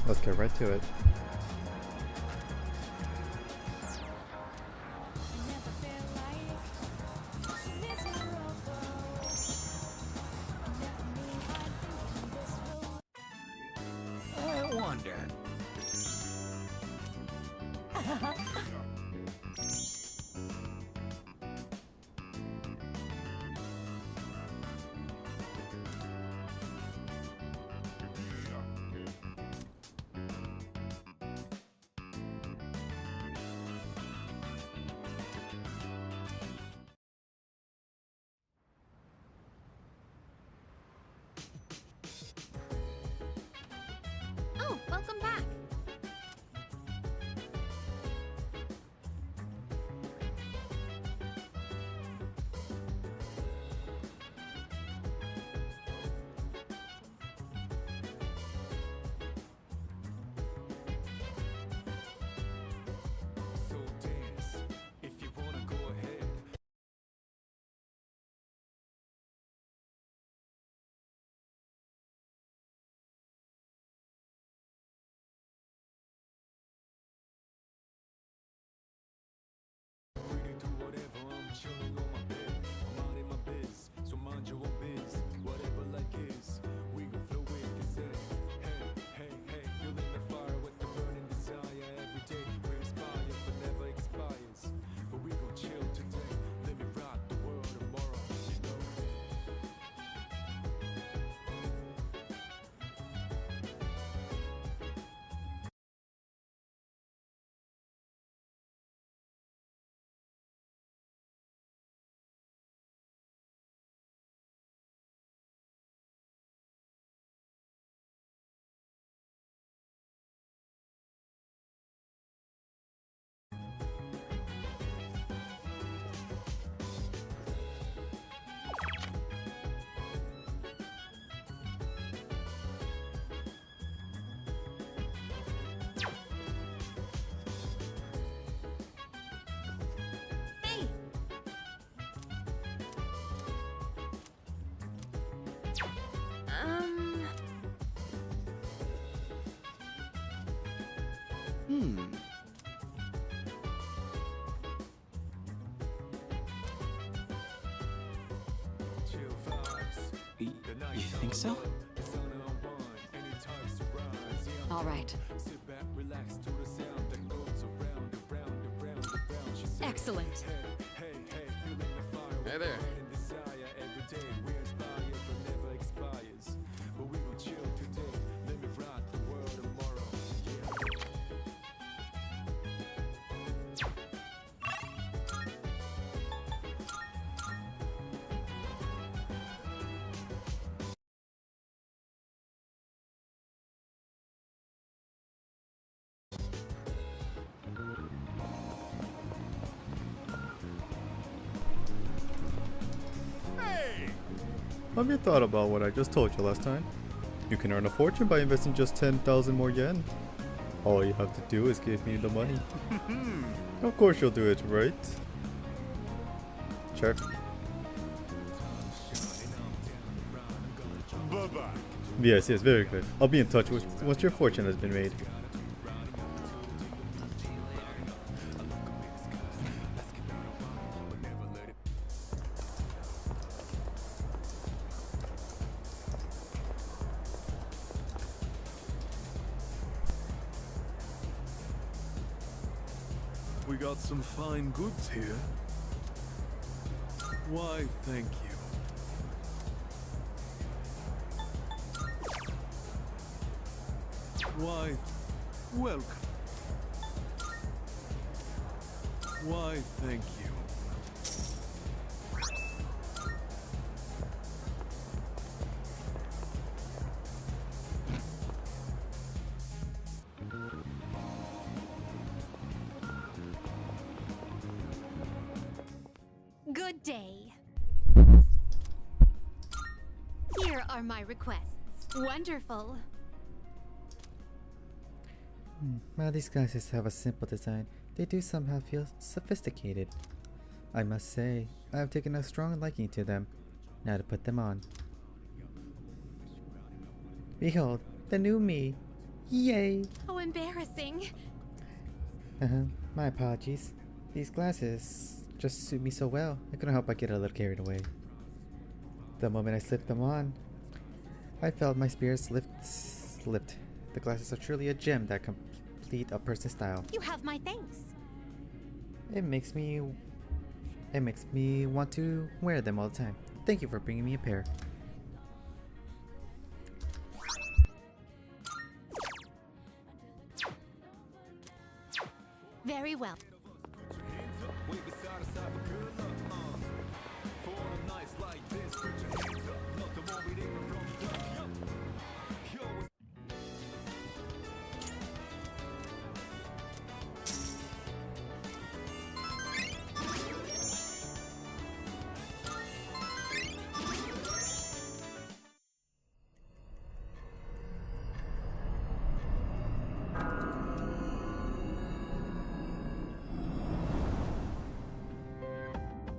Let's get right to it. I wonder. Oh, welcome back. So dance if you wanna go ahead. Free to do whatever, I'm chilling on my bed. I'm minding my biz, so mind your own biz. Whatever like is, we gon' flow with this head. Hey, hey, hey, feeling the fire with the burning desire. Every day we're inspired, but never expires. But we gon' chill today, let me rock the world tomorrow, you know. Hey, um, Chill vibes. You The night think so? it's on and unwind. Anytime surprise. Yeah, all right. sit back, relax to the sound that goes around, around, around, around. She said, Excellent. hey, hey, hey, feeling the fire. Hey there. Burning desire every day. We're inspired, but never expires. But we gon' chill today. Let me rock the world tomorrow. Yeah. Have you thought about what I just told you last time? You can earn a fortune by investing just 10,000 more yen. All you have to do is give me the money. Of course you'll do it, right? Sure. Yes, yes, very good. I'll be in touch once your fortune has been made. We got some fine goods here. Why, thank you. Why, welcome. Why, thank you. Good day. Here are my requests. Wonderful. While these glasses have a simple design, they do somehow feel sophisticated. I must say, I have taken a strong liking to them. Now to put them on. Behold, the new me. Yay! How embarrassing. My apologies. These glasses just suit me so well. I couldn't help but get a little carried away. The moment I slipped them on, I felt my spirits slipped. The glasses are truly a gem that complete a person's style. You have my thanks. It makes me want to wear them all the time. Thank you for bringing me a pair. Very well. Wave beside us, have a good luck. For the nights like this, put your hands up. Love the more we leave from dusk. Yo, it's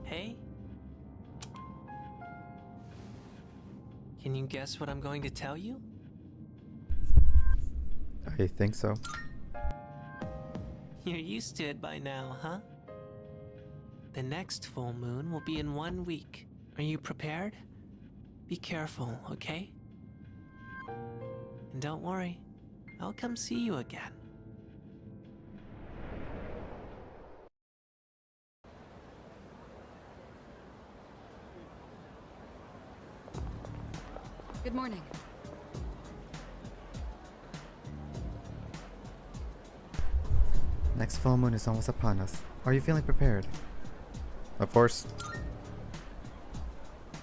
Hey? Can you guess what I'm going to tell you? I think so. You're used to it by now, huh? The next full moon will be in 1 week. Are you prepared? Be careful, okay? And don't worry, I'll come see you again. Good morning. Next full moon is almost upon us. Are you feeling prepared? Of course.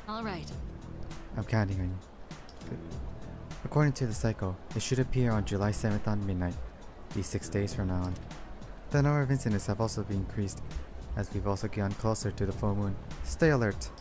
All right. I'm counting on you. According to the cycle, it should appear on July 7th on midnight, be 6 days from now on. The number of incidents have also been increased, as we've also gotten closer to the full moon. Stay alert!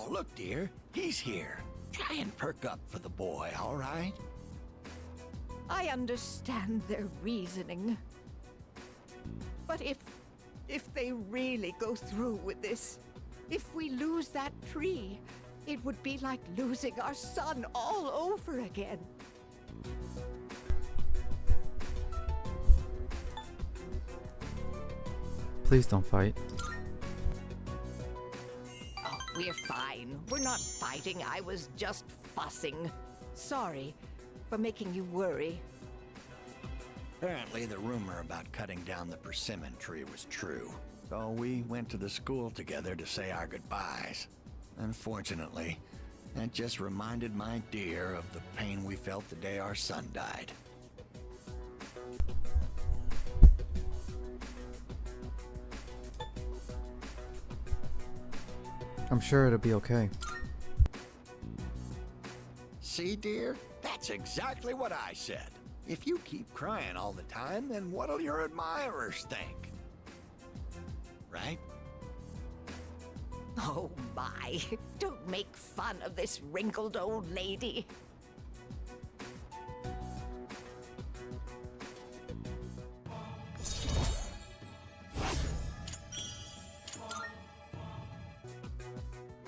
Oh, look, dear. He's here. Try and perk up for the boy, all right? I understand their reasoning. But if they really go through with this, if we lose that tree, it would be like losing our son all over again. Please don't fight. Oh, we're fine. We're not fighting. I was just fussing. Sorry for making you worry. Apparently, the rumor about cutting down the persimmon tree was true. So we went to the school together to say our goodbyes. Unfortunately, that just reminded my dear of the pain we felt the day our son died. I'm sure it'll be okay. See, dear? That's exactly what I said. If you keep crying all the time, then what'll your admirers think? Right? Oh my, don't make fun of this wrinkled old lady.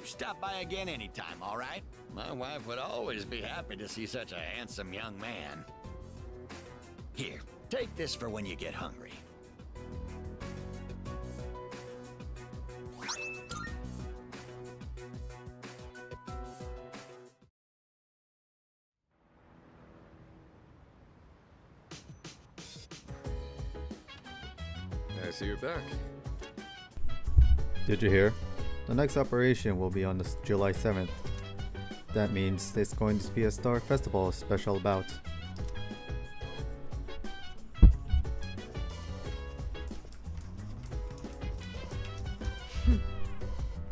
Stop by again anytime, all right? My wife would always be happy to see such a handsome young man. Here, take this for when you get hungry. I see you're back. Did you hear? The next operation will be on July 7th. That means it's going to be a Star Festival special bout.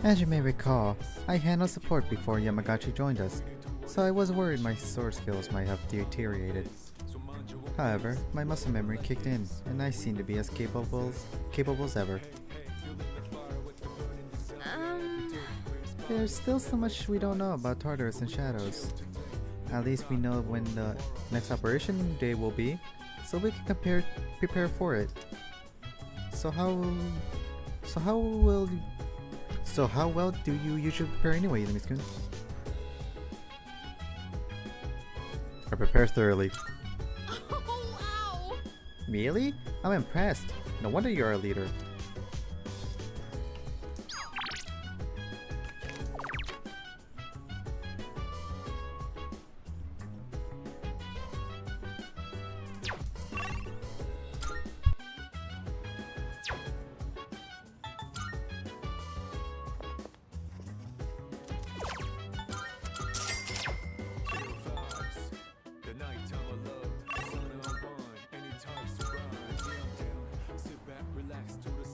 As you may recall, I handled support before Yamagachi joined us, so I was worried my sword skills might have deteriorated. However, my muscle memory kicked in, and I seem to be as capable as ever. There's still so much we don't know about Tartarus and Shadows. At least we know when the next operation day will be, so we can prepare for it. So how well do you usually prepare anyway, Yuzumi-kun? I prepare thoroughly. Oh, wow! Really? I'm impressed. No wonder you're a leader. The nighttime of love, sun unwind, anytime surprise. Yeah, I'm down. Sit back, relax to the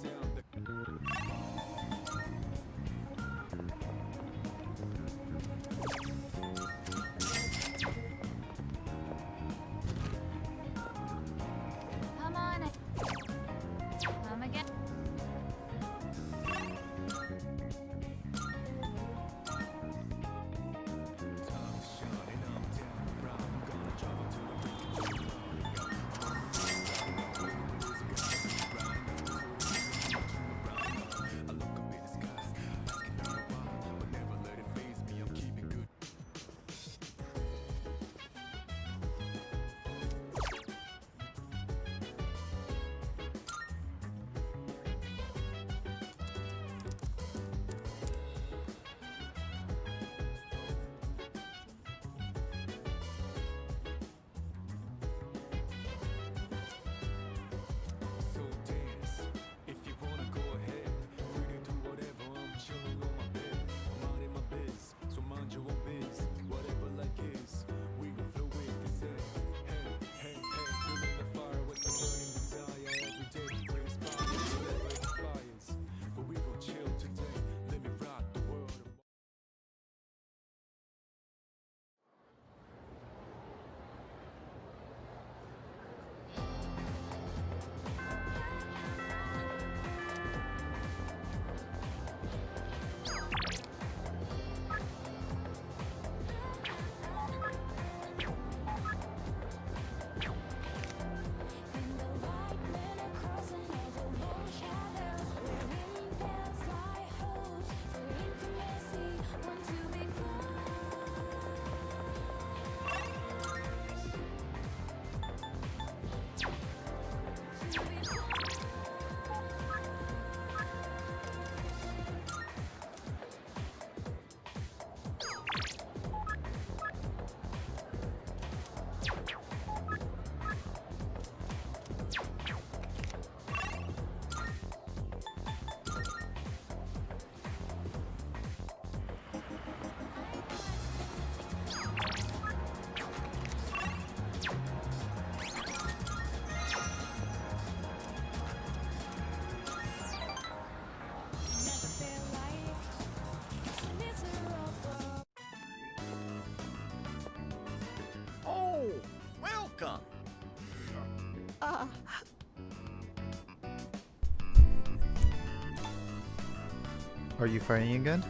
Are you fighting again?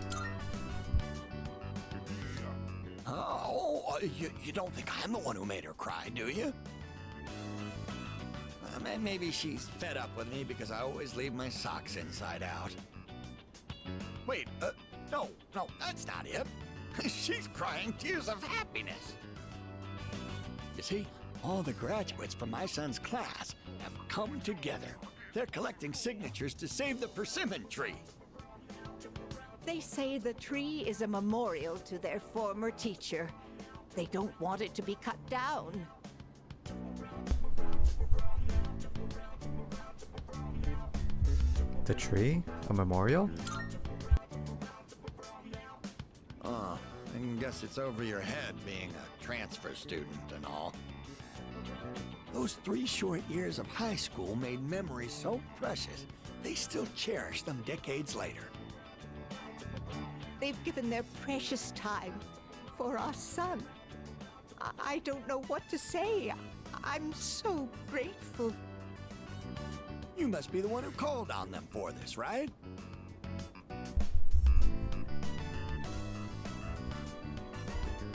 You don't think I'm the one who made her cry, do you? Maybe she's fed up with me because I always leave my socks inside out. Wait, no, that's not it. She's crying tears of happiness. You see, all the graduates from my son's class have come together. They're collecting signatures to save the persimmon tree. They say the tree is a memorial to their former teacher. They don't want it to be cut down. The tree? A memorial? I guess it's over your head being a transfer student and all. Those 3 short years of high school made memories so precious, they still cherish them decades later. They've given their precious time for our son. I don't know what to say. I'm so grateful. You must be the one who called on them for this, right?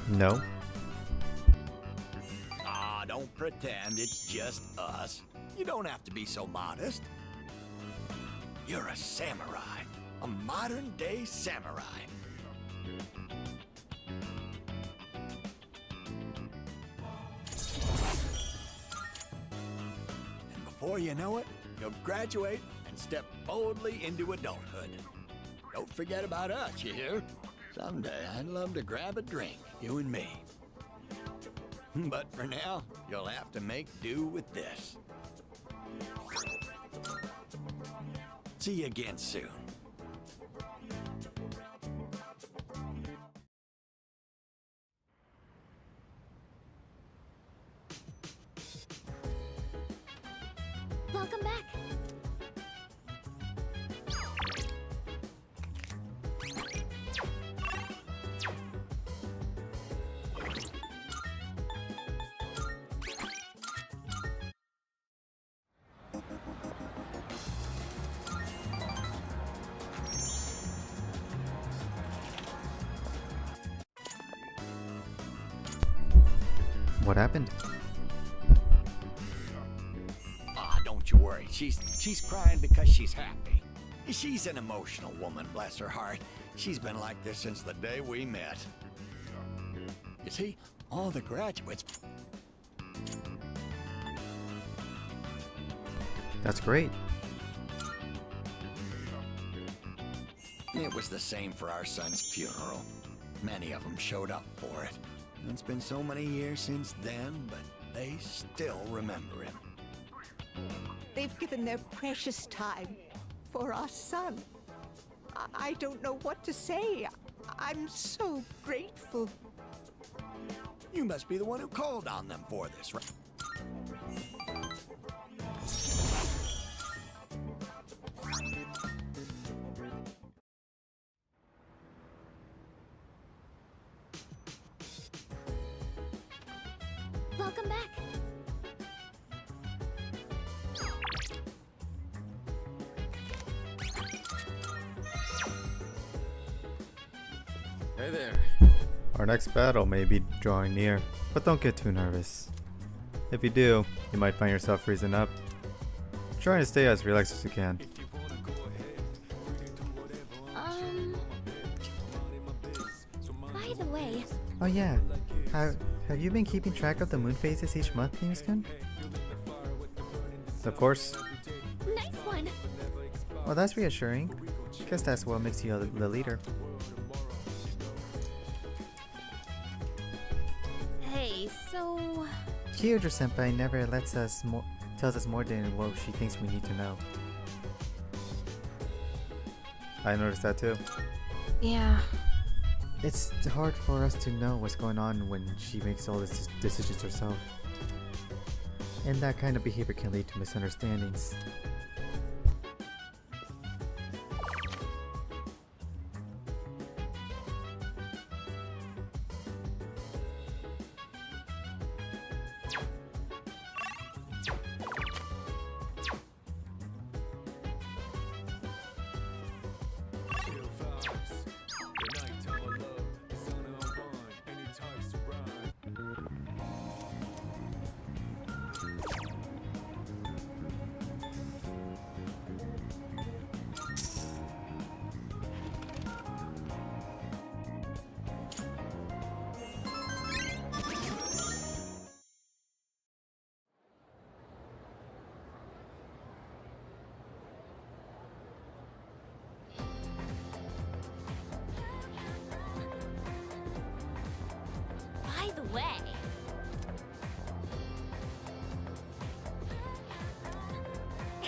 No. Don't pretend it's just us. You don't have to be so modest. You're a samurai. A modern-day samurai. And before you know it, you'll graduate and step boldly into adulthood. Don't forget about us, you hear? Someday I'd love to grab a drink, you and me. But for now, you'll have to make do with this. See you again soon. Welcome back. What happened? Don't you worry. She's crying because she's happy. She's an emotional woman, bless her heart. She's been like this since the day we met. You see, all the graduates... That's great. It was the same for our son's funeral. Many of them showed up for it. It's been so many years since then, but they still remember him. They've given their precious time for our son. I don't know what to say. I'm so grateful. You must be the one who called on them for this, right? Welcome back. Hey there. Our next battle may be drawing near, but don't get too nervous. If you do, you might find yourself freezing up. Try to stay as relaxed as you can. By the way, Oh yeah, have you been keeping track of the moon phases each month, Nimuskin? Of course. nice one. Well, that's reassuring. Guess that's what makes you the leader. Hey, so Kyojuro-senpai never tells us more than what she thinks we need to know. I noticed that too. yeah. It's hard for us to know what's going on when she makes all these decisions herself. And that kind of behavior can lead to misunderstandings.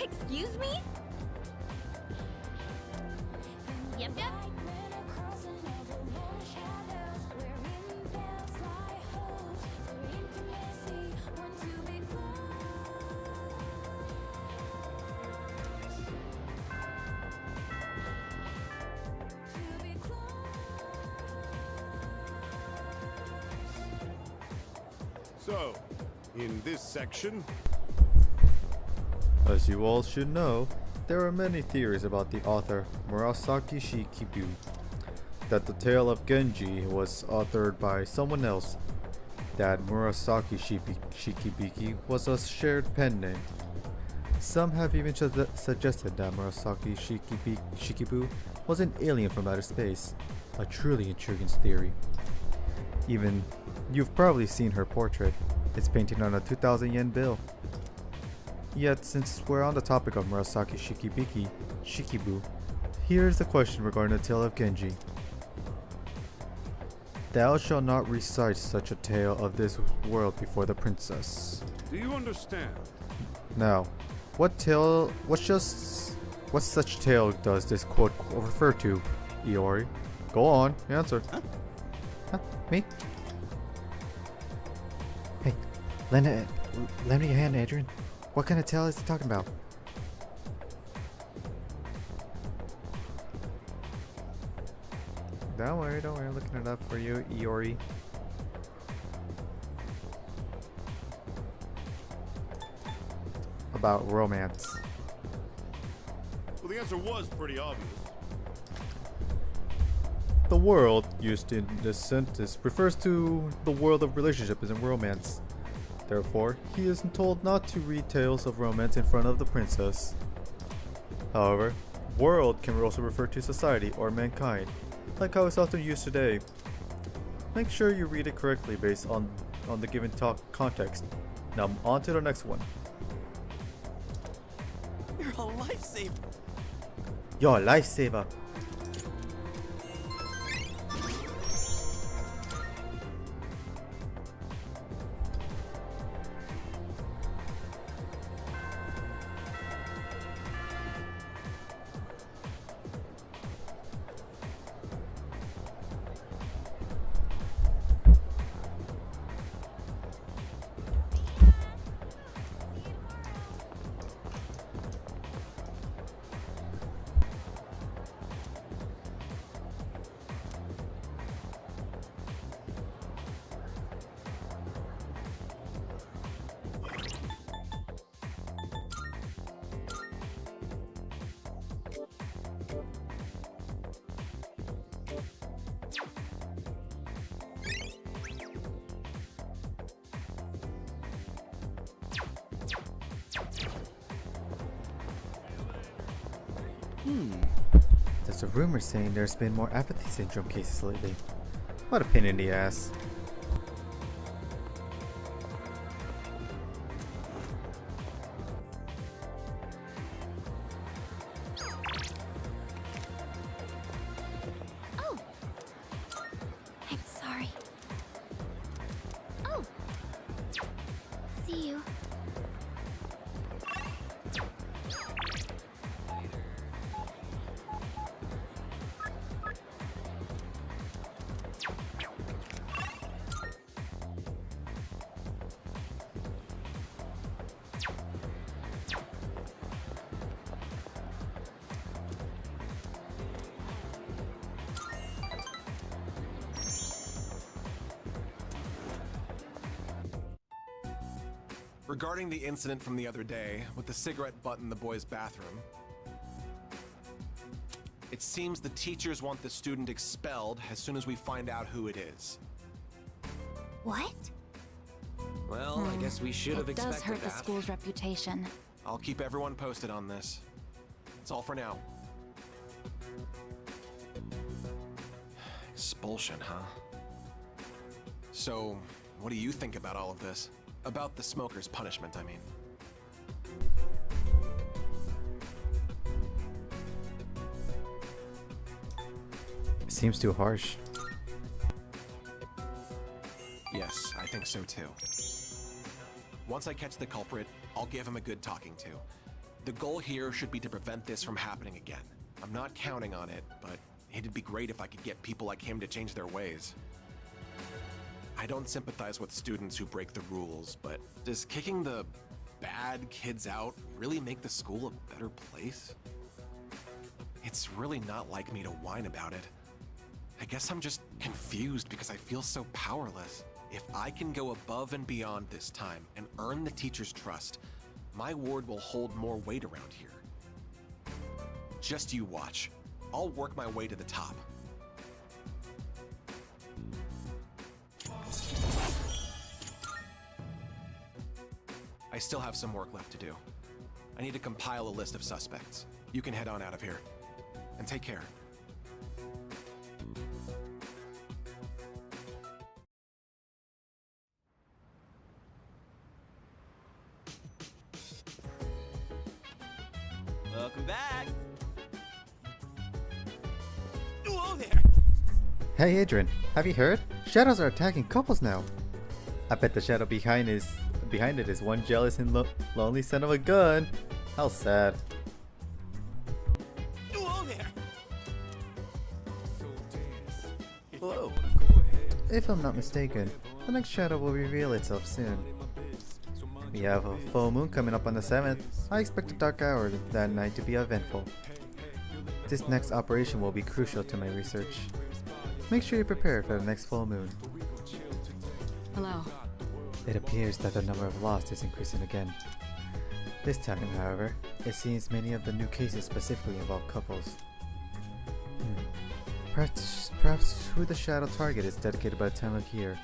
Excuse me? Yep, yep. So, in this section, As you all should know, there are many theories about the author Murasaki Shikibu. That the tale of Genji was authored by someone else. That Murasaki Shikibiki was a shared pen name. Some have even suggested that Murasaki Shikibu was an alien from outer space. A truly intriguing theory. Even, you've probably seen her portrait. It's painted on a 2,000 yen bill. Yet, since we're on the topic of Murasaki Shikibu, here's the question regarding the tale of Genji. Thou shalt not recite such a tale of this world before the princess. do you understand? Now, what such tale does this quote refer to, Iori? Go on, answer. Huh? Me? Hey, lend me your hand, Adrian. What kind of tale is he talking about? Don't worry, I'm looking it up for you, Iori. About romance. Well, the answer was pretty obvious. The world used in this sentence refers to the world of relationships and romance. Therefore, he is told not to read tales of romance in front of the princess. However, world can also refer to society or mankind, like how it's often used today. Make sure you read it correctly based on the given context. Now on to the next one. You're a lifesaver. You're a lifesaver. There's a rumor saying there's been more apathy syndrome cases lately. What a pain in the ass. Oh. I'm sorry. Oh. See you. Regarding the incident from the other day with the cigarette butt in the boys' bathroom, it seems the teachers want the student expelled as soon as we find out who it is. What? Well, I guess we should have It expected does hurt the that. school's reputation. I'll keep everyone posted on this. That's all for now. Expulsion, huh? So, what do you think about all of this? About the smoker's punishment, I mean. It seems too harsh. Yes, I think so too. Once I catch the culprit, I'll give him a good talking to. The goal here should be to prevent this from happening again. I'm not counting on it, but it'd be great if I could get people like him to change their ways. I don't sympathize with students who break the rules, but does kicking the bad kids out really make the school a better place? It's really not like me to whine about it. I guess I'm just confused because I feel so powerless. If I can go above and beyond this time and earn the teacher's trust, my ward will hold more weight around here. Just you watch. I'll work my way to the top. I still have some work left to do. I need to compile a list of suspects. You can head on out of here. And take care. Welcome back. Whoa there! Hey Adrian, have you heard? Shadows are attacking couples now. I bet the shadow behind it is one jealous and lonely son of a gun. How sad. Whoa there! Whoa. If I'm not mistaken, the next shadow will reveal itself soon. We have a full moon coming up on the 7th. I expect the dark hour that night to be eventful. This next operation will be crucial to my research. Make sure you prepare for the next full moon. Hello. It appears that the number of lost is increasing again. This time, however, it seems many of the new cases specifically involve couples. Perhaps who the shadow target is dedicated by the time of year.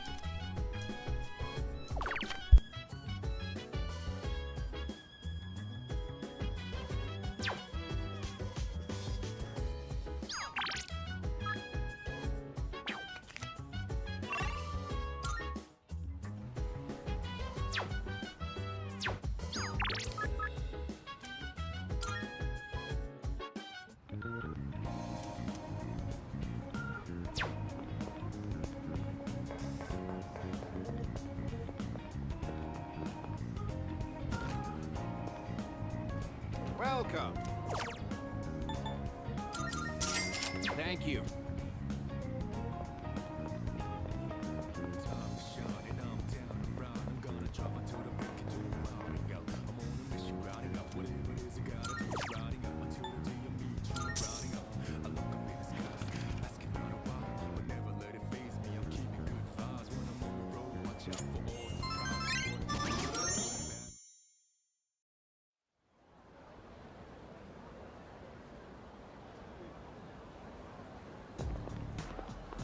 Welcome. Thank you.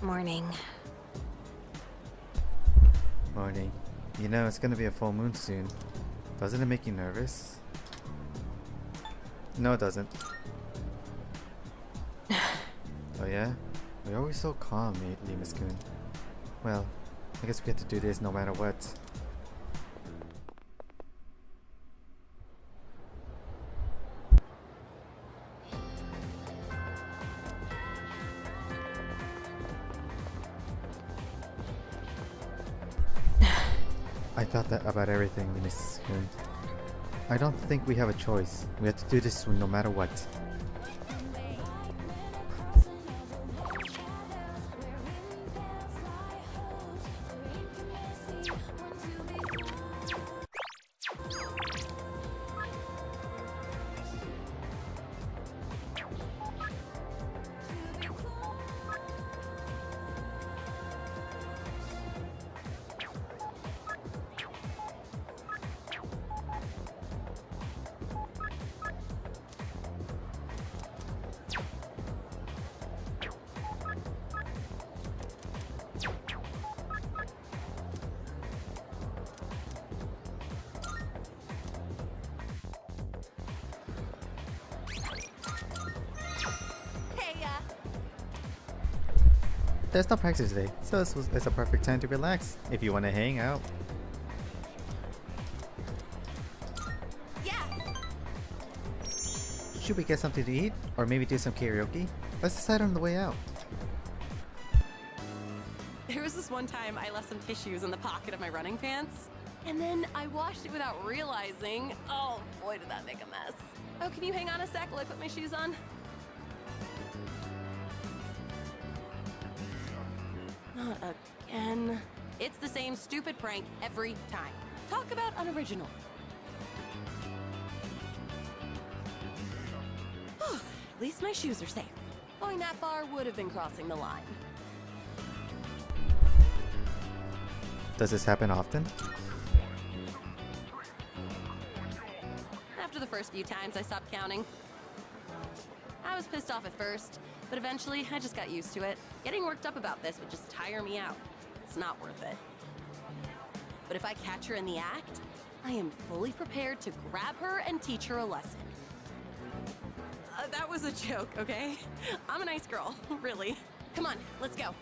Morning. Morning. You know, it's gonna be a full moon soon. Doesn't it make you nervous? No, it doesn't. Oh yeah? You're always so calm lately, Miss Kun. Well, I guess we have to do this no matter what. I thought that about everything, Miss Kun. I don't think we have a choice. We have to do this no matter what. There's no practice today, so it's a perfect time to relax if you want to hang out. Yeah. Should we get something to eat? Or maybe do some karaoke? Let's decide on the way out. There was this one time I left some tissues in the pocket of my running pants. And then I washed it without realizing. Oh, boy, did that make a mess. Oh, can you hang on a sec while I put my shoes on? Not again. It's the same stupid prank every time. Talk about unoriginal. At least my shoes are safe. Going that far would have been crossing the line. Does this happen often? After the first few times, I stopped counting. I was pissed off at first, but eventually I just got used to it. Getting worked up about this would just tire me out. It's not worth it. But if I catch her in the act, I am fully prepared to grab her and teach her a lesson. That was a joke, okay? I'm a nice girl, really. Come on, let's go.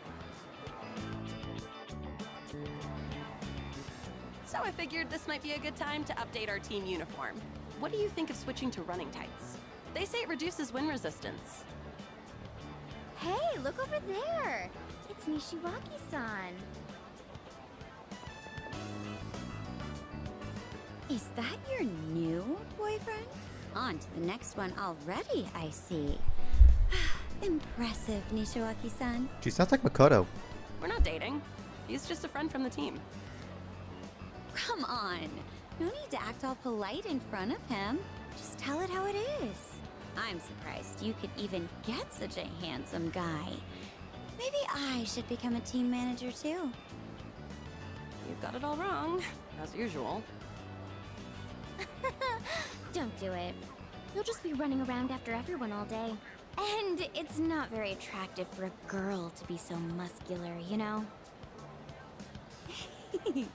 So I figured this might be a good time to update our team uniform. What do you think of switching to running tights? They say it reduces wind resistance. Hey, look over there! It's Nishiwaki-san. Is that your new boyfriend? On to the next one already, I see. Impressive, Nishiwaki-san. She sounds like Makoto. We're not dating. He's just a friend from the team. Come on. No need to act all polite in front of him. Just tell it how it is. I'm surprised you could even get such a handsome guy. Maybe I should become a team manager too. You've got it all wrong, as usual. Don't do it. You'll just be running around after everyone all day. And it's not very attractive for a girl to be so muscular, you know?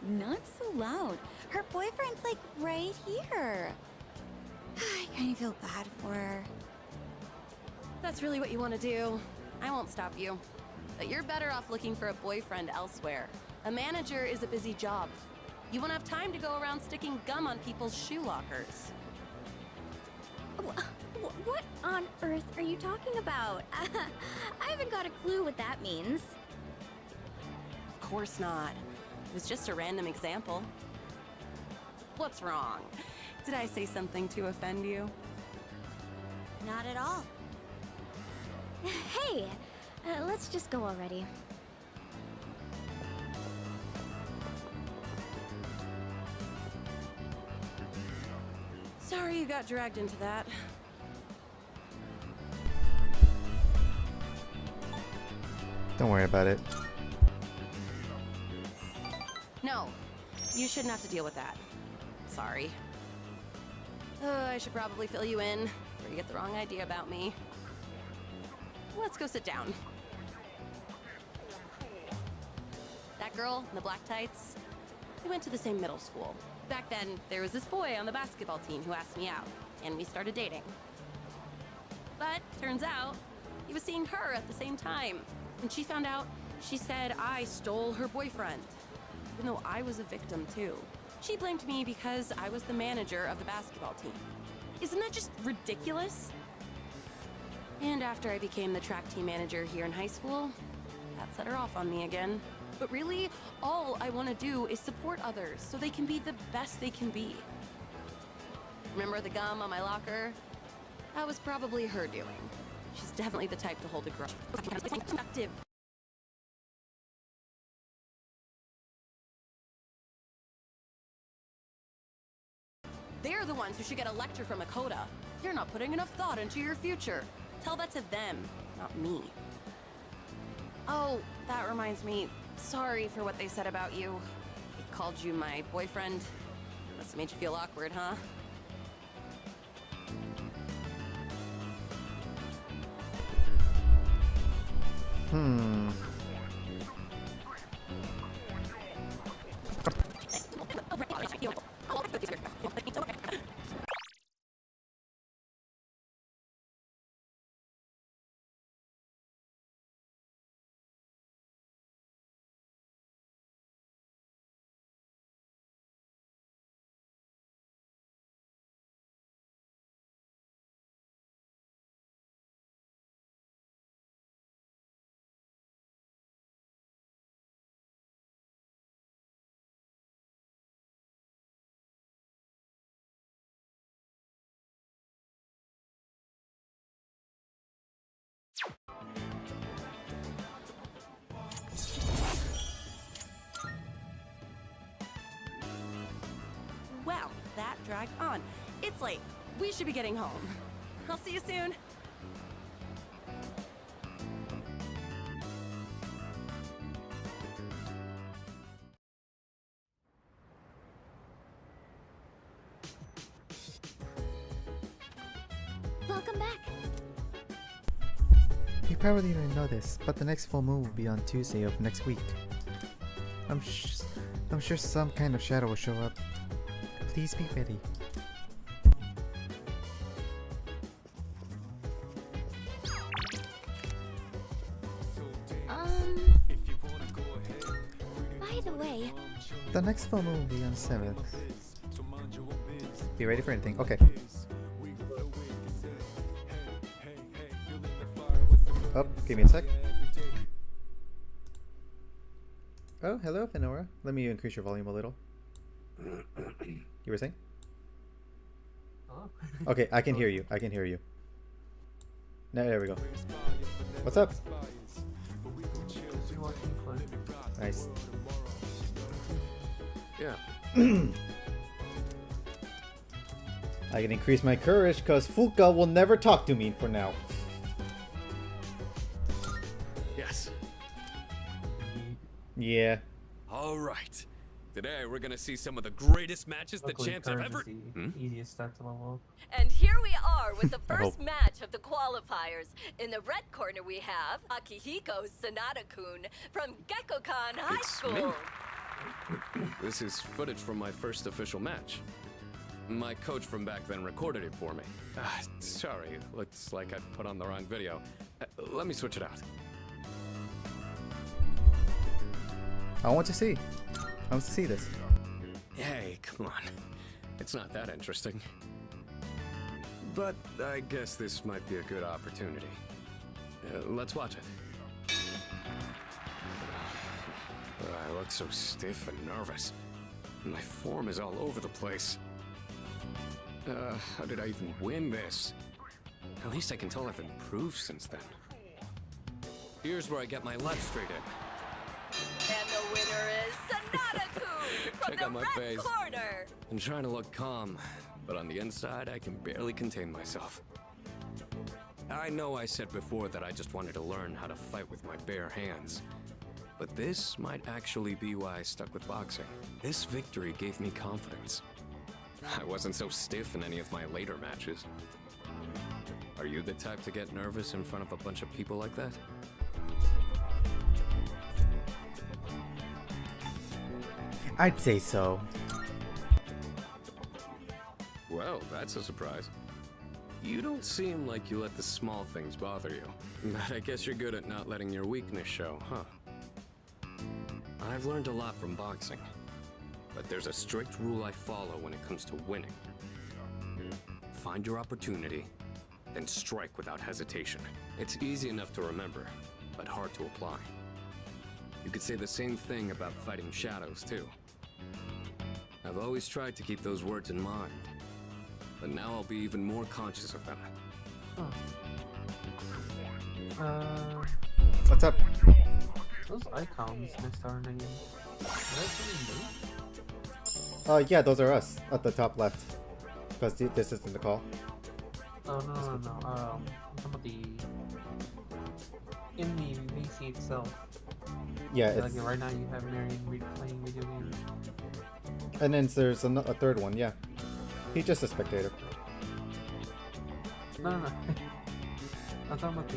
Not so loud. Her boyfriend's like right here. I kind of feel bad for her. That's really what you want to do. I won't stop you. But you're better off looking for a boyfriend elsewhere. A manager is a busy job. You won't have time to go around sticking gum on people's shoe lockers. What on earth are you talking about? I haven't got a clue what that means. Of course not. It was just a random example. What's wrong? Did I say something to offend you? Not at all. Hey, let's just go already. Sorry you got dragged into that. Don't worry about it. No, you shouldn't have to deal with that. Sorry. I should probably fill you in before you get the wrong idea about me. Let's go sit down. That girl in the black tights, we went to the same middle school. Back then, there was this boy on the basketball team who asked me out, and we started dating. But turns out, he was seeing her at the same time. When she found out, she said I stole her boyfriend, even though I was a victim too. She blamed me because I was the manager of the basketball team. Isn't that just ridiculous? And after I became the track team manager here in high school, that set her off on me again. But really, all I want to do is support others so they can be the best they can be. Remember the gum on my locker? That was probably her doing. She's definitely the type to hold a grudge. Productive. They're the ones who should get a lecture from Makoto. You're not putting enough thought into your future. Tell that to them, not me. Oh, that reminds me. Sorry for what they said about you. They called you my boyfriend. Must have made you feel awkward, huh? drag on. It's late. We should be getting home. I'll see you soon. Welcome back. You probably didn't know this, but the next full moon will be on Tuesday of next week. I'm sure some kind of shadow will show up. Please be ready. By the way, The next full moon will be on 7th. Be ready for anything. Okay. Oh, give me a sec. Oh, hello, Fenora. Let me increase your volume a little. You were saying? Oh. Okay, I can hear you. I can hear you. No, there we go. What's up? Nice. Yeah. I can increase my courage because Fuka will never talk to me for now. Yes. Yeah. All right. Today we're gonna see some of the greatest matches the Luckily, champs have courage ever. is the easiest stat to level up. And here we are with the I first hope. match of the qualifiers. In the red corner we have Akihiko Sanada-kun from Gekkokan High It's School. me. This is footage from my first official match. My coach from back then recorded it for me. Sorry, looks like I put on the wrong video. Let me switch it out. I want to see. I want to see this. Hey, come on. It's not that interesting. But I guess this might be a good opportunity. Let's watch it. I look so stiff and nervous. My form is all over the place. How did I even win this? At least I can tell I've improved since then. Here's where I get my left straight in. And the winner is Sanada-kun from Check the out my red face. corner. I'm trying to look calm, but on the inside, I can barely contain myself. I know I said before that I just wanted to learn how to fight with my bare hands. But this might actually be why I stuck with boxing. This victory gave me confidence. I wasn't so stiff in any of my later matches. Are you the type to get nervous in front of a bunch of people like that? I'd say so. Well, that's a surprise. You don't seem like you let the small things bother you. But I guess you're good at not letting your weakness show, huh? I've learned a lot from boxing. But there's a strict rule I follow when it comes to winning. Find your opportunity, then strike without hesitation. It's easy enough to remember, but hard to apply. You could say the same thing about fighting shadows, too. I've always tried to keep those words in mind, but now I'll be even more conscious of them. What's up? Those icons missed our name. Is that something new? Yeah, those are us at the top left. Because this isn't the call. Oh, no. I'm talking about the... In the VC itself. Yeah, Like it's... right now you have Marion playing video games. And then there's a third one, yeah. He's just a spectator. No. I'm talking about the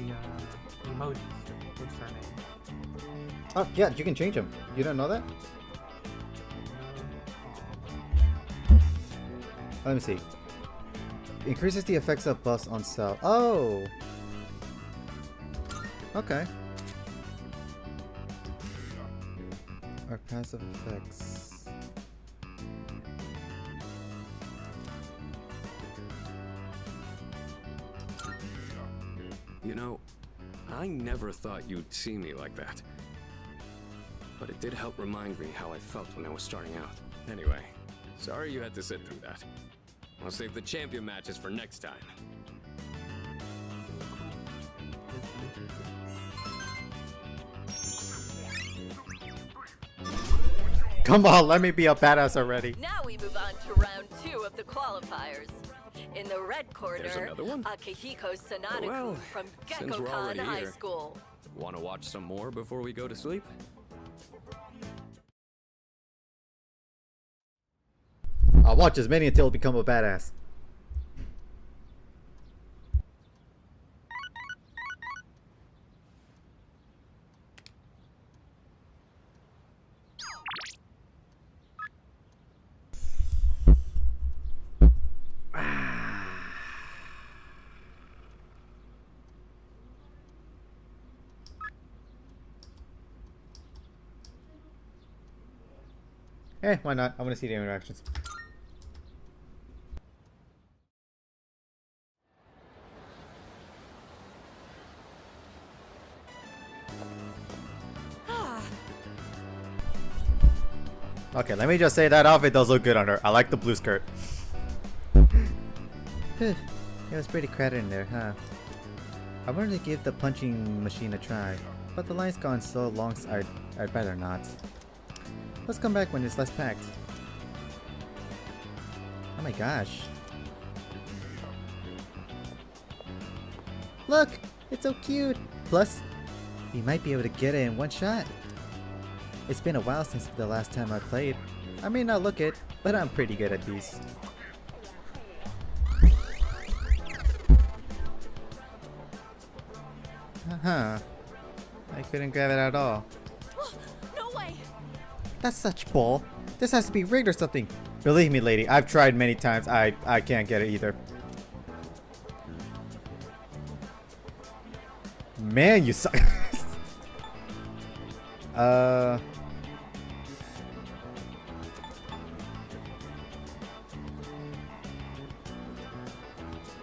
emojis. What's their name? Oh, yeah, you can change them. You don't know that? Let me see. Increases the effects of buffs on cell. Oh! Okay. Our passive effects. You know, I never thought you'd see me like that. But it did help remind me how I felt when I was starting out. Anyway, sorry you had to sit through that. I'll save the champion matches for next time. Come on, let me be a badass already. Now we move on to round 2 of the qualifiers. In the red corner, There's another one? Akihiko Sanada Well, from since we're Gekkokan already High here. School. Want to watch some more before we go to sleep? I'll watch as many until I become a badass. Why not? I want to see the interactions. Okay, let me just say that outfit does look good on her. I like the blue skirt. It was pretty crowded in there, huh? I wanted to give the punching machine a try, but the line's gone so long I'd better not. Let's come back when it's less packed. Oh my gosh. Look! It's so cute! Plus, we might be able to get it in one shot. It's been a while since the last time I played. I may not look it, but I'm pretty good at these. Uh-huh. I couldn't grab it at all. No way! That's such bull. This has to be rigged or something. Believe me, lady, I've tried many times. I can't get it either. Man, you suck.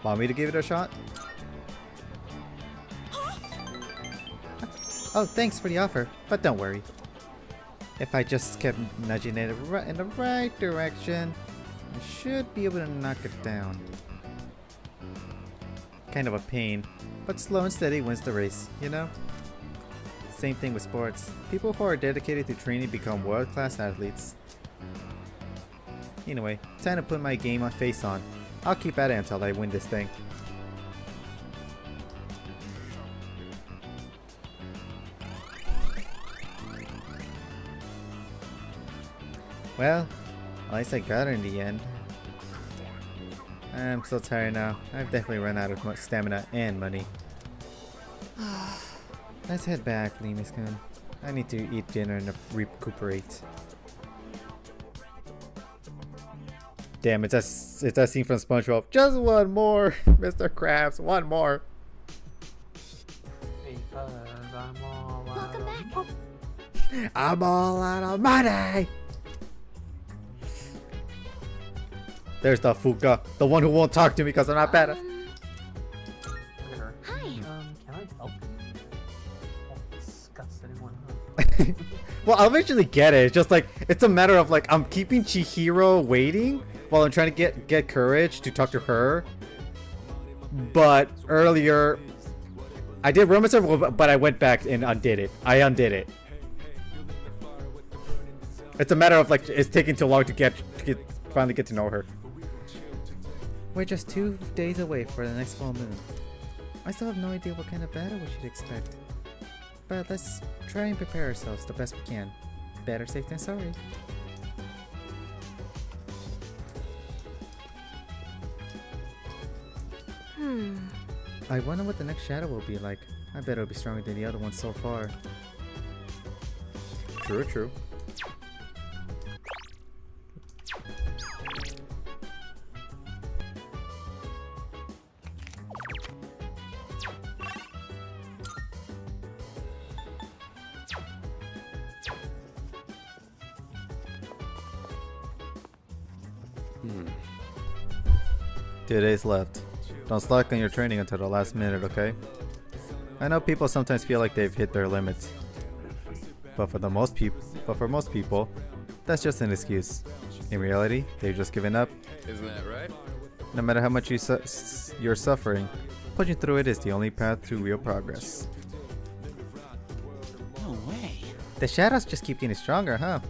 Want me to give it a shot? Oh, thanks for the offer, but don't worry. If I just kept nudging it in the right direction, I should be able to knock it down. Kind of a pain, but slow and steady wins the race, you know? Same thing with sports. People who are dedicated to training become world-class athletes. Anyway, time to put my game on face on. I'll keep at it until I win this thing. Well, at least I got her in the end. I'm so tired now. I've definitely run out of stamina and money. Let's head back, Limis-kun. I need to eat dinner and recuperate. Damn, it's that scene from SpongeBob. Just one more, Mr. Krabs. One more. Welcome back. I'm all out of money. There's the Fuka, the one who won't talk to me because I'm not better. Hi. Can I help? Won't discuss anyone, huh? Well, I'll eventually get it. It's just like, it's a matter of like, I'm keeping Chihiro waiting while I'm trying to get courage to talk to her. But earlier, I did Roman Circle, but I went back and undid it. I undid it. It's a matter of like, it's taking too long to finally get to know her. We're just 2 days away for the next full moon. I still have no idea what kind of battle we should expect. But let's try and prepare ourselves the best we can. Better safe than sorry. I wonder what the next shadow will be like. I bet it'll be stronger than the other ones so far. True, true. Two days left. Don't slack on your training until the last minute, okay? I know people sometimes feel like they've hit their limits, but for most people, that's just an excuse. In reality, they've just given up. Isn't that right? No matter how much you're suffering, pushing through it is the only path to real progress. No way. The shadows just keep getting stronger, huh?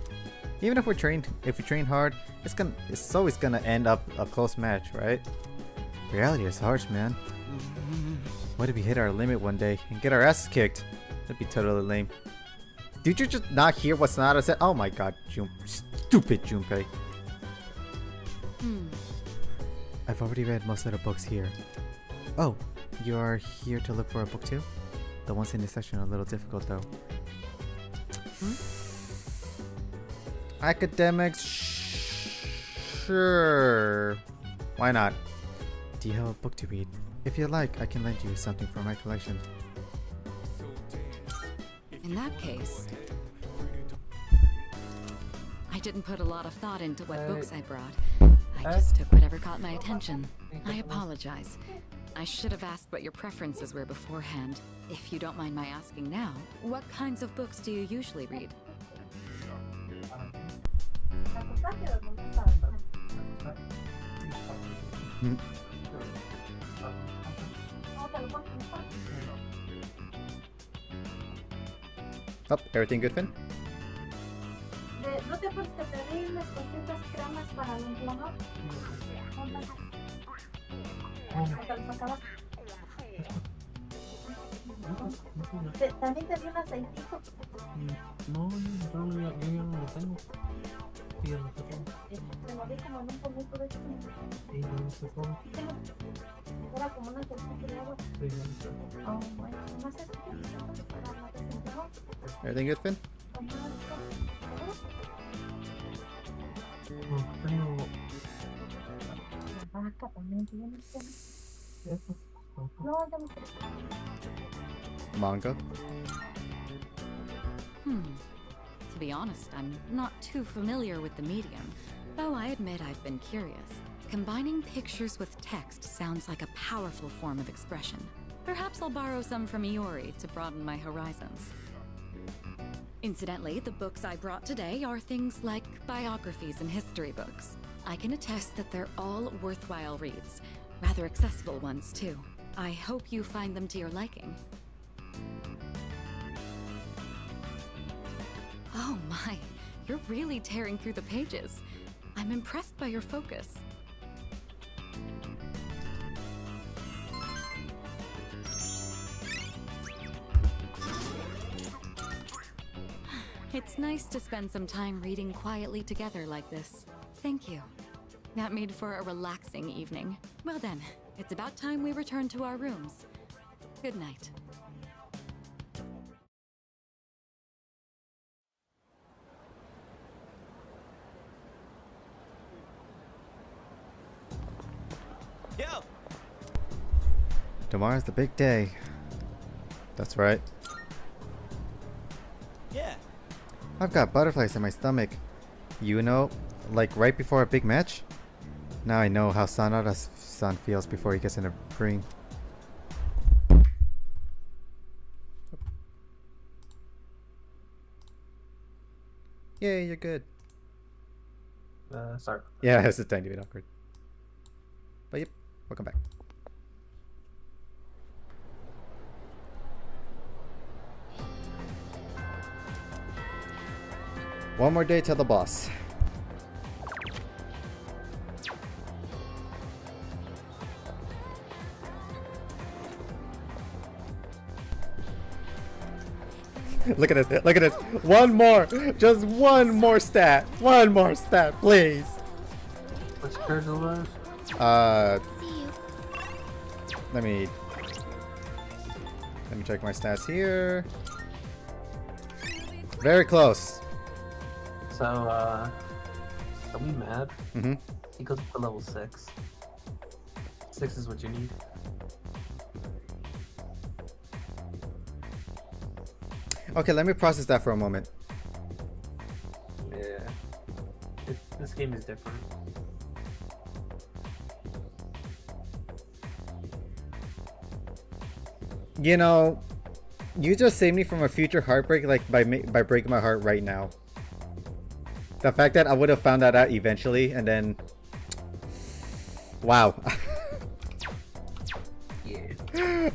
Even if we train hard, it's always gonna end up a close match, right? Reality is harsh, man. What if we hit our limit one day and get our asses kicked? That'd be totally lame. Did you just not hear what Sonata said? Oh my god, stupid Junpei. I've already read most of the books here. Oh, you are here to look for a book too? The ones in this section are a little difficult though. Academics, sure. Why not? Do you have a book to read? If you like, I can lend you something from my collection. In that case, I didn't put a lot of thought into what books I brought. I just took whatever caught my attention. I apologize. I should have asked what your preferences were beforehand. If you don't mind my asking now, what kinds of books do you usually read? Oh, everything good, Finn? ¿No te acuerdas que te di unas cositas cremas para el inflamador? ¿Te los acabaste? También te di un aceitito. No, yo ya no lo tengo. Te lo di como en un pomito de chile. Sí, no sé cómo. Era como un aceitito de agua. Sí, no sé. Oh, bueno. ¿Más aceitito para la desinflamar? Everything good, Finn? No, tengo... Vaca también tiene. No, ya no. Manga? To be honest, I'm not too familiar with the medium, though I admit I've been curious. Combining pictures with text sounds like a powerful form of expression. Perhaps I'll borrow some from Iori to broaden my horizons. Incidentally, the books I brought today are things like biographies and history books. I can attest that they're all worthwhile reads. Rather accessible ones, too. I hope you find them to your liking. Oh my, you're really tearing through the pages. I'm impressed by your focus. It's nice to spend some time reading quietly together like this. Thank you. That made for a relaxing evening. Well then, it's about time we return to our rooms. Good night. Yo! Tomorrow's the big day. That's right. Yeah. I've got butterflies in my stomach. You know, like right before a big match? Now I know how Sanada's son feels before he gets in a ring. Yay, you're good. Sorry. Yeah, it's a tiny bit awkward. But yep, welcome back. One more day till the boss. Look at this, look at this. One more, just one more stat. One more stat, please. What's your character life? Let me check my stats here. Very close. So, are we mad? Mm-hmm. He goes up to level 6. 6 is what you need. Okay, let me process that for a moment. Yeah. This game is different. You know, you just saved me from a future heartbreak, like by breaking my heart right now. The fact that I would have found that out eventually, and then, wow. Yeah.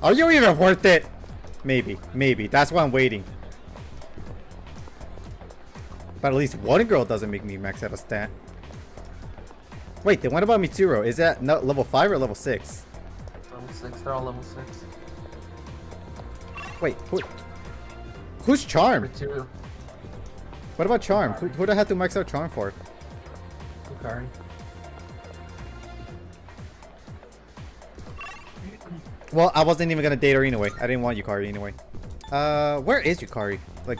Are you even worth it? Maybe, maybe. That's why I'm waiting. But at least one girl doesn't make me max out a stat. Wait, then what about Mitsuru? Is that level 5 or level 6? Level 6, they're all level 6. Wait, who's Charm? Mitsuru. What about Charm? Who do I have to max out Charm for? Yukari. Well, I wasn't even gonna date her anyway. I didn't want Yukari anyway. Where is Yukari? Like,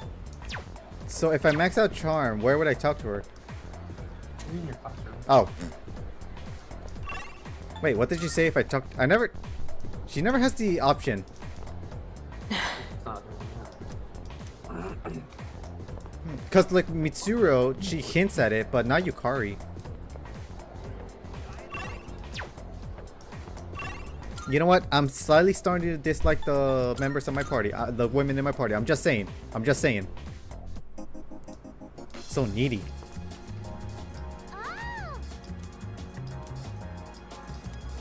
so if I max out Charm, where would I talk to her? In your classroom. Oh. Wait, what did you say if I talk? She never has the option. It's not Cause like Mitsuru, she hints at it, but not Yukari. You know what? I'm slightly starting to dislike the members of my party, the women in my party. I'm just saying. So needy.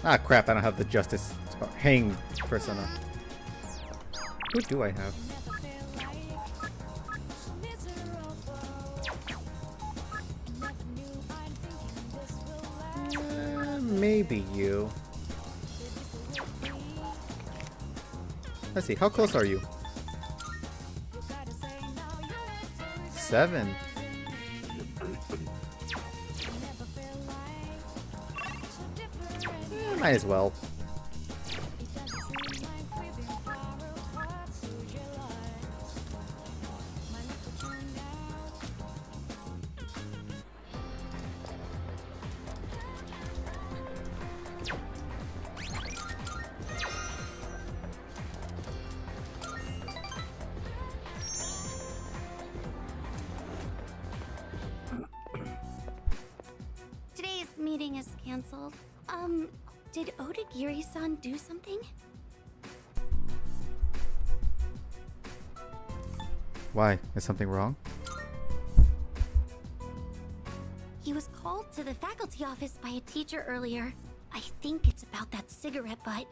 Ah crap! I don't have the justice or hang persona. Who do I have? Maybe you. Let's see, how close are you? 7. Might as well. Today's meeting is canceled. Did Odagiri-san do something? Why? Is something wrong? He was called to the faculty office by a teacher earlier. I think it's about that cigarette butt.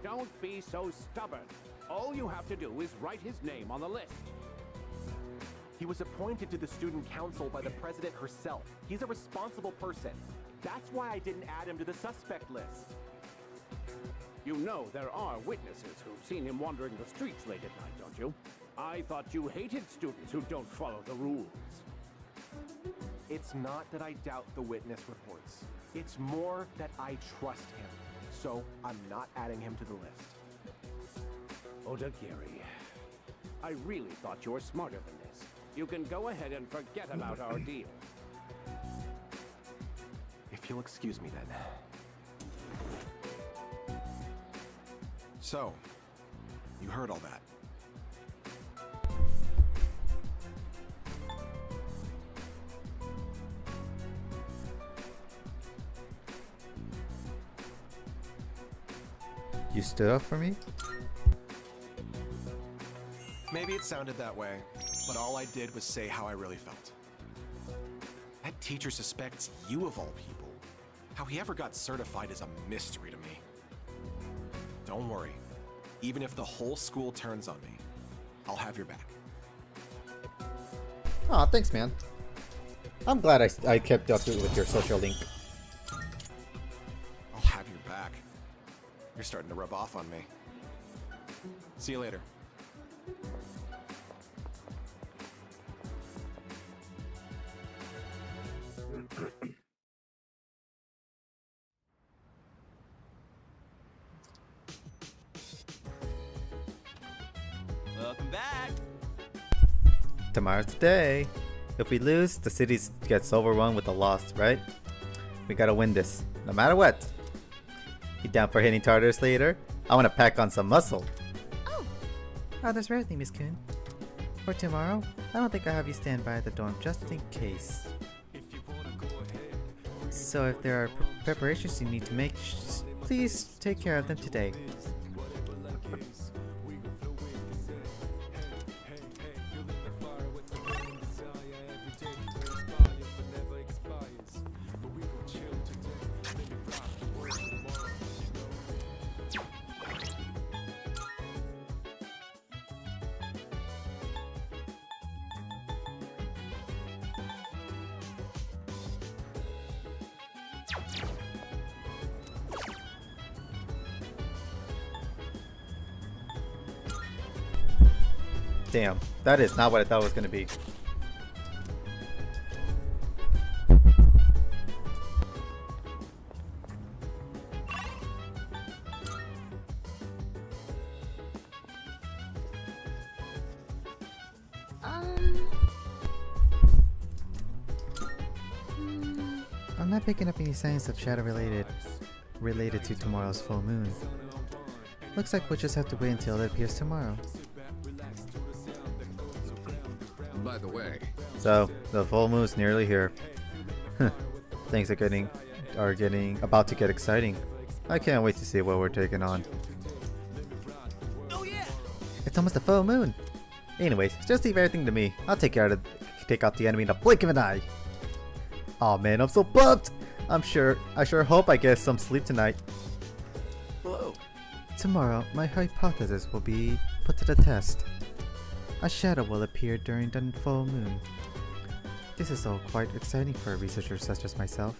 Don't be so stubborn. All you have to do is write his name on the list. He was appointed to the student council by the president herself. He's a responsible person. That's why I didn't add him to the suspect list. You know there are witnesses who've seen him wandering the streets late at night, don't you? I thought you hated students who don't follow the rules. It's not that I doubt the witness reports. It's more that I trust him. So I'm not adding him to the list. Odagiri, I really thought you were smarter than this. You can go ahead and forget about our deal. If you'll excuse me then. So, you heard all that. You stood up for me? Maybe it sounded that way, but all I did was say how I really felt. That teacher suspects you of all people. How he ever got certified is a mystery to me. Don't worry. Even if the whole school turns on me, I'll have your back. Aw, thanks, man. I'm glad I kept up with your social link. I'll have your back. You're starting to rub off on me. See you later. Welcome back. Tomorrow's the day. If we lose, the city gets overrun with a loss, right? We gotta win this, no matter what. You down for hitting Tartarus later? I wanna pack on some muscle. Oh, that's right, Miss Kun. For tomorrow, I don't think I'll have you stand by at the dorm just in case. So if there are preparations you need to make, please take care of them today. Damn, that is not what I thought it was gonna be. I'm not picking up any signs of shadow related to tomorrow's full moon. Looks like we'll just have to wait until it appears tomorrow. By the way, So the full moon's nearly here. Things are getting about to get exciting. I can't wait to see what we're taking on. Oh yeah. It's almost a full moon. Anyways, just leave everything to me. I'll take out the enemy in a blink of an eye. Aw man, I'm so pumped! I sure hope I get some sleep tonight. Hello. Tomorrow, my hypothesis will be put to the test. A shadow will appear during the full moon. This is all quite exciting for a researcher such as myself.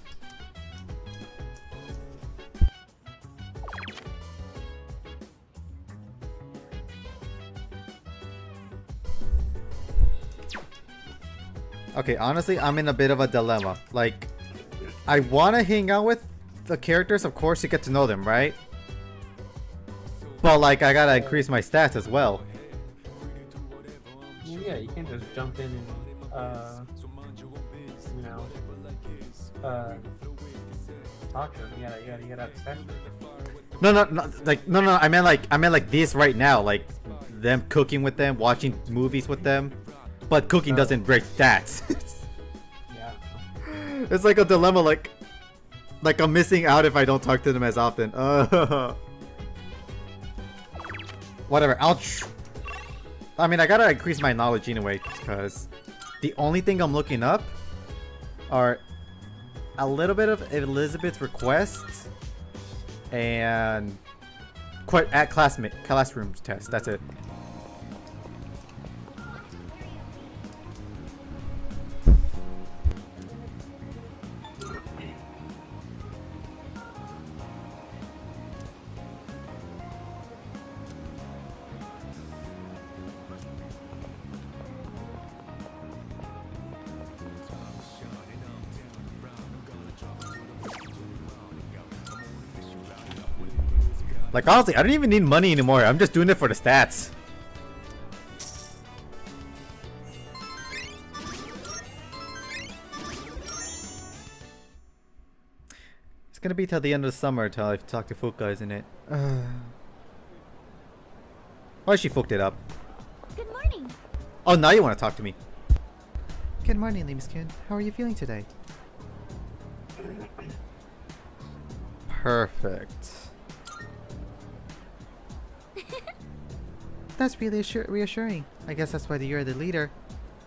Okay, honestly, I'm in a bit of a dilemma. Like, I want to hang out with the characters, of course, to get to know them, right? But, like, I gotta increase my stats as well. Yeah, you can't just jump in and, talk to them. You gotta have stats. No, I meant like this right now, like them cooking with them, watching movies with them. But cooking doesn't break stats. Yeah. It's like a dilemma, like I'm missing out if I don't talk to them as often. Whatever, I mean, I gotta increase my knowledge anyway, because the only thing I'm looking up are a little bit of Elizabeth's requests and classroom test. That's it. Like, honestly, I don't even need money anymore. I'm just doing it for the stats. It's gonna be till the end of the summer till I talk to Fuka, isn't it? Why she fucked it up? Good morning. Oh, now you want to talk to me. Good morning, Lemskin. How are you feeling today? Perfect. That's really reassuring. I guess that's why you're the leader.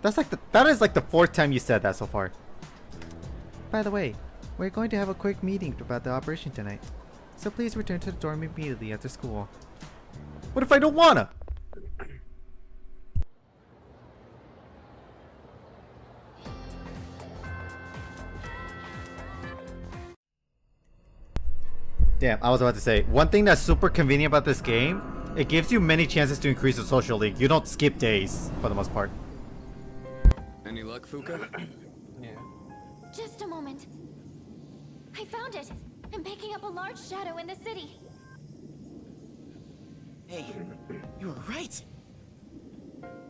That is like the fourth time you said that so far. By the way, we're going to have a quick meeting about the operation tonight. So please return to the dorm immediately after school. What if I don't wanna? Damn, I was about to say, one thing that's super convenient about this game, it gives you many chances to increase the social league. You don't skip days, for the most part. Any luck, Fuka? Yeah. Just a moment. I found it. I'm picking up a large shadow in the city. Hey, you were right.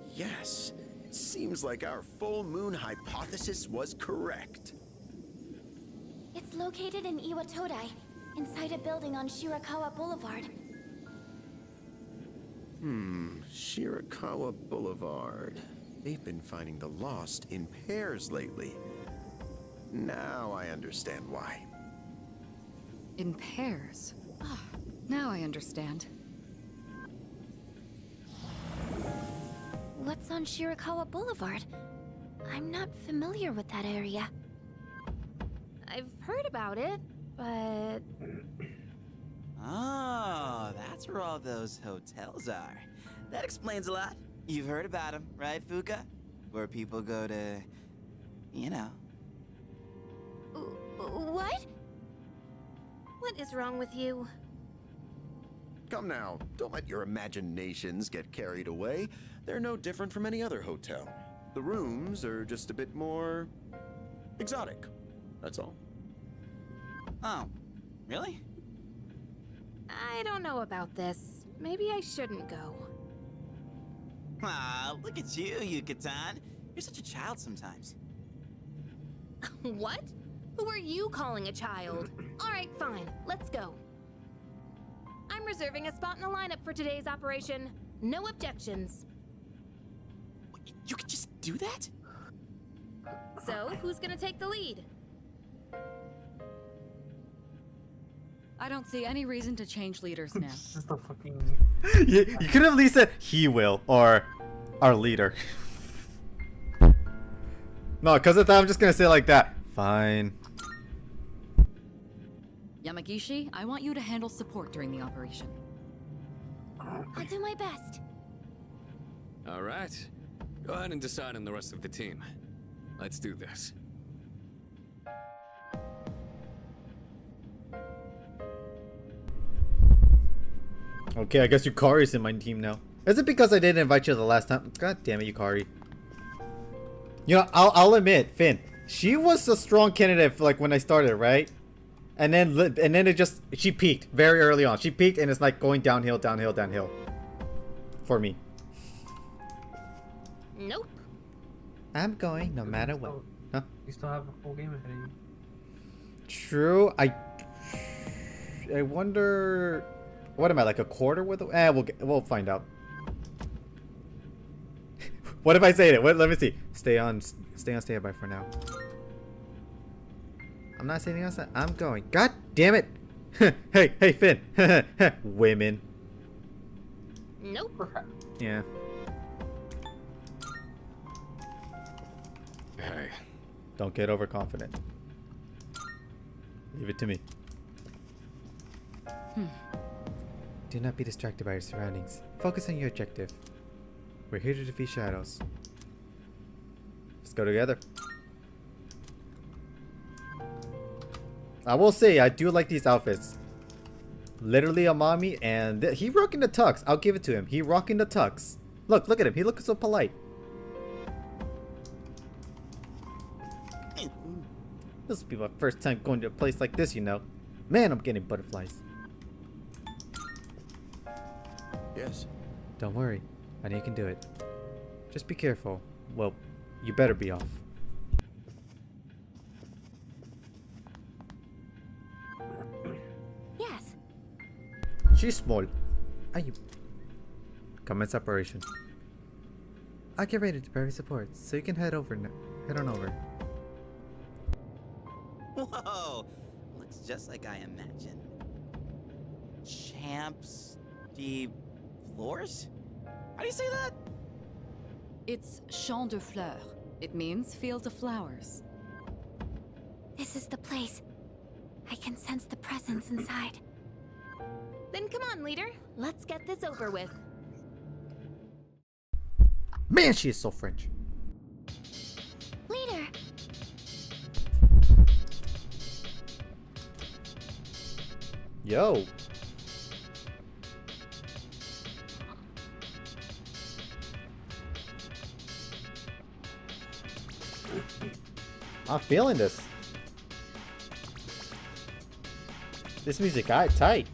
Yes, it seems like our full moon hypothesis was correct. It's located in Iwatodai, inside a building on Shirakawa Boulevard. Shirakawa Boulevard. They've been finding the lost in pairs lately. Now I understand why. In pairs? Ah, now I understand. What's on Shirakawa Boulevard? I'm not familiar with that area. I've heard about it, but... Oh, that's where all those hotels are. That explains a lot. You've heard about them, right, Fuka? Where people go to, you know. What? What is wrong with you? Come now, don't let your imaginations get carried away. They're no different from any other hotel. The rooms are just a bit more exotic. That's all. Oh, really? I don't know about this. Maybe I shouldn't go. Ah, look at you, Yucatan. You're such a child sometimes. What? Who are you calling a child? All right, fine. Let's go. I'm reserving a spot in the lineup for today's operation. No objections. You could just do that? So, who's gonna take the lead? I don't see any reason to change leaders now. It's just a fucking. You could have at least said he will or our leader. No, because of that, I'm just gonna say it like that. Fine. Yamagishi, I want you to handle support during the operation. I'll do my best. All right. Go ahead and decide on the rest of the team. Let's do this. Okay, I guess Yukari's in my team now. Is it because I didn't invite you the last time? God damn it, Yukari. You know, I'll admit, Finn, she was a strong candidate for, like, when I started, right? And then it just, she peaked very early on. She peaked and it's like going downhill, downhill, downhill. For me. Nope. I'm going no matter what. Huh? You still have a full game ahead of you. True. I wonder. What am I, like a quarter with? We'll find out. What if I say it? Let me see. Stay on standby for now. I'm not saying anything else. I'm going. God damn it! hey, Finn. Women. Nope. Yeah. Hey. Don't get overconfident. Leave it to me. Do not be distracted by your surroundings. Focus on your objective. We're here to defeat shadows. Let's go together. I will say, I do like these outfits. Literally a mommy, and he rocking the tux. I'll give it to him. He rocking the tux. Look at him. He looks so polite. This will be my first time going to a place like this, you know. Man, I'm getting butterflies. Yes. Don't worry. I know you can do it. Just be careful. Well, you better be off. Yes. She's small. Are you? Commence operation. I'll get ready to prepare support, so you can head on over. Whoa! Looks just like I imagined. Champs de floors? How do you say that? It's Champ de Fleurs. It means field of flowers. This is the place. I can sense the presence inside. Then come on, leader. Let's get this over with. Man, she is so French. Leader! Yo. I'm feeling this. This music got tight.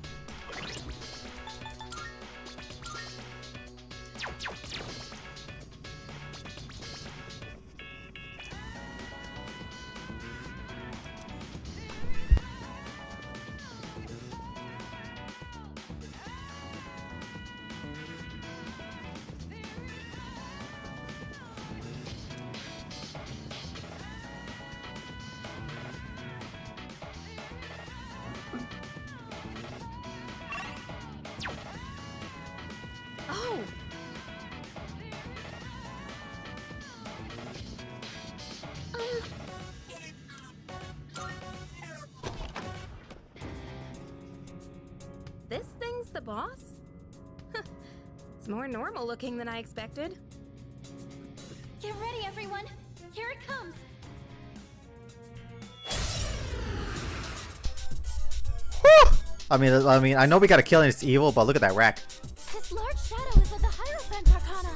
Oh! This thing's the boss? It's more normal looking than I expected. Get ready, everyone! Here it comes! I mean, I know we gotta kill and it's evil, but look at that rack. This large shadow is of the Hierophant Arcana.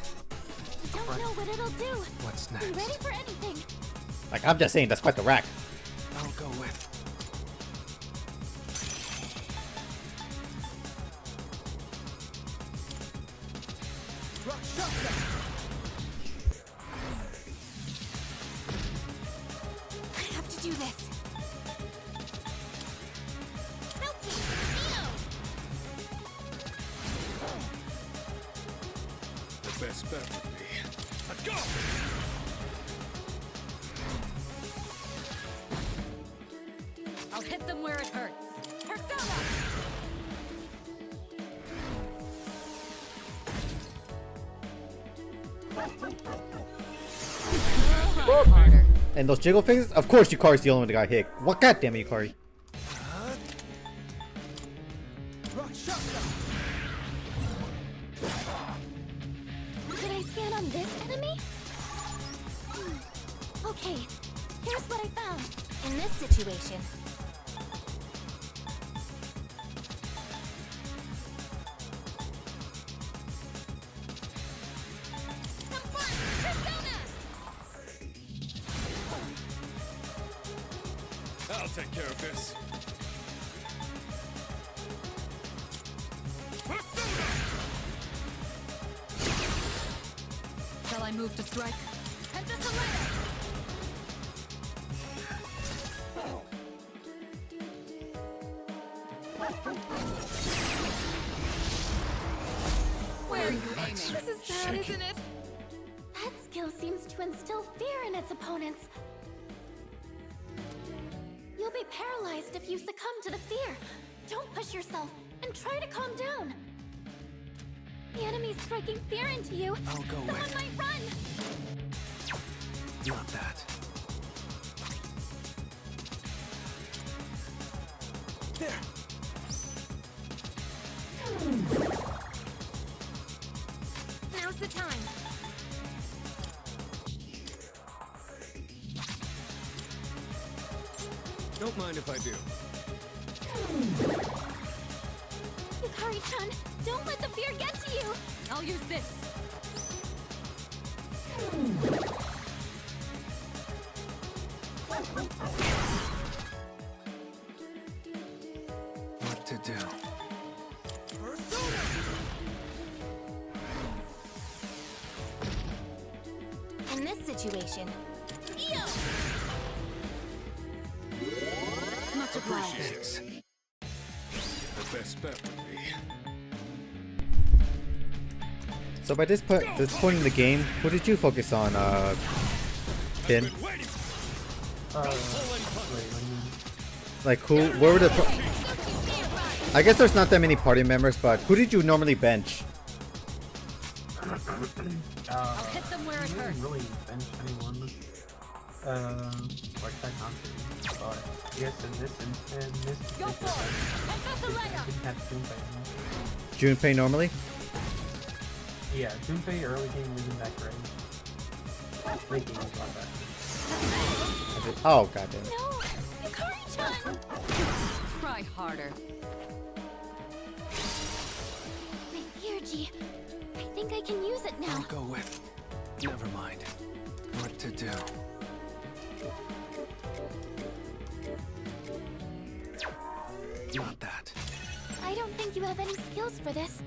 We don't know what it'll do. What's Be ready for anything. Like, I'm just saying, that's quite the rack. I'll go with. I have to do this. The best bet would be. Let's go! I'll hit them where it hurts. Persona! And those jiggle faces? Of course Yukari's the only one that got hit. What? God damn it, Yukari. Did I scan on this enemy? Okay, here's what I found. In this situation, I'll take care of this. Shall I move to strike? And this Where are you aiming? this is bad, isn't it? That skill seems to instill fear in its opponents. You'll be paralyzed if you succumb to the fear. Don't push yourself and try to calm down. The enemy's striking fear into you. I'll go Someone with. might run. Not that. There. Now's the time. Don't mind if I do. Yukari-chan, don't let the fear get to you. I'll use this. What to do? In this situation, Much obliged. Appreciate it. The best bet would be. So by this point in the game, who did you focus on, Finn? Like where were the I guess there's not that many party members, but who did you normally bench? I'll hit them where it hurts. Really bench anyone. Or try not to. But yes, in this Go for it! I didn't have Junpei. Junpei normally? Yeah, Junpei early game wasn't that great. Late game was a lot better. Oh goddamn. no, Yukari-chan. Try harder. My Gearji, I think I can use it now. I'll go with. Never mind. What to do? Not that. I don't think you have any skills for this.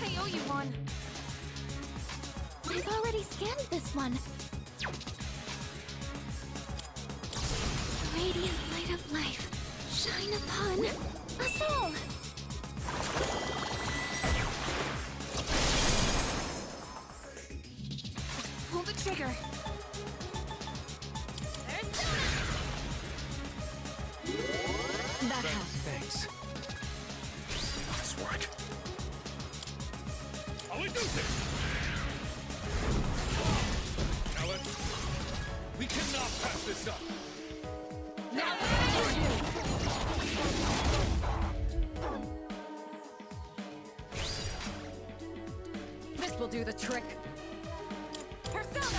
I owe you one. I've already scanned this one. Radiant light of life, shine upon us all. Pull the trigger. That helps. Thanks. Nice work. I'll do this. Ellen, we cannot pass this up. This will do the trick. Persona!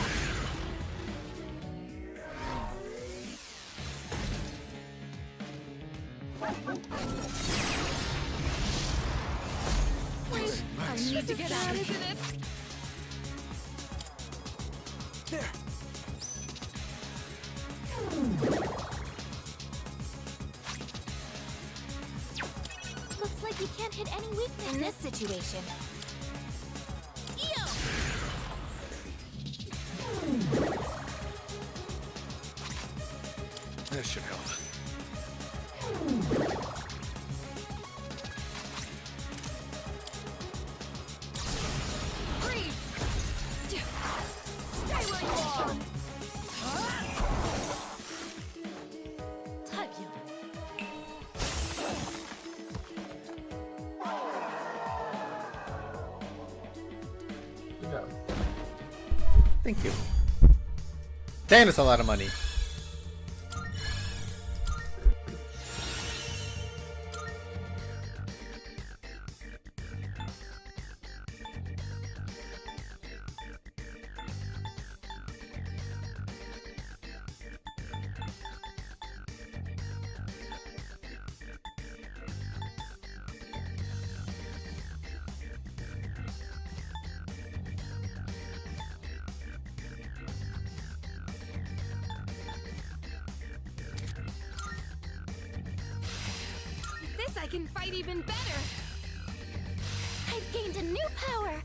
I need to get out, isn't it? There. Looks like you can't hit any weakness in this situation. That should help. Freeze! Stay where you are! Type you. Good job. Thank you. Damn, it's a lot of money. This I can fight even better! I've gained a new power!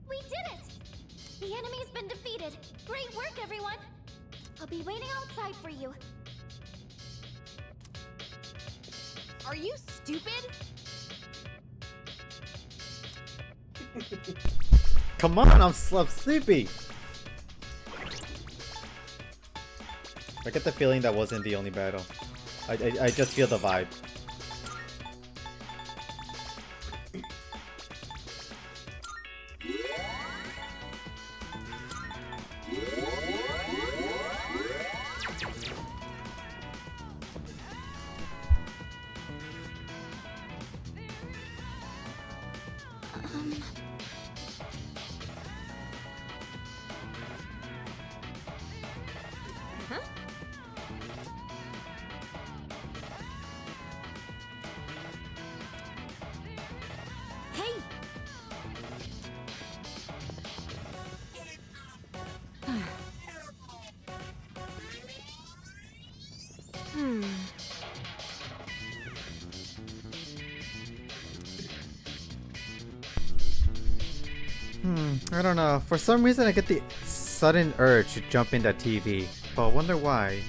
We did it! The enemy's been defeated. Great work, everyone! I'll be waiting outside for you. Are you stupid? Come on, I'm sleepy. I get the feeling that wasn't the only battle. I just feel the vibe. Huh? Hey! Hmm. I don't know. For some reason I get the sudden urge to jump in that TV, but I wonder why.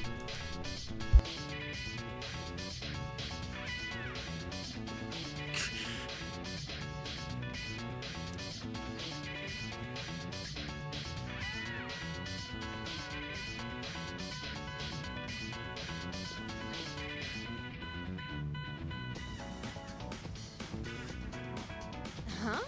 Huh?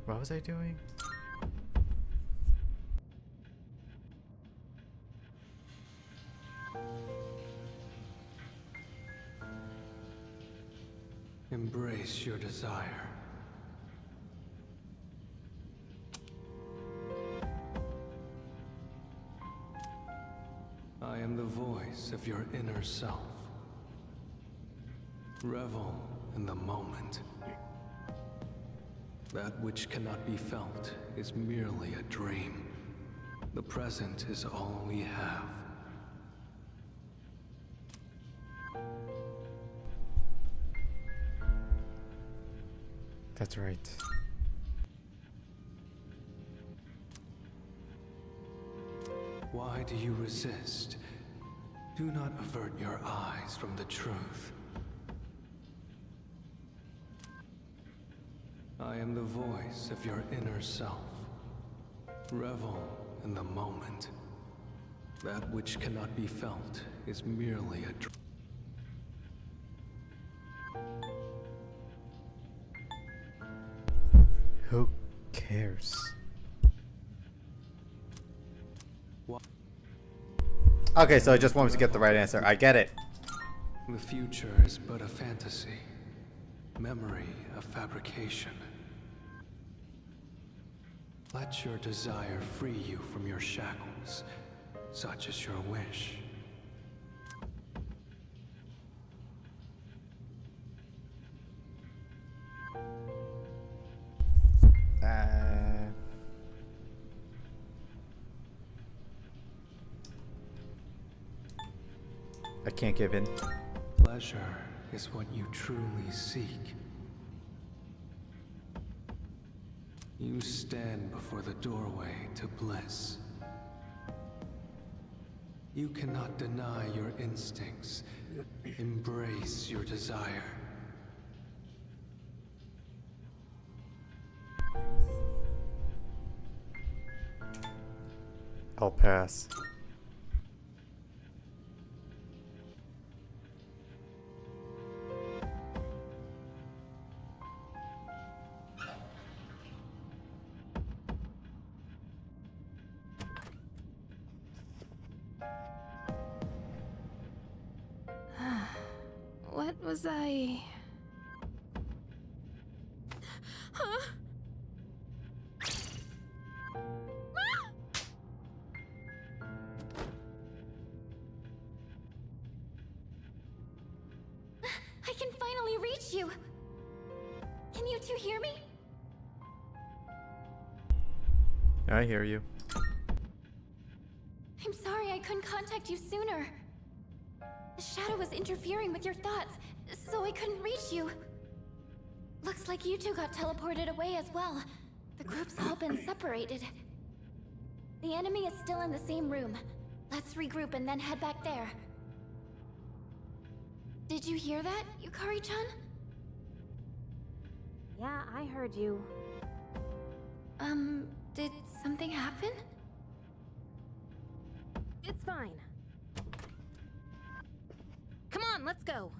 What was I doing? Embrace your desire. I am the voice of your inner self. Revel in the moment. That which cannot be felt is merely a dream. The present is all we have. That's right. Why do you resist? Do not avert your eyes from the truth. I am the voice of your inner self. Revel in the moment. That which cannot be felt is merely a dream. Who cares? Okay, so I just wanted to get the right answer. I get it. The future is but a fantasy. Memory a fabrication. Let your desire free you from your shackles, such is your wish. I can't give in. Pleasure is what you truly seek. You stand before the doorway to bliss. You cannot deny your instincts. Embrace your desire. I'll pass. What was I... Huh? I can finally reach you. Can you two hear me? I hear you. I'm sorry I couldn't contact you sooner. The shadow was interfering with your thoughts, so I couldn't reach you. Looks like you two got teleported away as well. The group's all been separated. The enemy is still in the same room. Let's regroup and then head back there. Did you hear that, Yukari-chan? Yeah, I heard you. Did something happen? It's fine. Come on, let's go.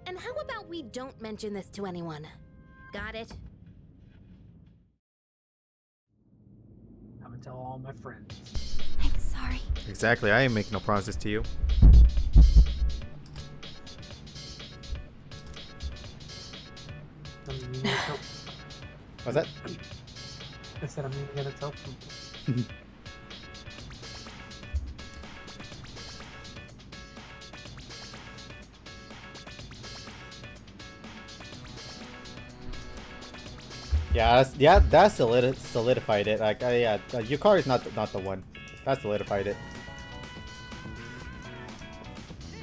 And how about we don't mention this to anyone? Got it? I'm gonna tell all my friends. I'm sorry. Exactly, I ain't making no promises to you. What's that? I said I'm gonna tell people. Yeah, that solidified it. Like, yeah, Yukari's not the one. That solidified it.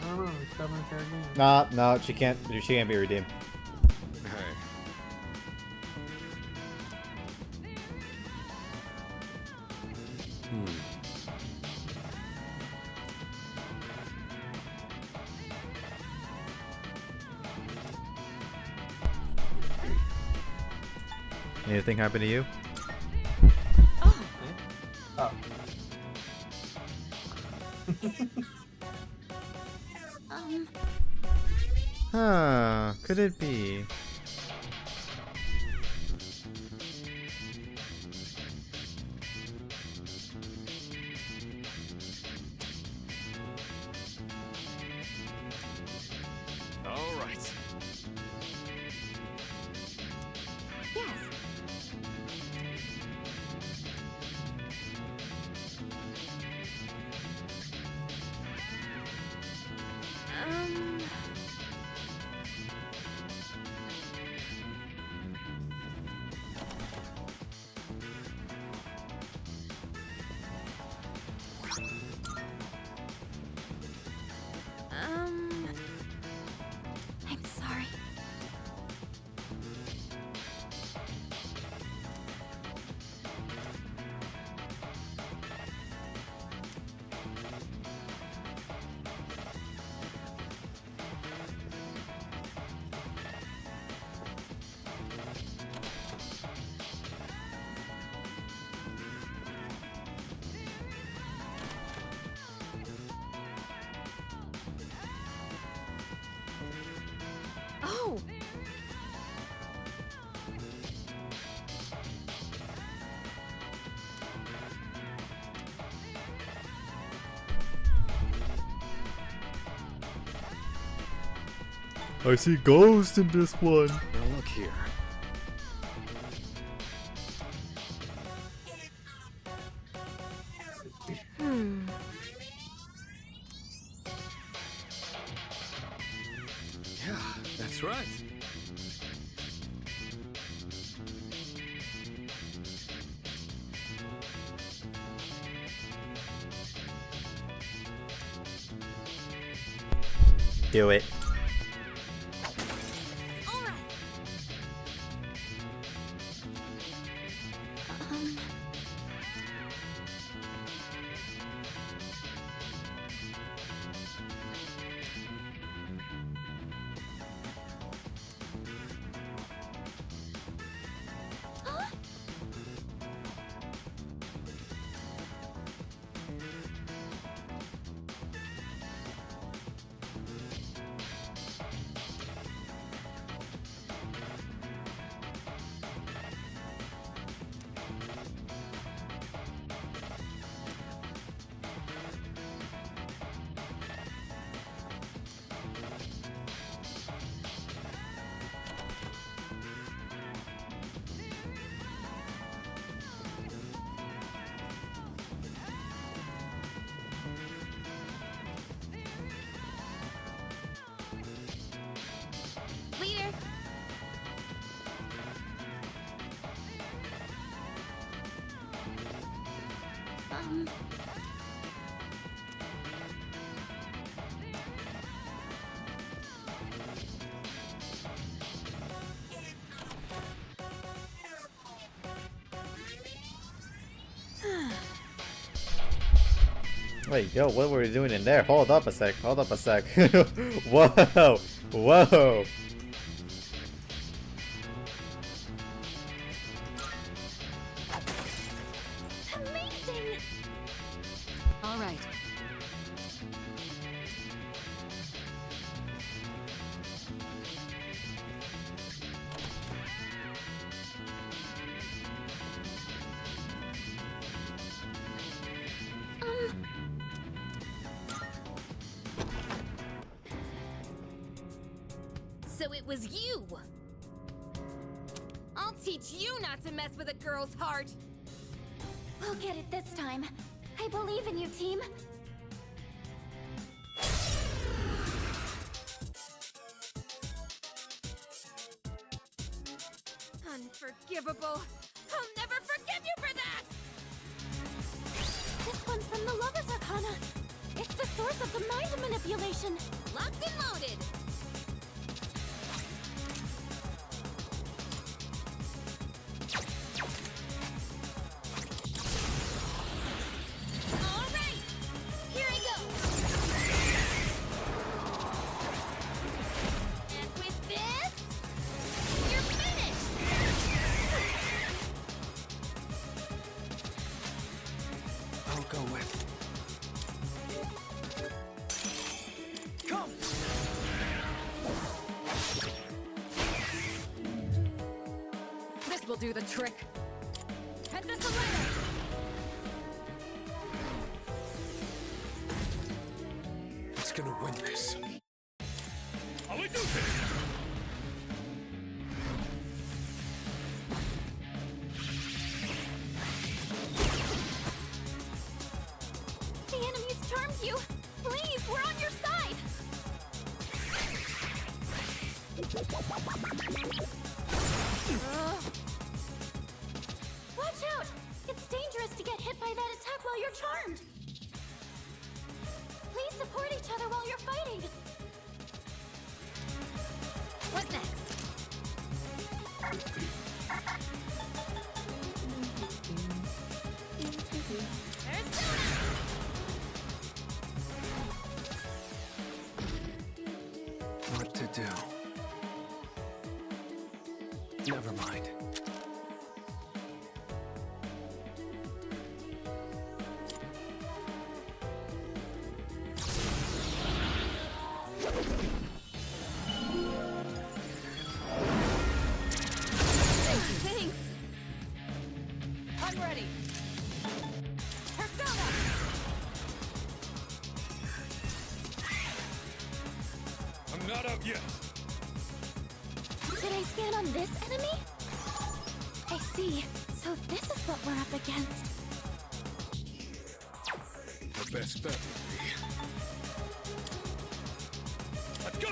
I don't know. It's still in fair game. No, she can't be redeemed. Hey. Anything happen to you? Oh. Huh, could it be? All right. Yes. I see ghosts in this one. Now look here. Yeah, that's right. Do it. Leader. Wait, yo, what were you doing in there? Hold up a sec. Hold up a sec. Whoa. Whoa. Amazing. All right. So it was you. I'll teach you not to mess with a girl's heart. We'll get it this time. I believe in you, team. Unforgivable. I'll never forgive you for that! This one's from the Lover's Arcana. It's the source of the mind manipulation. Locked and loaded. All right, here I go. And with this, you're finished. I'll go with. Come! This will do the trick. Head this away. It's gonna win this. The enemy's charmed you. Please, we're on your side. Watch out! It's dangerous to get hit by that attack while you're charmed. Please support each other while you're fighting. What's next? There's Sona! What to do? Never mind. Thanks. I'm ready. Persona! I'm not out yet. Should I scan on this enemy? I see. So this is what we're up against. The best bet would be... Let's go!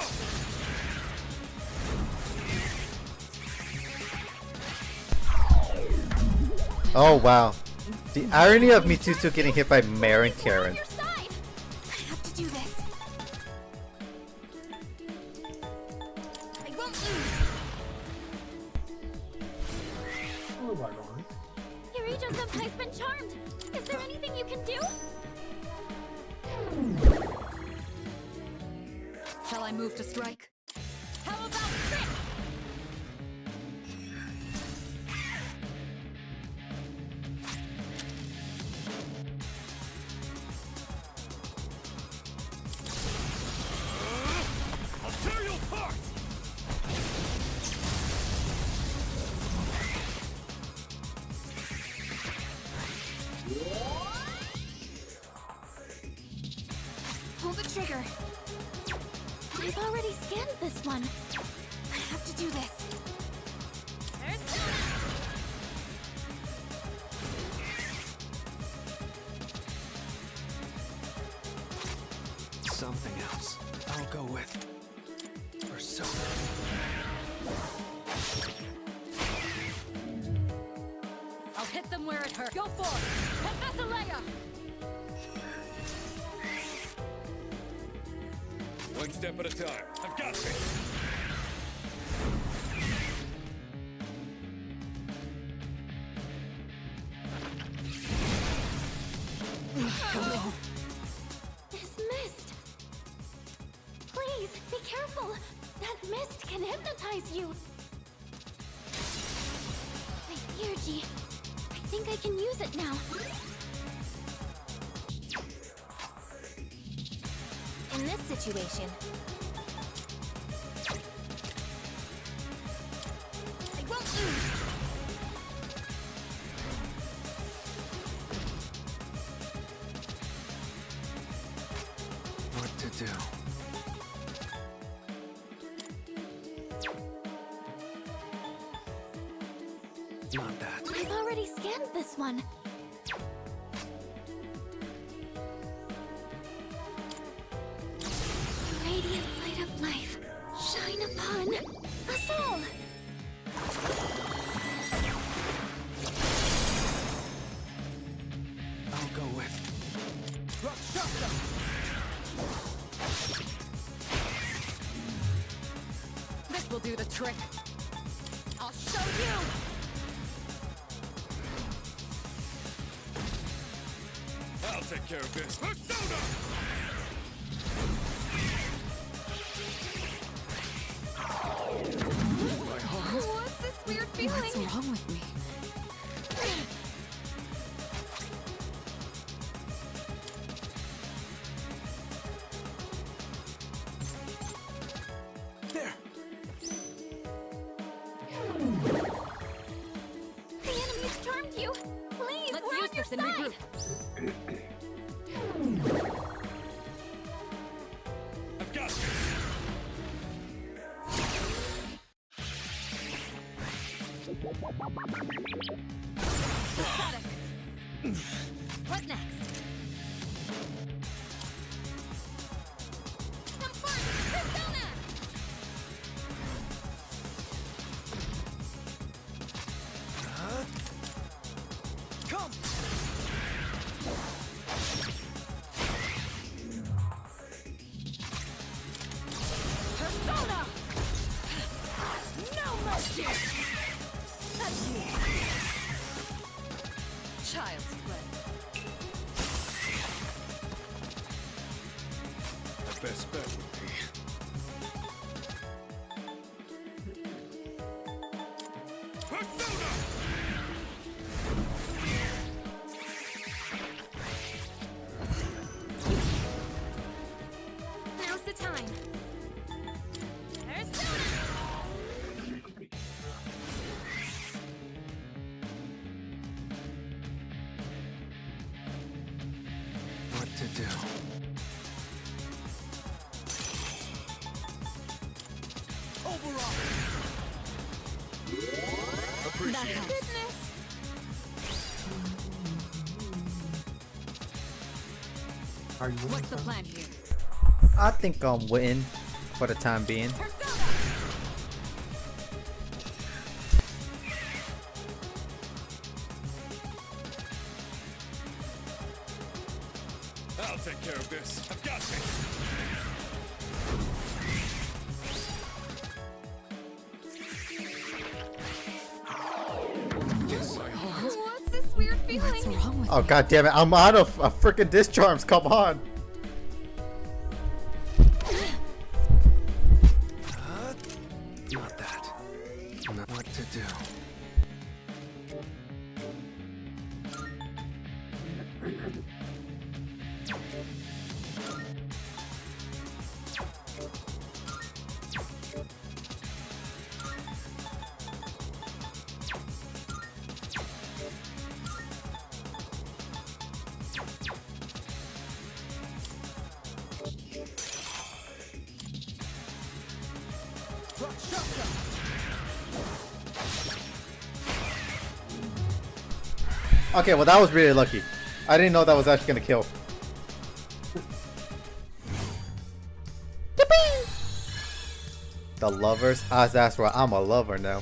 Oh wow. The irony of Mituto getting hit by Mare and Karen. I have to do this. I won't lose. Oh my god. Yurijo-senpai's been charmed. Is there anything you can do? Shall I move to strike? How about trick? I'll tear you apart! Pull the trigger. I've already scanned this one. I have to do this. Something else. I'll go with Persona. I'll hit them where it hurts. Go for it! Professor Leia! One step at a time. I've got this! This mist. Please, be careful. That mist can hypnotize you. My energy. I think I can use it now. In this situation, I won't lose. What to do? Not that. I've already scanned this one. The radiant light of life shine upon us all. I'll go with This will do the trick. I'll show you! I'll take care of this. Persona! What's this weird feeling? What's wrong with me? there. The enemy's charmed you. Please, Let's we're use on your this in side. I've got this! Pathetic. What next? Have fun, Persona! Come! Persona! No mercy! That's me. Child's play. The best bet would be... Persona! Now's the time. Persona! What to do? Appreciate it. Are you winning? What's the plan here? I think I'm winning for the time being. I'll take care of this. I've got this. What's this weird feeling? What's wrong with Oh god damn it! I'm out of freaking discharms. Come on. Not that. Not what to do. Okay, well that was really lucky. I didn't know that was actually gonna kill. The lovers? That's right, I'm a lover now.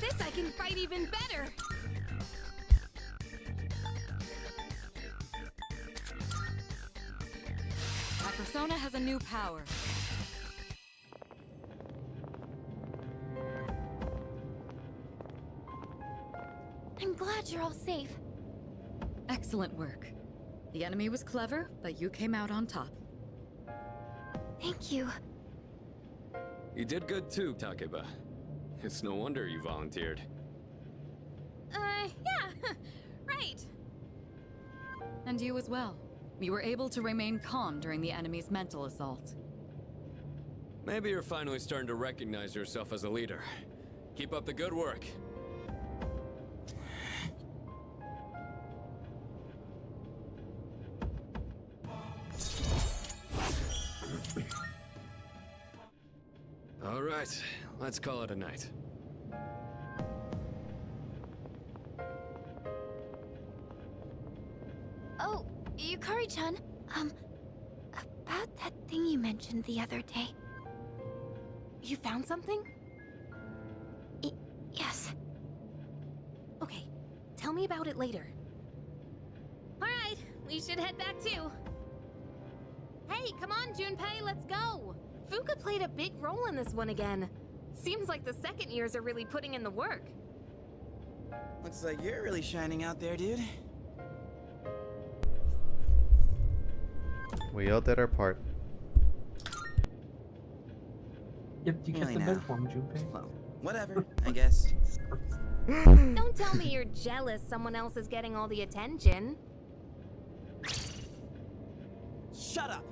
This I can fight even better. My persona has a new power. I'm glad you're all safe. Excellent work. The enemy was clever, but you came out on top. Thank you. You did good too, Takeba. It's no wonder you volunteered. Yeah, right. And you as well. You were able to remain calm during the enemy's mental assault. Maybe you're finally starting to recognize yourself as a leader. Keep up the good work. All right, let's call it a night. Oh, Yukari-chan, about that thing you mentioned the other day. You found something? Yes. Okay, tell me about it later. Alright, we should head back too. Hey, come on, Junpei, let's go! Fuka played a big role in this one again. Seems like the second years are really putting in the work. Looks like you're really shining out there, dude. We all did our part. Yep, you kissed Really the now. bed for me, Junpei. Well, whatever, I guess. Don't tell me you're jealous someone else is getting all the attention. Shut up!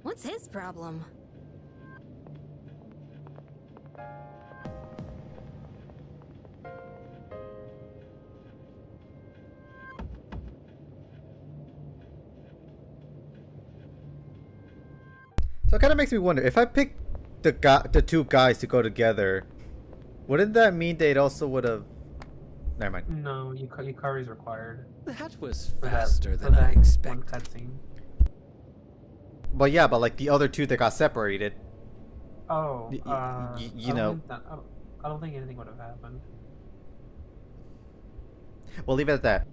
What's his problem? So it kind of makes me wonder, if I pick the two guys to go together, wouldn't that mean they'd also would have... Never mind. No, Yukari's required. That was For faster for than I that expected. one cutscene. But yeah, but like the other two that got separated. Oh, you I don't know. think I don't think anything would have happened. We'll leave it at that.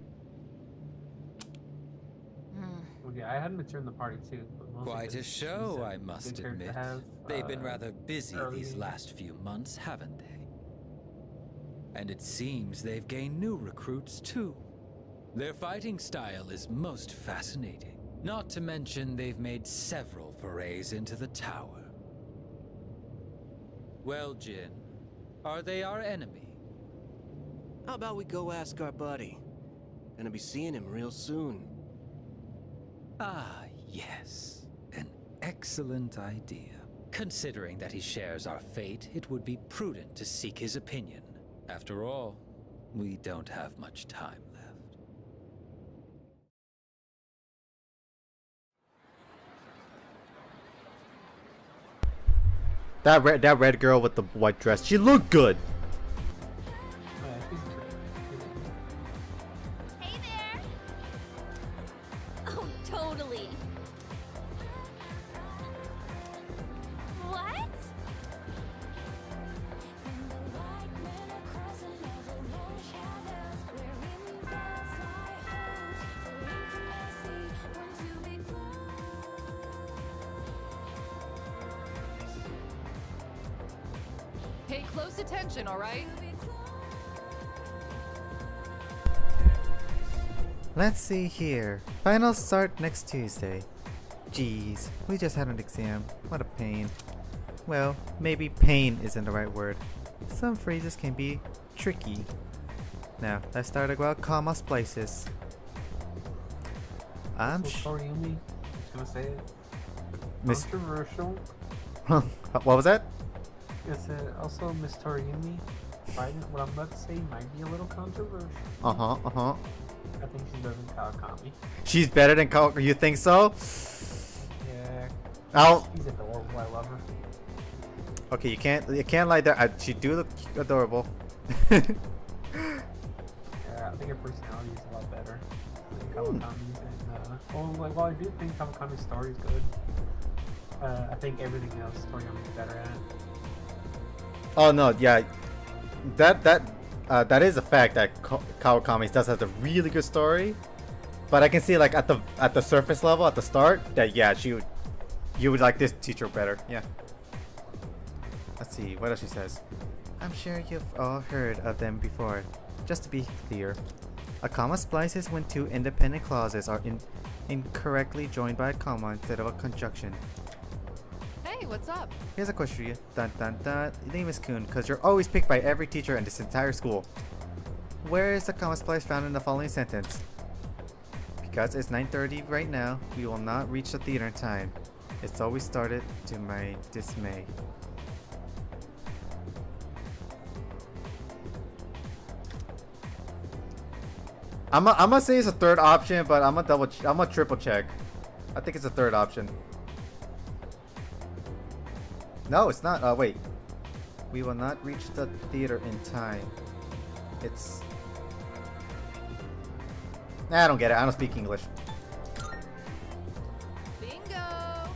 Okay, I hadn't returned the party too. But mostly Quite a because show, it's a I must good character to admit. have, They've been rather busy early these game. last few months, haven't they? And it seems they've gained new recruits too. Their fighting style is most fascinating. Not to mention they've made several forays into the tower. Well, Jin, are they our enemy? How about we go ask our buddy? Gonna be seeing him real soon. Ah, yes. An excellent idea. Considering that he shares our fate, it would be prudent to seek his opinion. After all, we don't have much time left. That red girl with the white dress. She looked good. Hey there! Oh, totally. What? Pay close attention, all right? Let's see here. Finals start next Tuesday. Jeez, we just had an exam. What a pain. Well, maybe pain isn't the right word. Some phrases can be tricky. Now, let's start about comma splices. I'm Toriumi, just gonna say it. Miss- Controversial. What was that? It's also Miss Toriumi. What I'm about to say might be a little controversial. I think she's better than Kawakami. She's better than Kao. You think so? Yeah. She's adorable. I love her. Okay, you can't lie there. She do look adorable. Yeah, I think her personality is a lot better than Kawakami's. And while I do think Kawakami's story is good, I think everything else Toriumi's better at. Oh no, yeah, that is a fact that Kawakami does have a really good story, but I can see like at the surface level at the start that yeah you would like this teacher better. Yeah. Let's see what else she says. I'm sure you've all heard of them before. Just to be clear, a comma splice is when two independent clauses are incorrectly joined by a comma instead of a conjunction. Hey, what's up? Here's a question for you. Dun dun dun. Your name is Kun, because you're always picked by every teacher in this entire school. Where is the comma splice found in the following sentence? Because it's 9:30 right now, we will not reach the theater in time. It's always started to my dismay. I'm gonna say it's a third option, but I'm gonna triple check. I think it's a third option. No, it's not. Wait. We will not reach the theater in time. It's... I don't get it. I don't speak English. Bingo!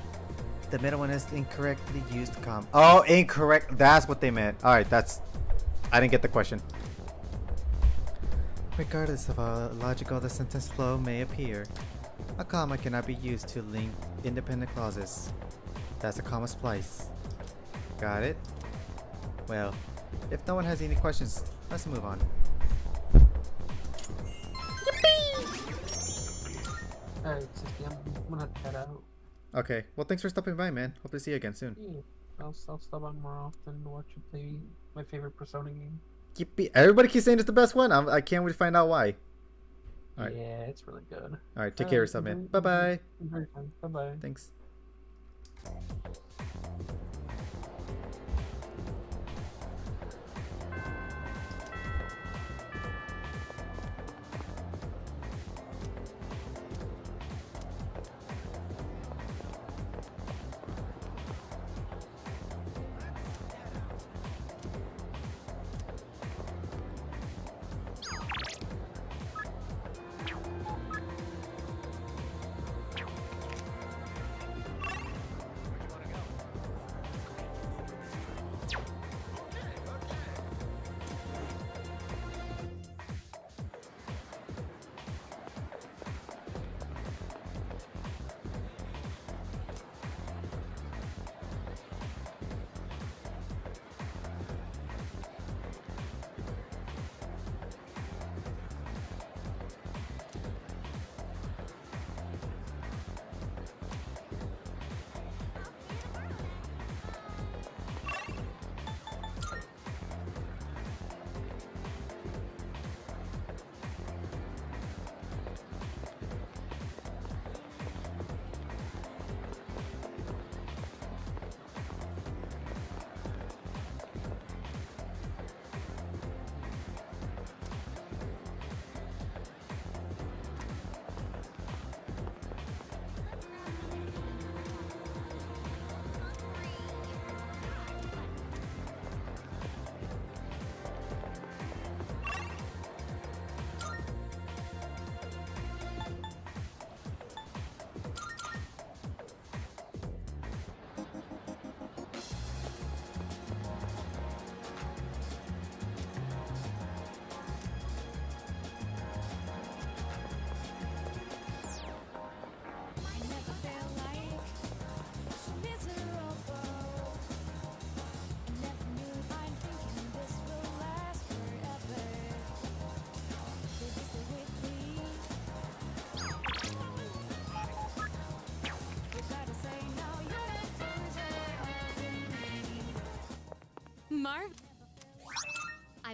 The middle one is incorrectly used comma. Oh, incorrect. That's what they meant. Alright, that's... I didn't get the question. Regardless of how logical the sentence flow may appear, a comma cannot be used to link independent clauses. That's a comma splice. Got it? Well, if no one has any questions, let's move on. Alright, Siski, I'm gonna head out. Okay, well thanks for stopping by, man. Hope to see you again soon. Yeah, I'll stop on more often to watch you play my favorite Persona game. Everybody keeps saying it's the best one. I can't wait to find out why. All right. Yeah, it's really good. Alright, take care of yourself, man. Bye-bye. Very fun. Bye-bye. Thanks.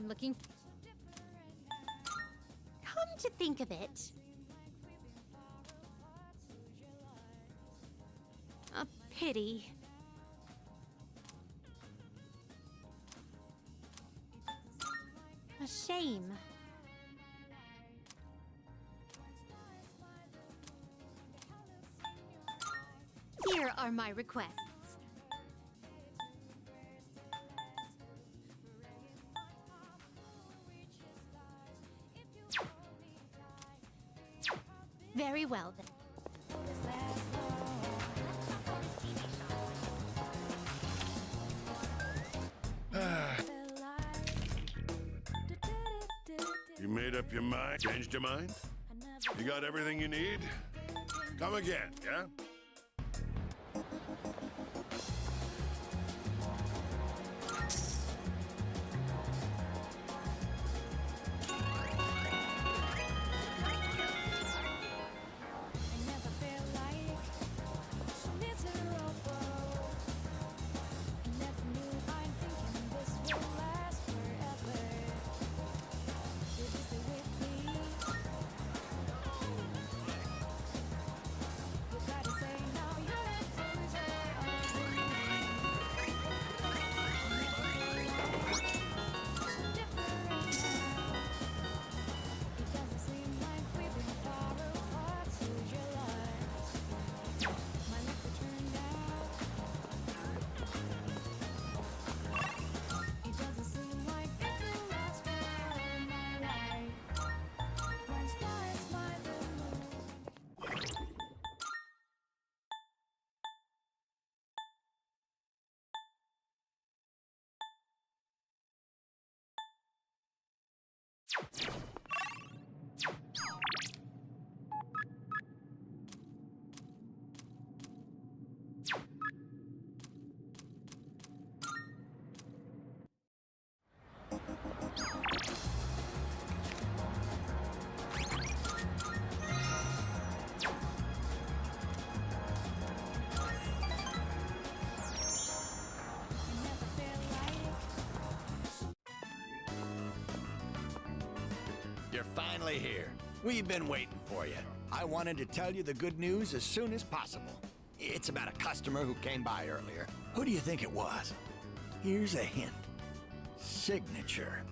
I'm looking. Come to think of it, a pity. A shame. Here are my requests. Very well then. You made up your mind? Changed your mind? You got everything you need? Come again, yeah? You're finally here. We've been waiting for you. I wanted to tell you the good news as soon as possible. It's about a customer who came by earlier. Who do you think it was? Here's a hint. Signature.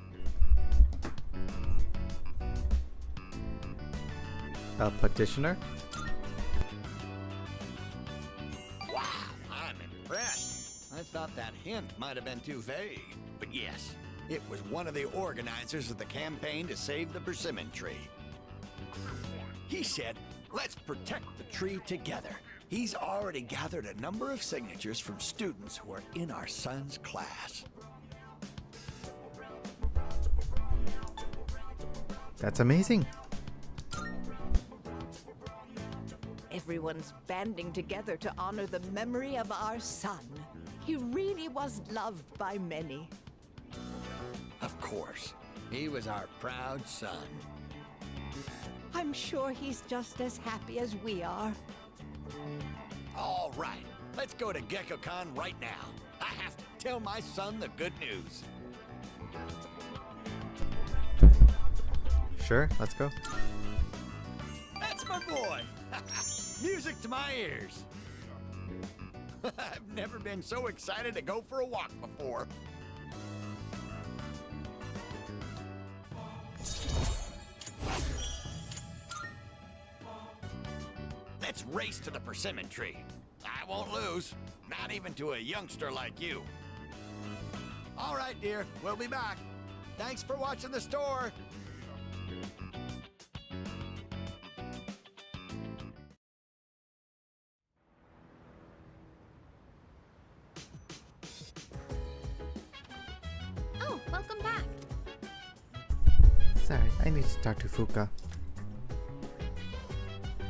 A petitioner? Wow, I'm impressed. I thought that hint might have been too vague. But yes, it was one of the organizers of the campaign to save the persimmon tree. He said, let's protect the tree together. He's already gathered a number of signatures from students who are in our son's class. That's amazing. Everyone's banding together to honor the memory of our son. He really was loved by many. Of course, he was our proud son. I'm sure he's just as happy as we are. All right, let's go to GeckoCon right now. I have to tell my son the good news. Sure, let's go. That's my boy! Music to my ears. I've never been so excited to go for a walk before. Let's race to the persimmon tree. I won't lose, not even to a youngster like you. All right, dear, we'll be back. Thanks for watching the store. Oh, welcome back. Sorry, I need to talk to Fuka.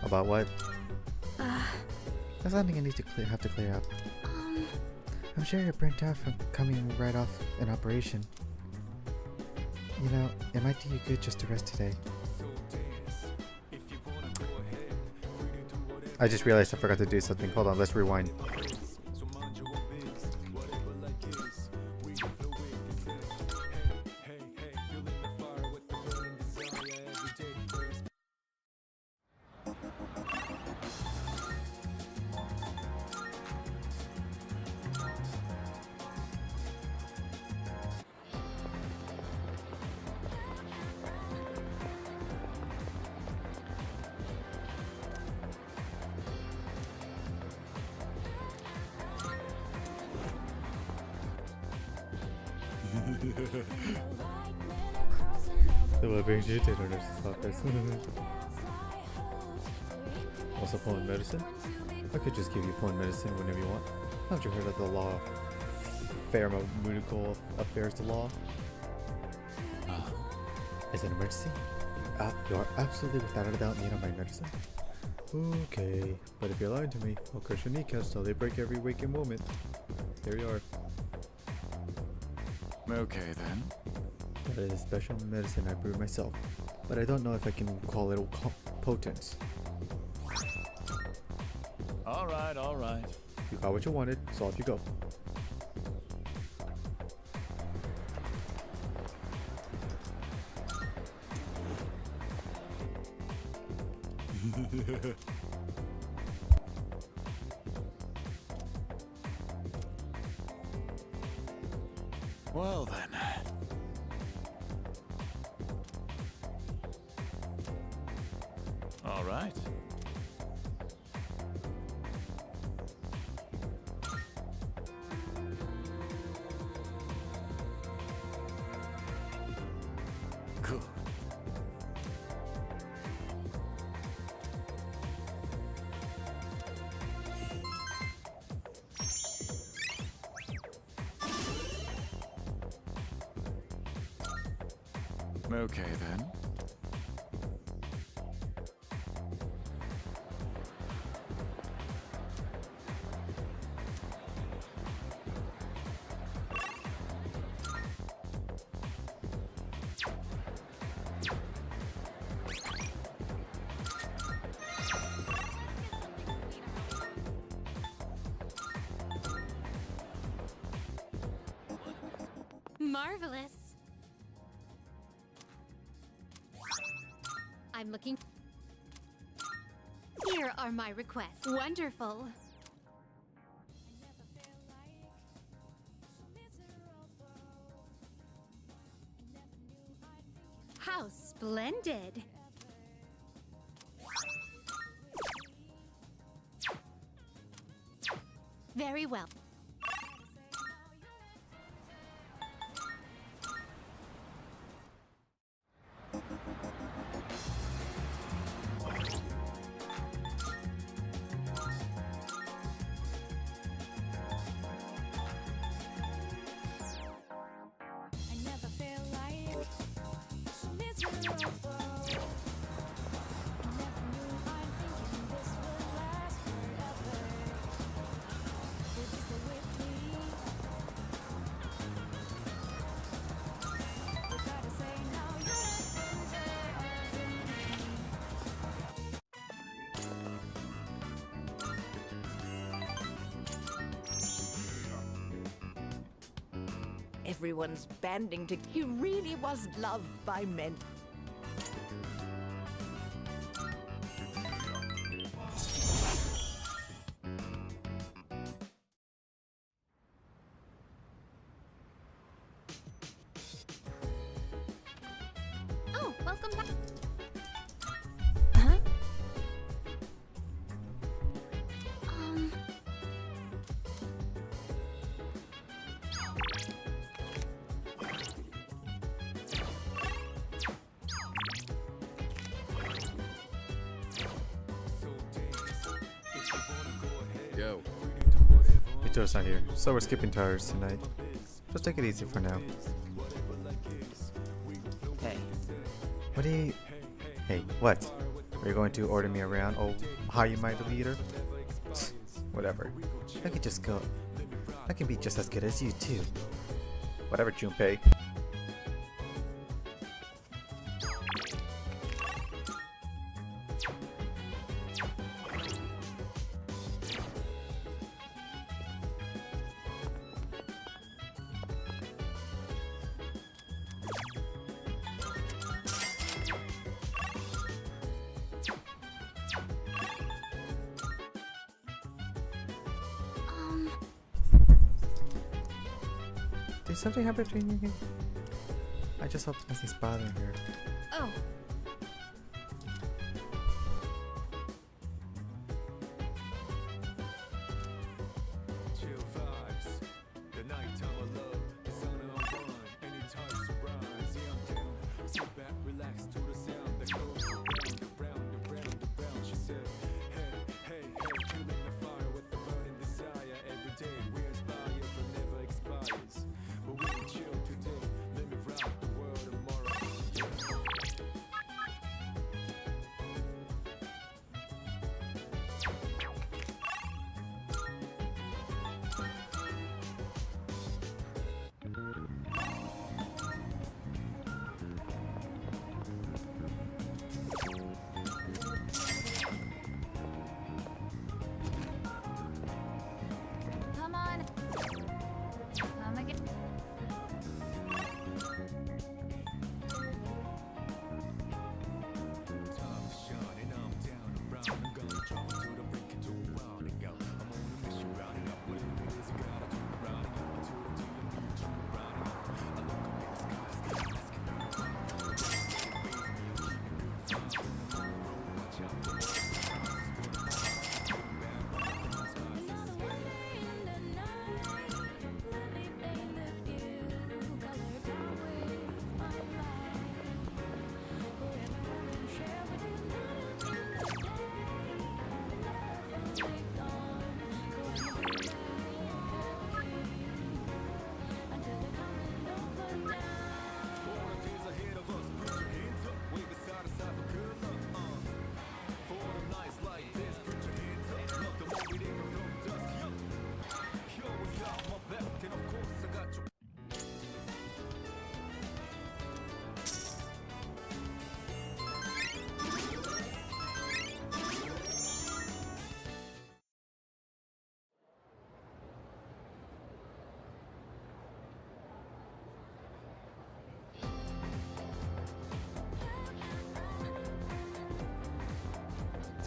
About what? There's something I need to have to clear up. I'm sure you're burnt out from coming right off an operation. You know, it might do you good just to rest today. I just realized I forgot to do something. Hold on, let's rewind. So what brings you to the nurse's office? Also pulling medicine? I could just give you pulling medicine whenever you want. Haven't you heard of the law of pharmaceutical affairs to law? Is it an emergency? You are absolutely without a doubt need on my medicine. Okay, but if you're lying to me, I'll crush your kneecaps till they break every waking moment. There you are. Okay then. That is a special medicine I brewed myself, but I don't know if I can call it potent. Alright, alright. You got what you wanted, so off you go. Well then. All right. Cool. Okay then. Marvelous. I'm looking. Here are my requests. Wonderful. How splendid. Very well. Everyone's banding together. He really was loved by many. Oh, welcome back. Yo. Vito's not here, so we're skipping tires tonight. Just take it easy for now. Hey. What do you... Hey, what? Are you going to order me around, oh high-minded leader? Whatever. I can just go... I can be just as good as you, too. Whatever, Junpei. Did something happen between you? I just hope nothing's bothering her. Oh. Chill vibes. The nighttime of love. The sun on fun.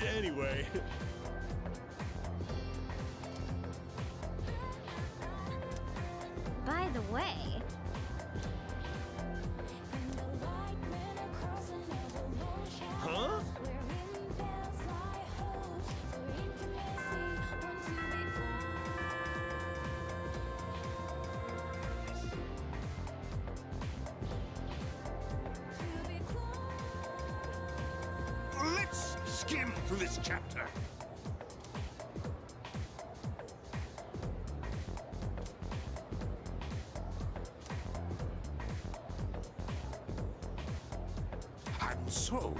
Anyway. By the way, Huh? Let's skim through this chapter. And so,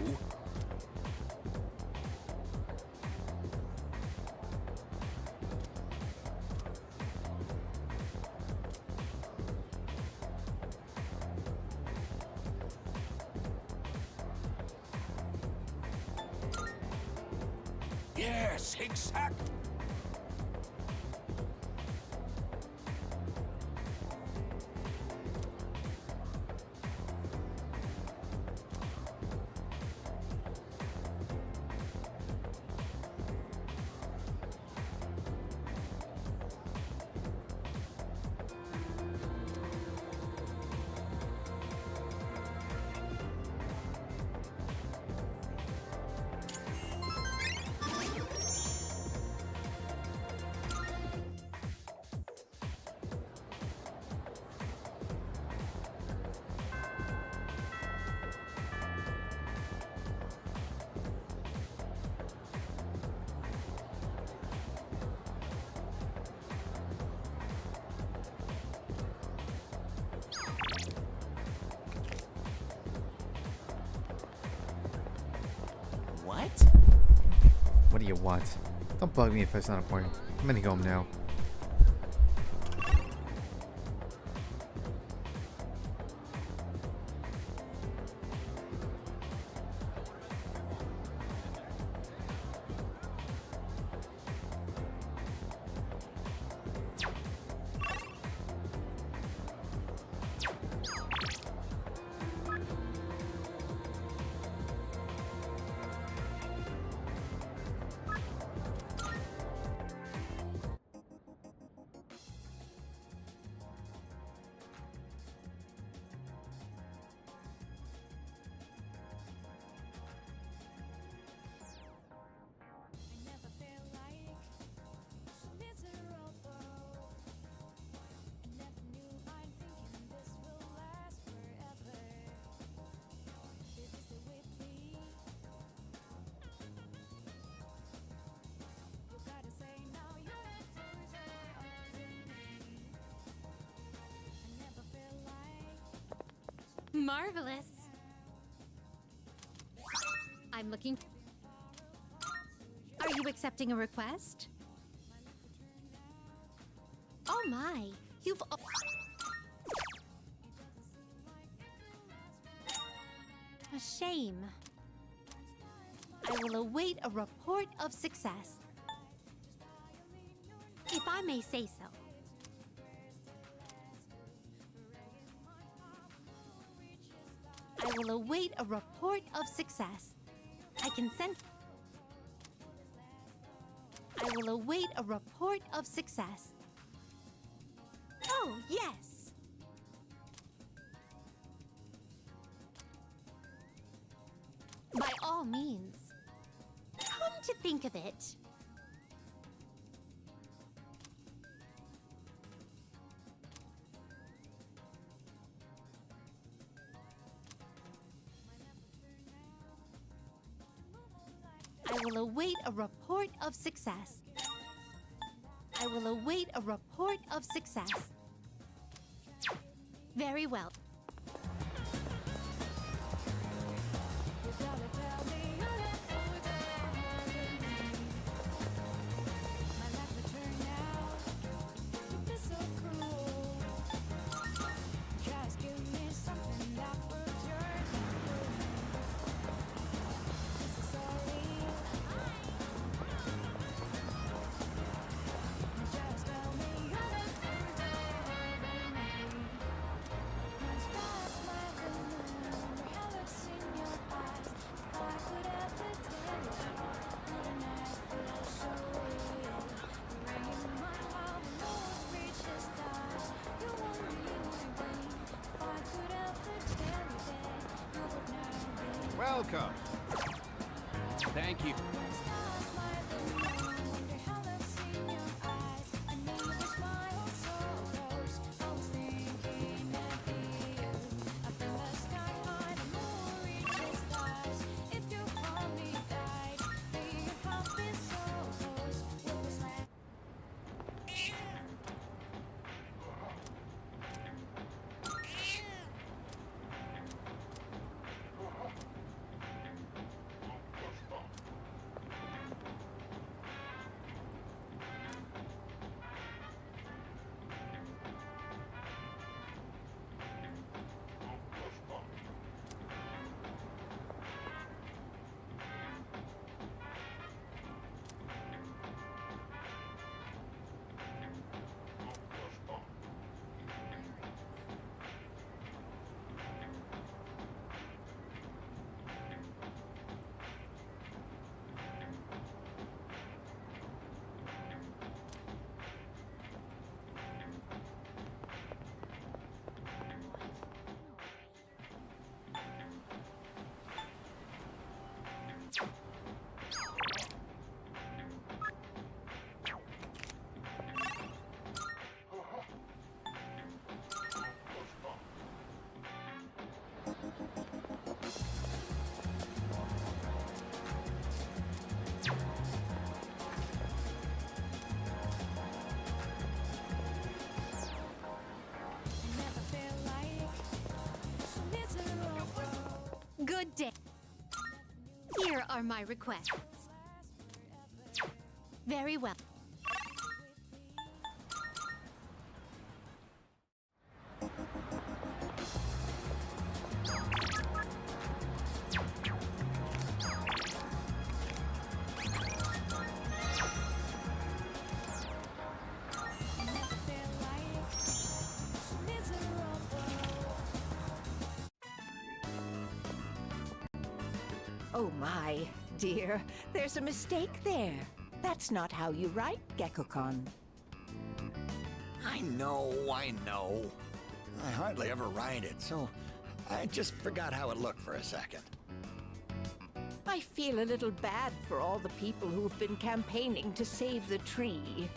yes, exactly. What? What do you want? Don't bug me if it's not important. I'm gonna go home now. Marvelous. I'm looking. Are you accepting a request? Oh my, you've. A shame. I will await a report of success. If I may say so. I will await a report of success. I consent. I will await a report of success. Oh, yes. By all means. Come to think of it. I will await a report of success. I will await a report of success. Very well. welcome. Thank you. Good day. Here are my requests. Very well. Oh my, dear. There's a mistake there. That's not how you write, Gekko-con. I know. I hardly ever write it, so I just forgot how it looked for a second. I feel a little bad for all the people who've been campaigning to save the tree.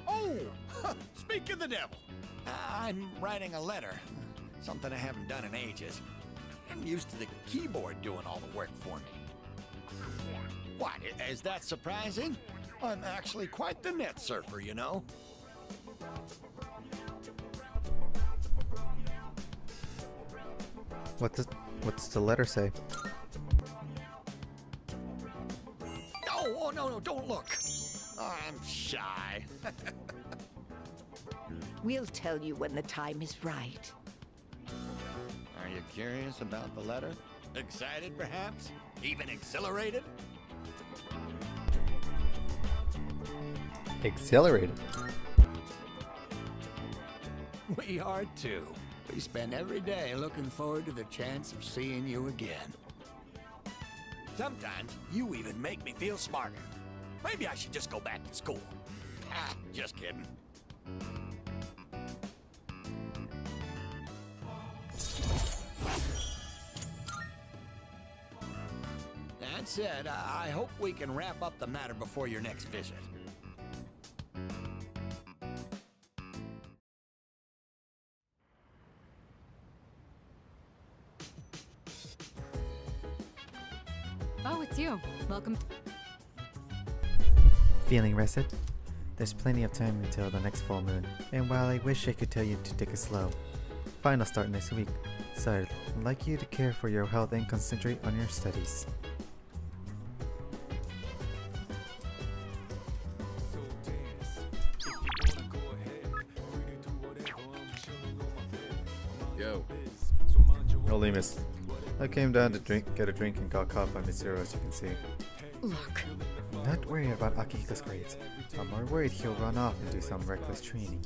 Oh! Speak of the devil! I'm writing a letter. Something I haven't done in ages. I'm used to the keyboard doing all the work for me. What, is that surprising? I'm actually quite the net surfer, you know? What's the letter say? Oh, no, don't look. Oh, I'm shy. We'll tell you when the time is right. Are you curious about the letter? Excited, perhaps? Even exhilarated? Exhilarated. We are too. We spend every day looking forward to the chance of seeing you again. Sometimes you even make me feel smarter. Maybe I should just go back to school. Ah, just kidding. That said, I hope we can wrap up the matter before your next visit. Oh, it's you. Welcome. Feeling rested? There's plenty of time until the next full moon, and while I wish I could tell you to take it slow, final start next week, so I'd like you to care for your health and concentrate on your studies. Yo. No, Lemus. I came down to get a drink and got caught by Mitsuru, as you can see. Look. I'm not worried about Akihiko's grades. I'm more worried he'll run off and do some reckless training.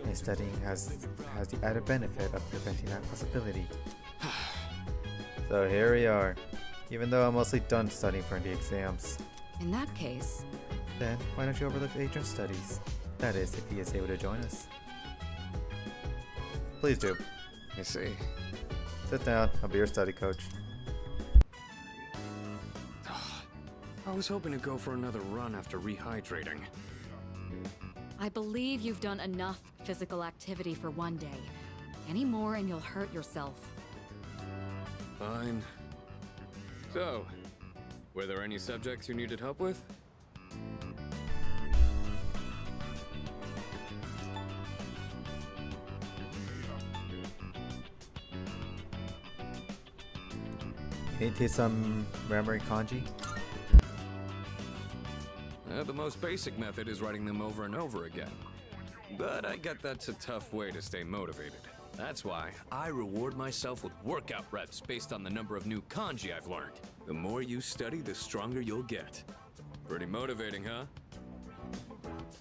And studying has the added benefit of preventing that possibility. So here we are. Even though I'm mostly done studying for the exams. In that case... Then, why don't you overlook Adrian's studies? That is, if he is able to join us. Please do. I see. Sit down, I'll be your study coach. I was hoping to go for another run after rehydrating. I believe you've done enough physical activity for one day. Any more and you'll hurt yourself. Fine. So, were there any subjects you needed help with? Ain't he some memory kanji? The most basic method is writing them over and over again. But I get that's a tough way to stay motivated. That's why I reward myself with workout reps based on the number of new kanji I've learned. The more you study, the stronger you'll get. Pretty motivating, huh?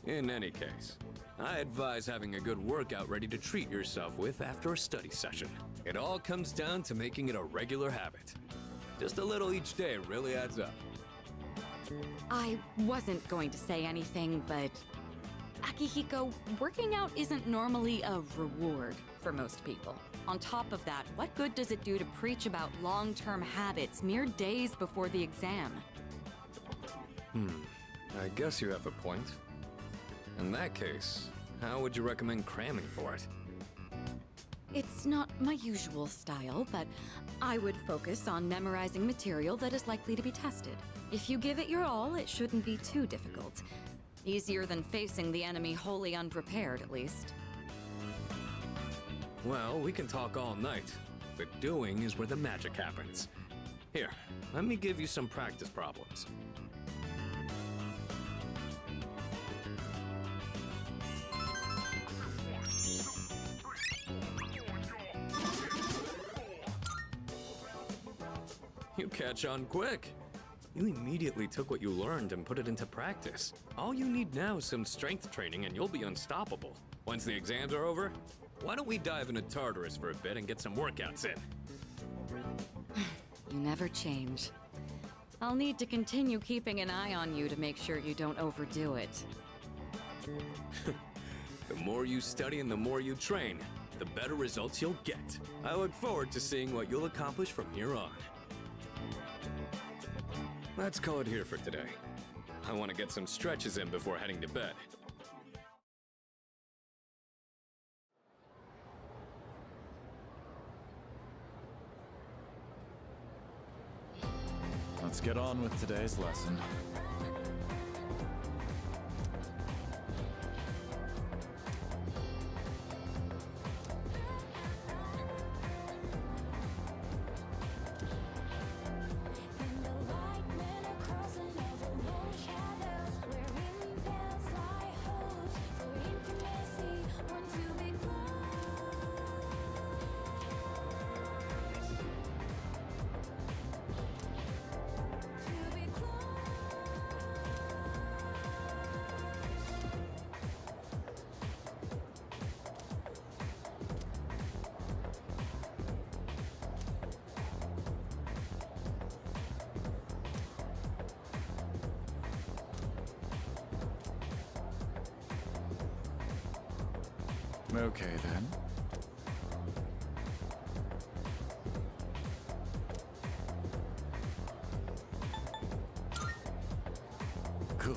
In any case, I advise having a good workout ready to treat yourself with after a study session. It all comes down to making it a regular habit. Just a little each day really adds up. I wasn't going to say anything, but Akihiko, working out isn't normally a reward for most people. On top of that, what good does it do to preach about long-term habits mere days before the exam? I guess you have a point. In that case, how would you recommend cramming for it? It's not my usual style, but I would focus on memorizing material that is likely to be tested. If you give it your all, it shouldn't be too difficult. Easier than facing the enemy wholly unprepared, at least. Well, we can talk all night, but doing is where the magic happens. Here, let me give you some practice problems. You catch on quick. You immediately took what you learned and put it into practice. All you need now is some strength training and you'll be unstoppable. Once the exams are over, why don't we dive into Tartarus for a bit and get some workouts in? You never change. I'll need to continue keeping an eye on you to make sure you don't overdo it. The more you study and the more you train, the better results you'll get. I look forward to seeing what you'll accomplish from here on. Let's call it here for today. I want to get some stretches in before heading to bed. Let's get on with today's lesson. Okay then. Cool.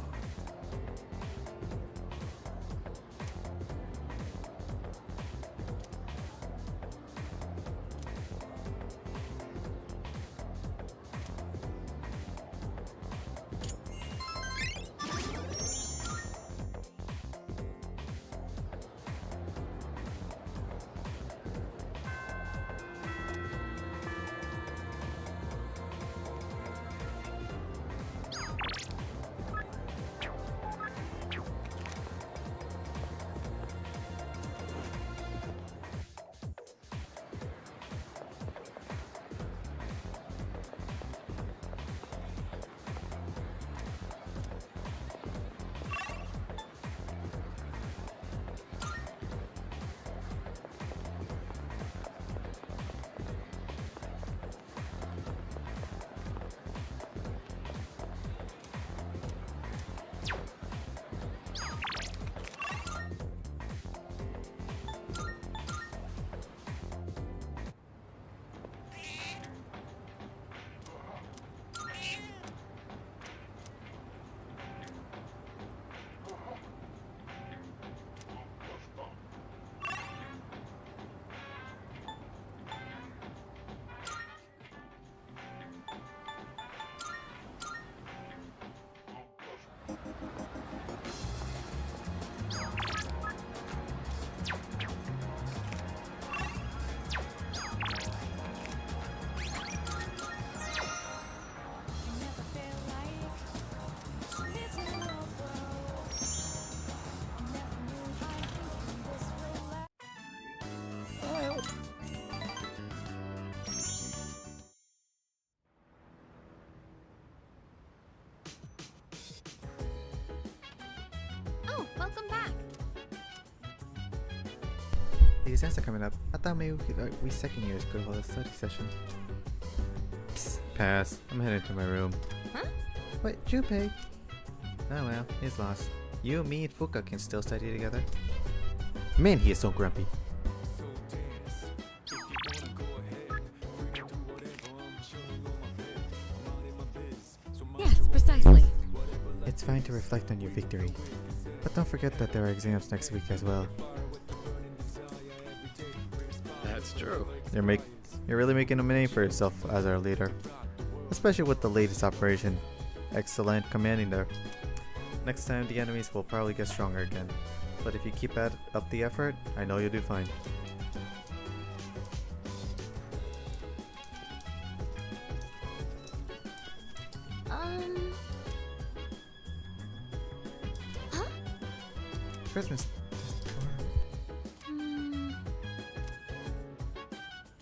the exams are coming up. I thought maybe we second years could hold a study session. Psst, pass. I'm heading to my room. Huh? Wait, Junpei. Oh well, he's lost. You, me, and Fuka can still study together. Man, he is so grumpy. Yes, precisely. It's fine to reflect on your victory, but don't forget that there are exams next week as well. That's true. You're really making a name for yourself as our leader, especially with the latest operation. Excellent commanding there. Next time the enemies will probably get stronger again, but if you keep up the effort, I know you'll do fine. Huh? Christmas.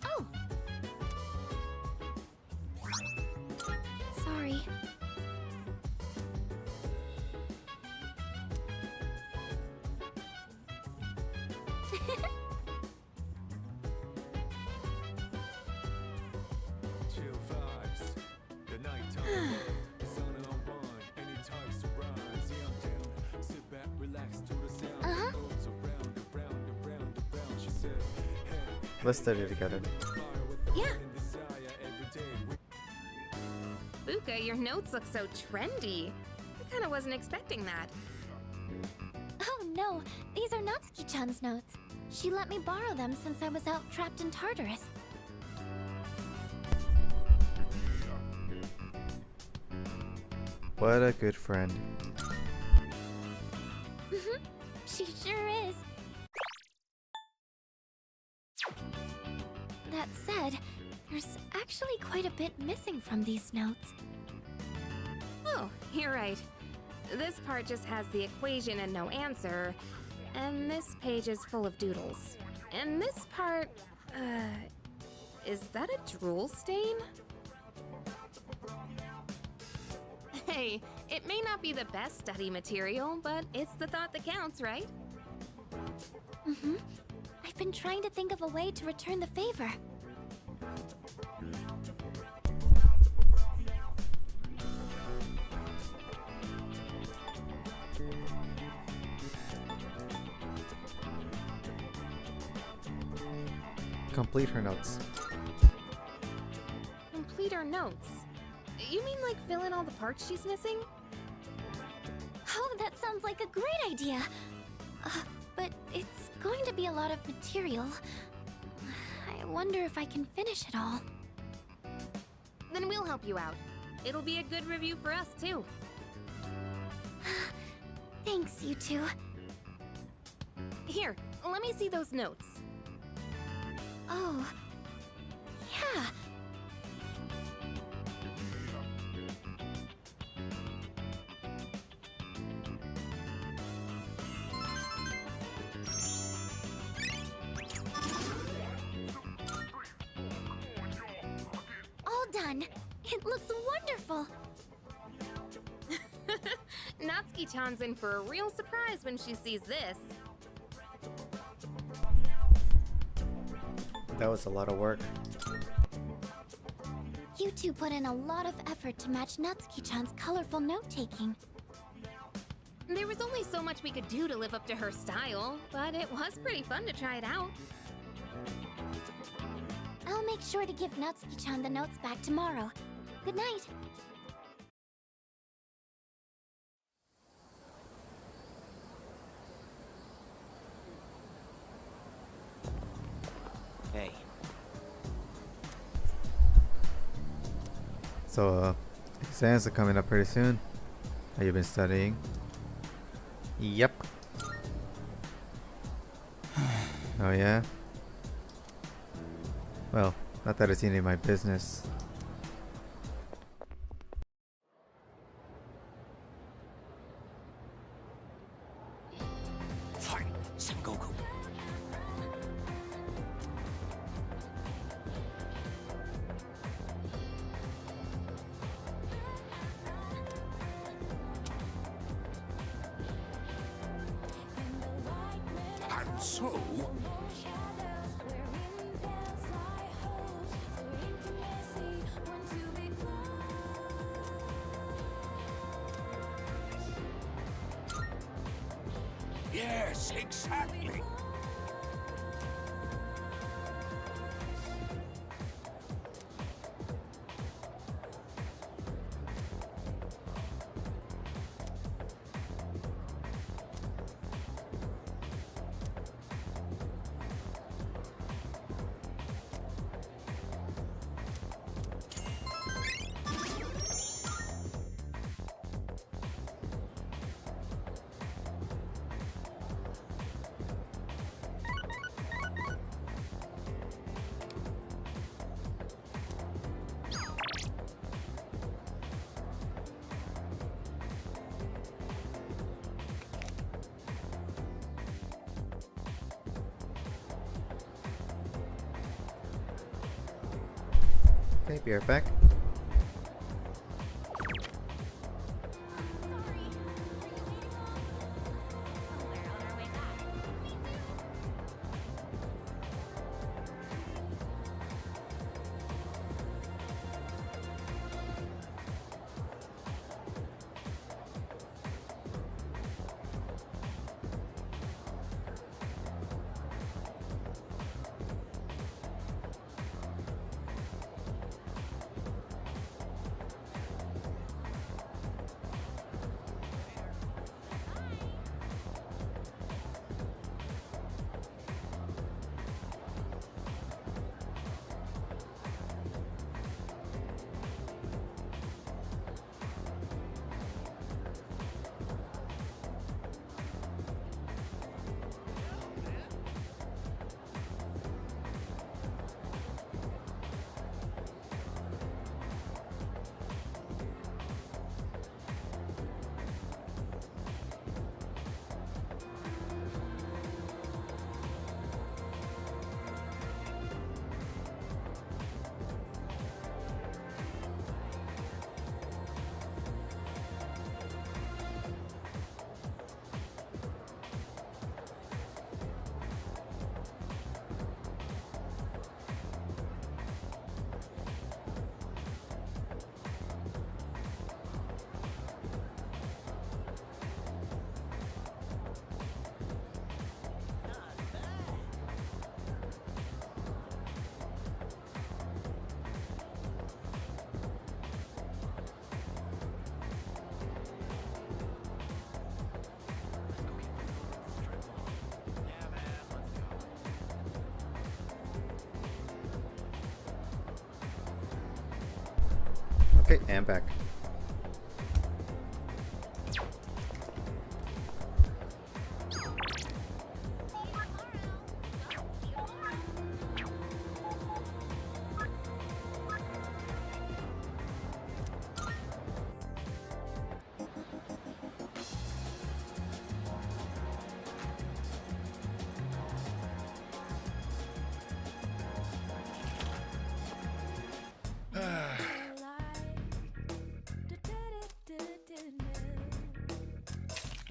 Oh. Sorry. Chill vibes. The nighttime. The sun unwind. Any types of rise. Yeah, I'm down. Sit back, relax to the sound. Uh-huh. Goes around. She said, hey, Let's study together. Yeah. Fuka, your notes look so trendy. I kinda wasn't expecting that. Oh no, these are Natsuki-chan's notes. She let me borrow them since I was out trapped in Tartarus. What a good friend. She sure is. That said, there's actually quite a bit missing from these notes. Oh, you're right. This part just has the equation and no answer, and this page is full of doodles. And this part, is that a drool stain? Hey, it may not be the best study material, but it's the thought that counts, right? I've been trying to think of a way to return the favor. Complete her notes. Complete our notes. You mean like fill in all the parts she's missing? Oh, that sounds like a great idea. But it's going to be a lot of material. I wonder if I can finish it all. Then we'll help you out. It'll be a good review for us, too. Thanks, you two. Here, let me see those notes. Oh, yeah. All done. It looks wonderful. Natsuki-chan's in for a real surprise when she sees this. That was a lot of work. You two put in a lot of effort to match Natsuki-chan's colorful note-taking. There was only so much we could do to live up to her style, but it was pretty fun to try it out. I'll make sure to give Natsuki-chan the notes back tomorrow. Good night. Hey. So, exams are coming up pretty soon. Have you been studying? Yep. Oh yeah? Well, not that it's any of my business. Fight, Sengoku. And so, Yes, exactly. Okay, be right back. Okay, and back.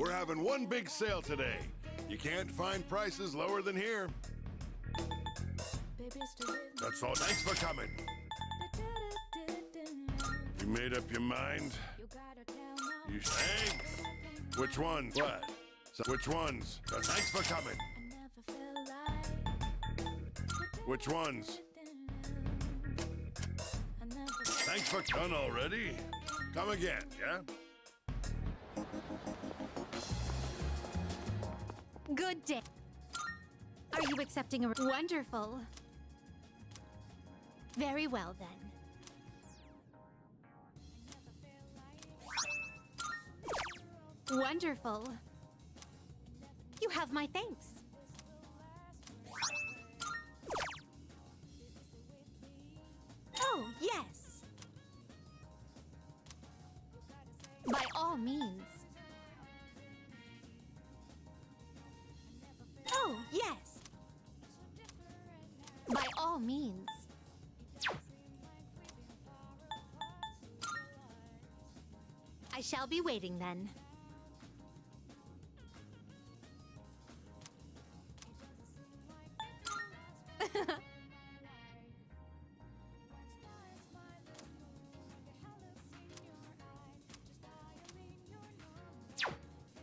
We're having one big sale today. You can't find prices lower than here. That's all. Thanks for coming. You made up your mind? You thanks. Which ones? What? So, which ones? Thanks for coming. Which ones? Thanks for done already. Come again, yeah? Good day. Are you accepting a wonderful? Very well then. Wonderful. You have my thanks. Oh, yes. By all means. Oh, yes. By all means. I shall be waiting then.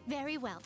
Very well.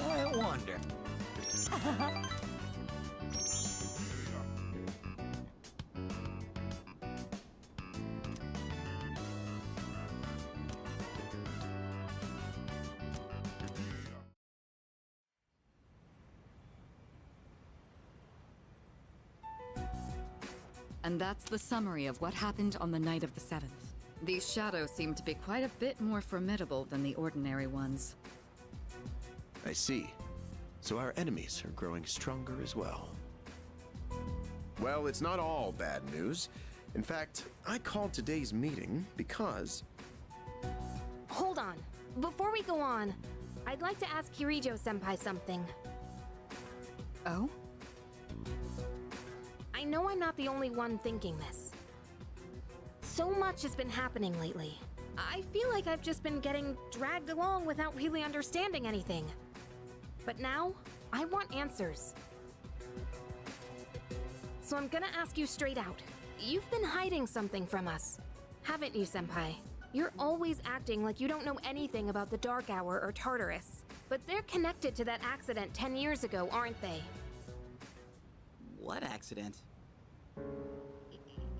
I wonder. And that's the summary of what happened on the night of the 7th. These shadows seem to be quite a bit more formidable than the ordinary ones. I see. So our enemies are growing stronger as well. Well, it's not all bad news. In fact, I called today's meeting because... Hold on. Before we go on, I'd like to ask Kirijo-senpai something. Oh? I know I'm not the only one thinking this. So much has been happening lately. I feel like I've just been getting dragged along without really understanding anything. But now, I want answers. So I'm gonna ask you straight out. You've been hiding something from us, haven't you, Senpai? You're always acting like you don't know anything about the Dark Hour or Tartarus. But they're connected to that accident 10 years ago, aren't they? What accident?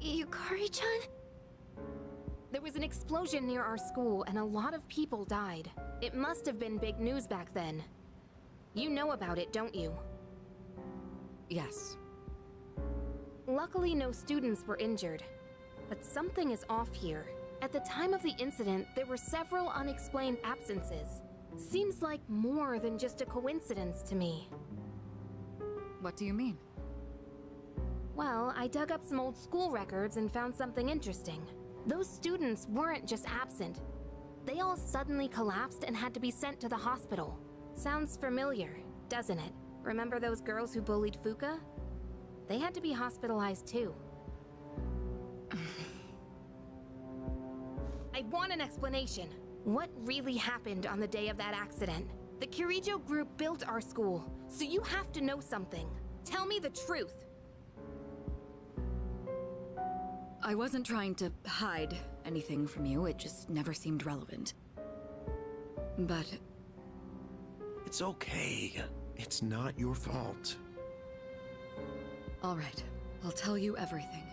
Yukari-chan? There was an explosion near our school and a lot of people died. It must have been big news back then. You know about it, don't you? Yes. Luckily, no students were injured. But something is off here. At the time of the incident, there were several unexplained absences. Seems like more than just a coincidence to me. What do you mean? Well, I dug up some old school records and found something interesting. Those students weren't just absent. They all suddenly collapsed and had to be sent to the hospital. Sounds familiar, doesn't it? Remember those girls who bullied Fuka? They had to be hospitalized too. I want an explanation. What really happened on the day of that accident? The Kirijo group built our school, so you have to know something. Tell me the truth. I wasn't trying to hide anything from you, it just never seemed relevant. But... It's okay. It's not your fault. All right, I'll tell you everything.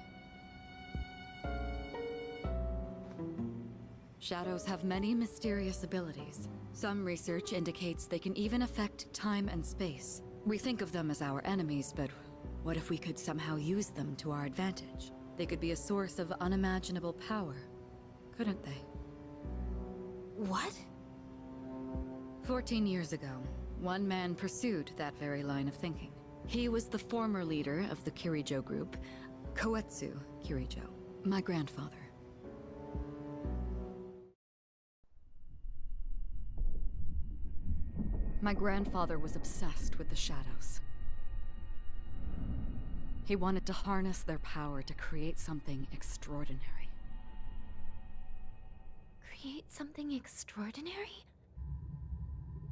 Shadows have many mysterious abilities. Some research indicates they can even affect time and space. We think of them as our enemies, but what if we could somehow use them to our advantage? They could be a source of unimaginable power, couldn't they? What? 14 years ago, one man pursued that very line of thinking. He was the former leader of the Kirijo group, Koetsu Kirijo, my grandfather. My grandfather was obsessed with the shadows. He wanted to harness their power to create something extraordinary. Create something extraordinary?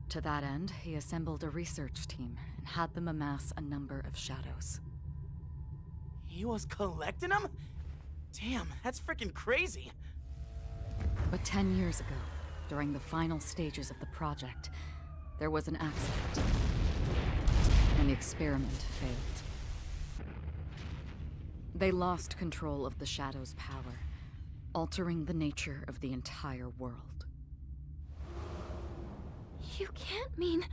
To that end, he assembled a research team and had them amass a number of shadows. He was collecting them? Damn, that's freaking crazy. But 10 years ago, during the final stages of the project, there was an accident, and the experiment failed. They lost control of the Shadow's power, altering the nature of the entire world. You can't mean...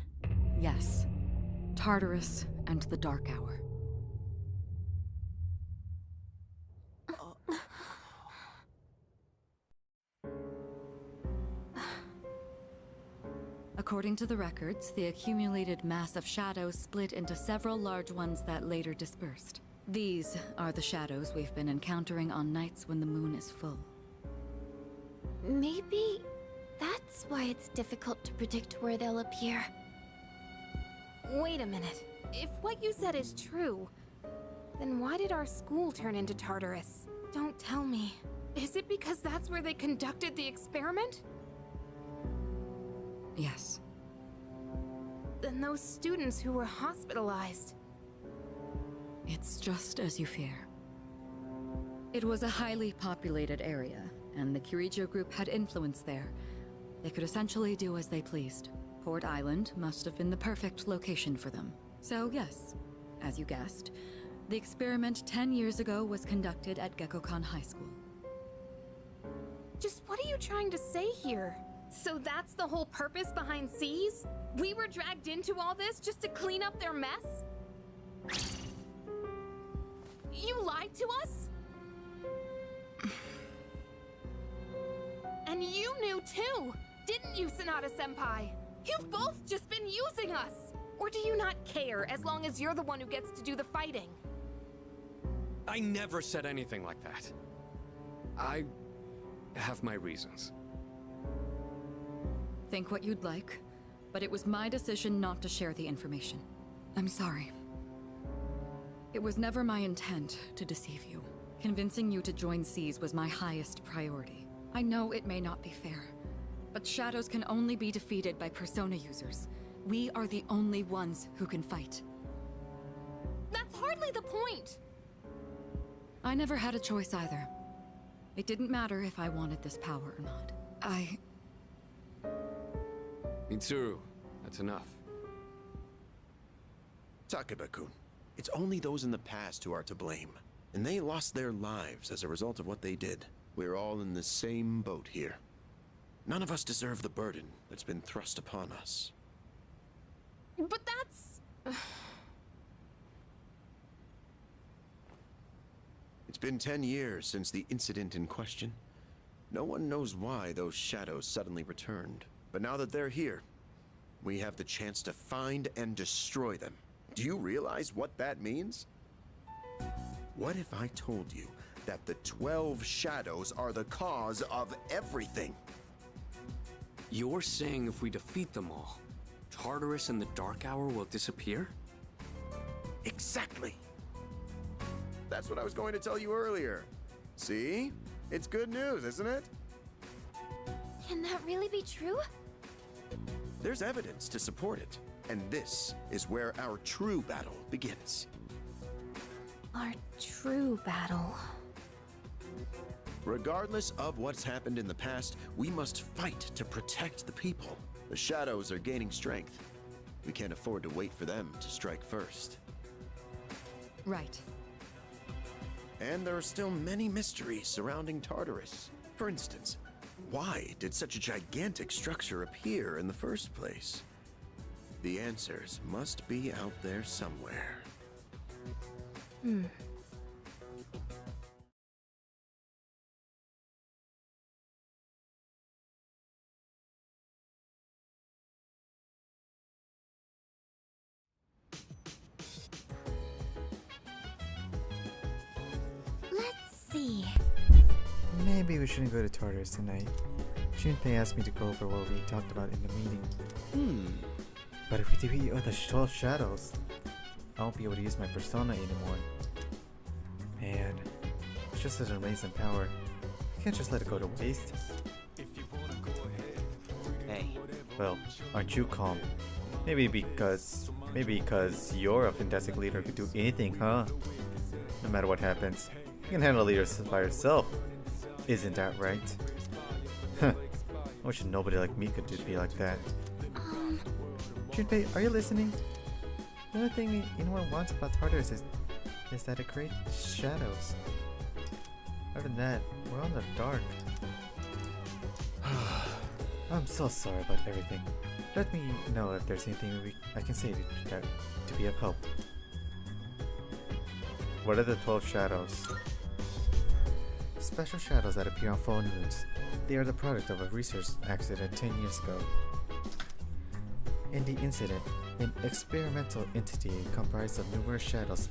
Yes, Tartarus and the Dark Hour. According to the records, the accumulated mass of shadows split into several large ones that later dispersed. These are the shadows we've been encountering on nights when the moon is full. Maybe that's why it's difficult to predict where they'll appear. Wait a minute. If what you said is true, then why did our school turn into Tartarus? Don't tell me. Is it because that's where they conducted the experiment? Yes. Then those students who were hospitalized... It's just as you fear. It was a highly populated area, and the Kirijo group had influence there. They could essentially do as they pleased. Port Island must have been the perfect location for them. So yes, as you guessed, the experiment 10 years ago was conducted at Gekkoukan High School. Just what are you trying to say here? So that's the whole purpose behind Seas? We were dragged into all this just to clean up their mess? You lied to us? And you knew too, didn't you, Sanada-senpai? You've both just been using us! Or do you not care as long as you're the one who gets to do the fighting? I never said anything like that. I have my reasons. Think what you'd like, but it was my decision not to share the information. I'm sorry. It was never my intent to deceive you. Convincing you to join Seas was my highest priority. I know it may not be fair, but shadows can only be defeated by Persona users. We are the only ones who can fight. That's hardly the point! I never had a choice either. It didn't matter if I wanted this power or not. Mitsuru, that's enough. Takeba-kun, it's only those in the past who are to blame. And they lost their lives as a result of what they did. We're all in the same boat here. None of us deserve the burden that's been thrust upon us. But that's... It's been 10 years since the incident in question. No one knows why those shadows suddenly returned. But now that they're here, we have the chance to find and destroy them. Do you realize what that means? What if I told you that the 12 shadows are the cause of everything? You're saying if we defeat them all, Tartarus and the Dark Hour will disappear? Exactly. That's what I was going to tell you earlier. See? It's good news, isn't it? Can that really be true? There's evidence to support it. And this is where our true battle begins. Our true battle. Regardless of what's happened in the past, we must fight to protect the people. The shadows are gaining strength. We can't afford to wait for them to strike first. Right. And there are still many mysteries surrounding Tartarus. For instance, why did such a gigantic structure appear in the first place? The answers must be out there somewhere. see. Maybe we shouldn't go to Tartarus tonight. Junpei asked me to go over what we talked about in the meeting. But if we defeat the 12 shadows, I won't be able to use my persona anymore. Man, it's just such an amazing power. I can't just let it go to waste. Hey. Well, aren't you calm? Maybe because you're a fantastic leader who could do anything, huh? No matter what happens, you can handle leaders by yourself. Isn't that right? Huh. I wish nobody like me could be like that. Junpei, are you listening? The only thing anyone wants about Tartarus is that it creates shadows. Other than that, we're on the dark. I'm so sorry about everything. Let me know if there's anything I can say to be of help. What are the 12 shadows? Special shadows that appear on full moons. They are the product of a research accident 10 years ago. In the incident, an experimental entity comprised of numerous shadows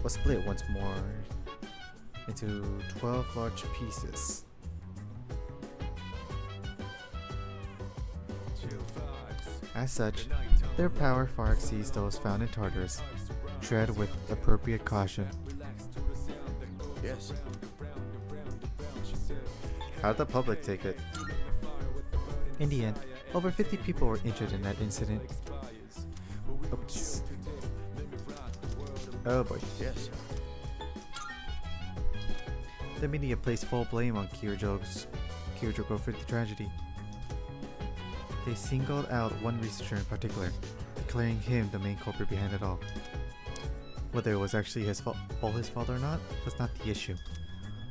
was split once more into 12 large pieces. As such, their power far exceeds those found in Tartarus. Tread with appropriate caution. Yes. How'd the public take it? In the end, over 50 people were injured in that incident. Oops. Oh boy. Yes. The media placed full blame on Kyojo for the tragedy. They singled out one researcher in particular, declaring him the main culprit behind it all. Whether it was actually his fault or not was not the issue.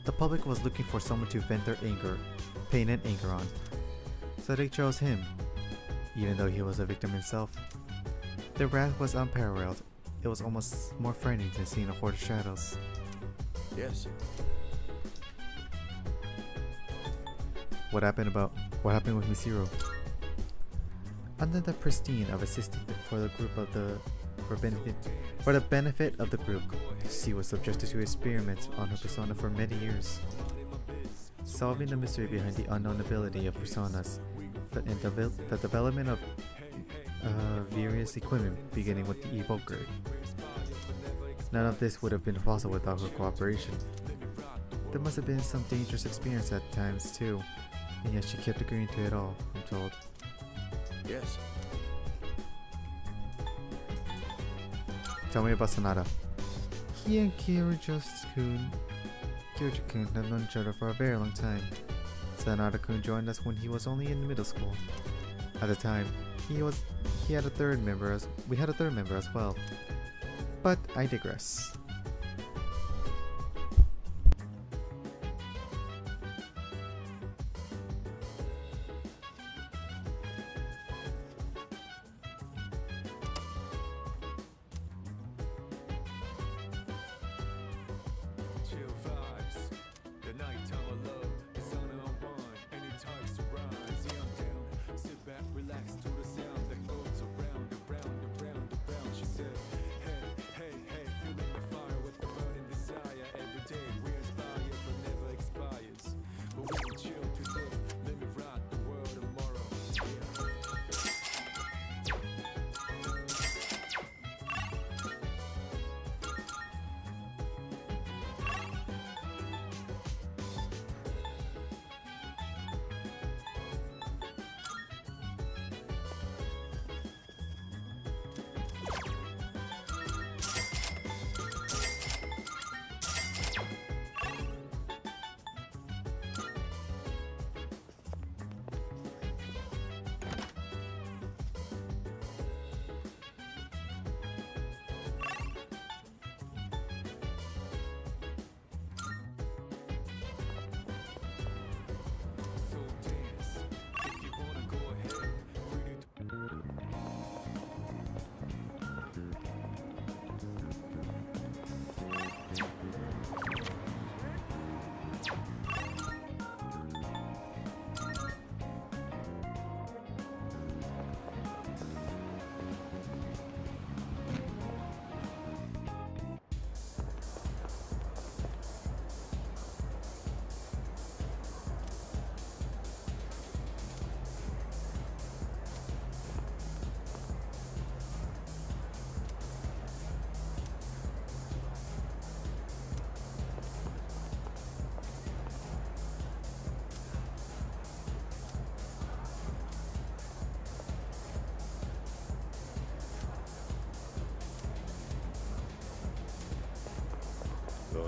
The public was looking for someone to vent their pain and anger on. So they chose him, even though he was a victim himself. Their wrath was unparalleled. It was almost more frightening than seeing a horde of shadows. Yes. What happened with Misiro? Under the pristine of assisting for the benefit of the group, she was subjected to experiments on her persona for many years. Solving the mystery behind the unknown ability of personas, and the development of various equipment beginning with the evoker. None of this would have been possible without her cooperation. There must have been some dangerous experience at times too, and yet she kept agreeing to it all, I'm told. Yes. Tell me about Sonata. He and Kyoji-kun have known each other for a very long time. Sonata-kun joined us when he was only in middle school. At the time, we had a third member as well. But I digress. Chill vibes. The nighttime of love, the sun unwind. Any time surprise, yeah, I'm down. Sit back, relax to the sound that goes around, around, around, around. She said, hey, hey, hey, feeling the fire.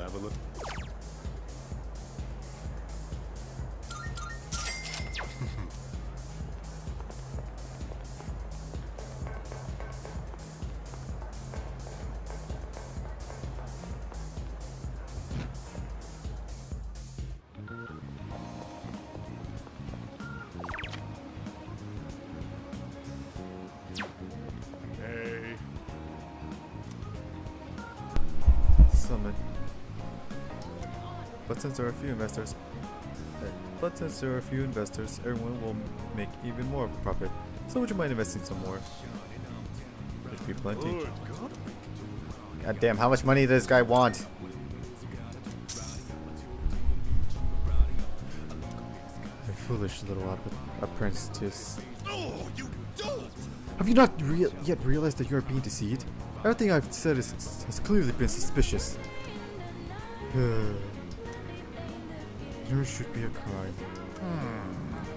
have a look. Hey. Summon. But since there are a few investors, everyone will make even more of a profit. So would you mind investing some more? There should be plenty. Good God. God damn, how much money does this guy want? A foolish little apprentice. Oh, you don't! Have you not yet realized that you are being deceived? Everything I've said has clearly been suspicious. There should be a crime.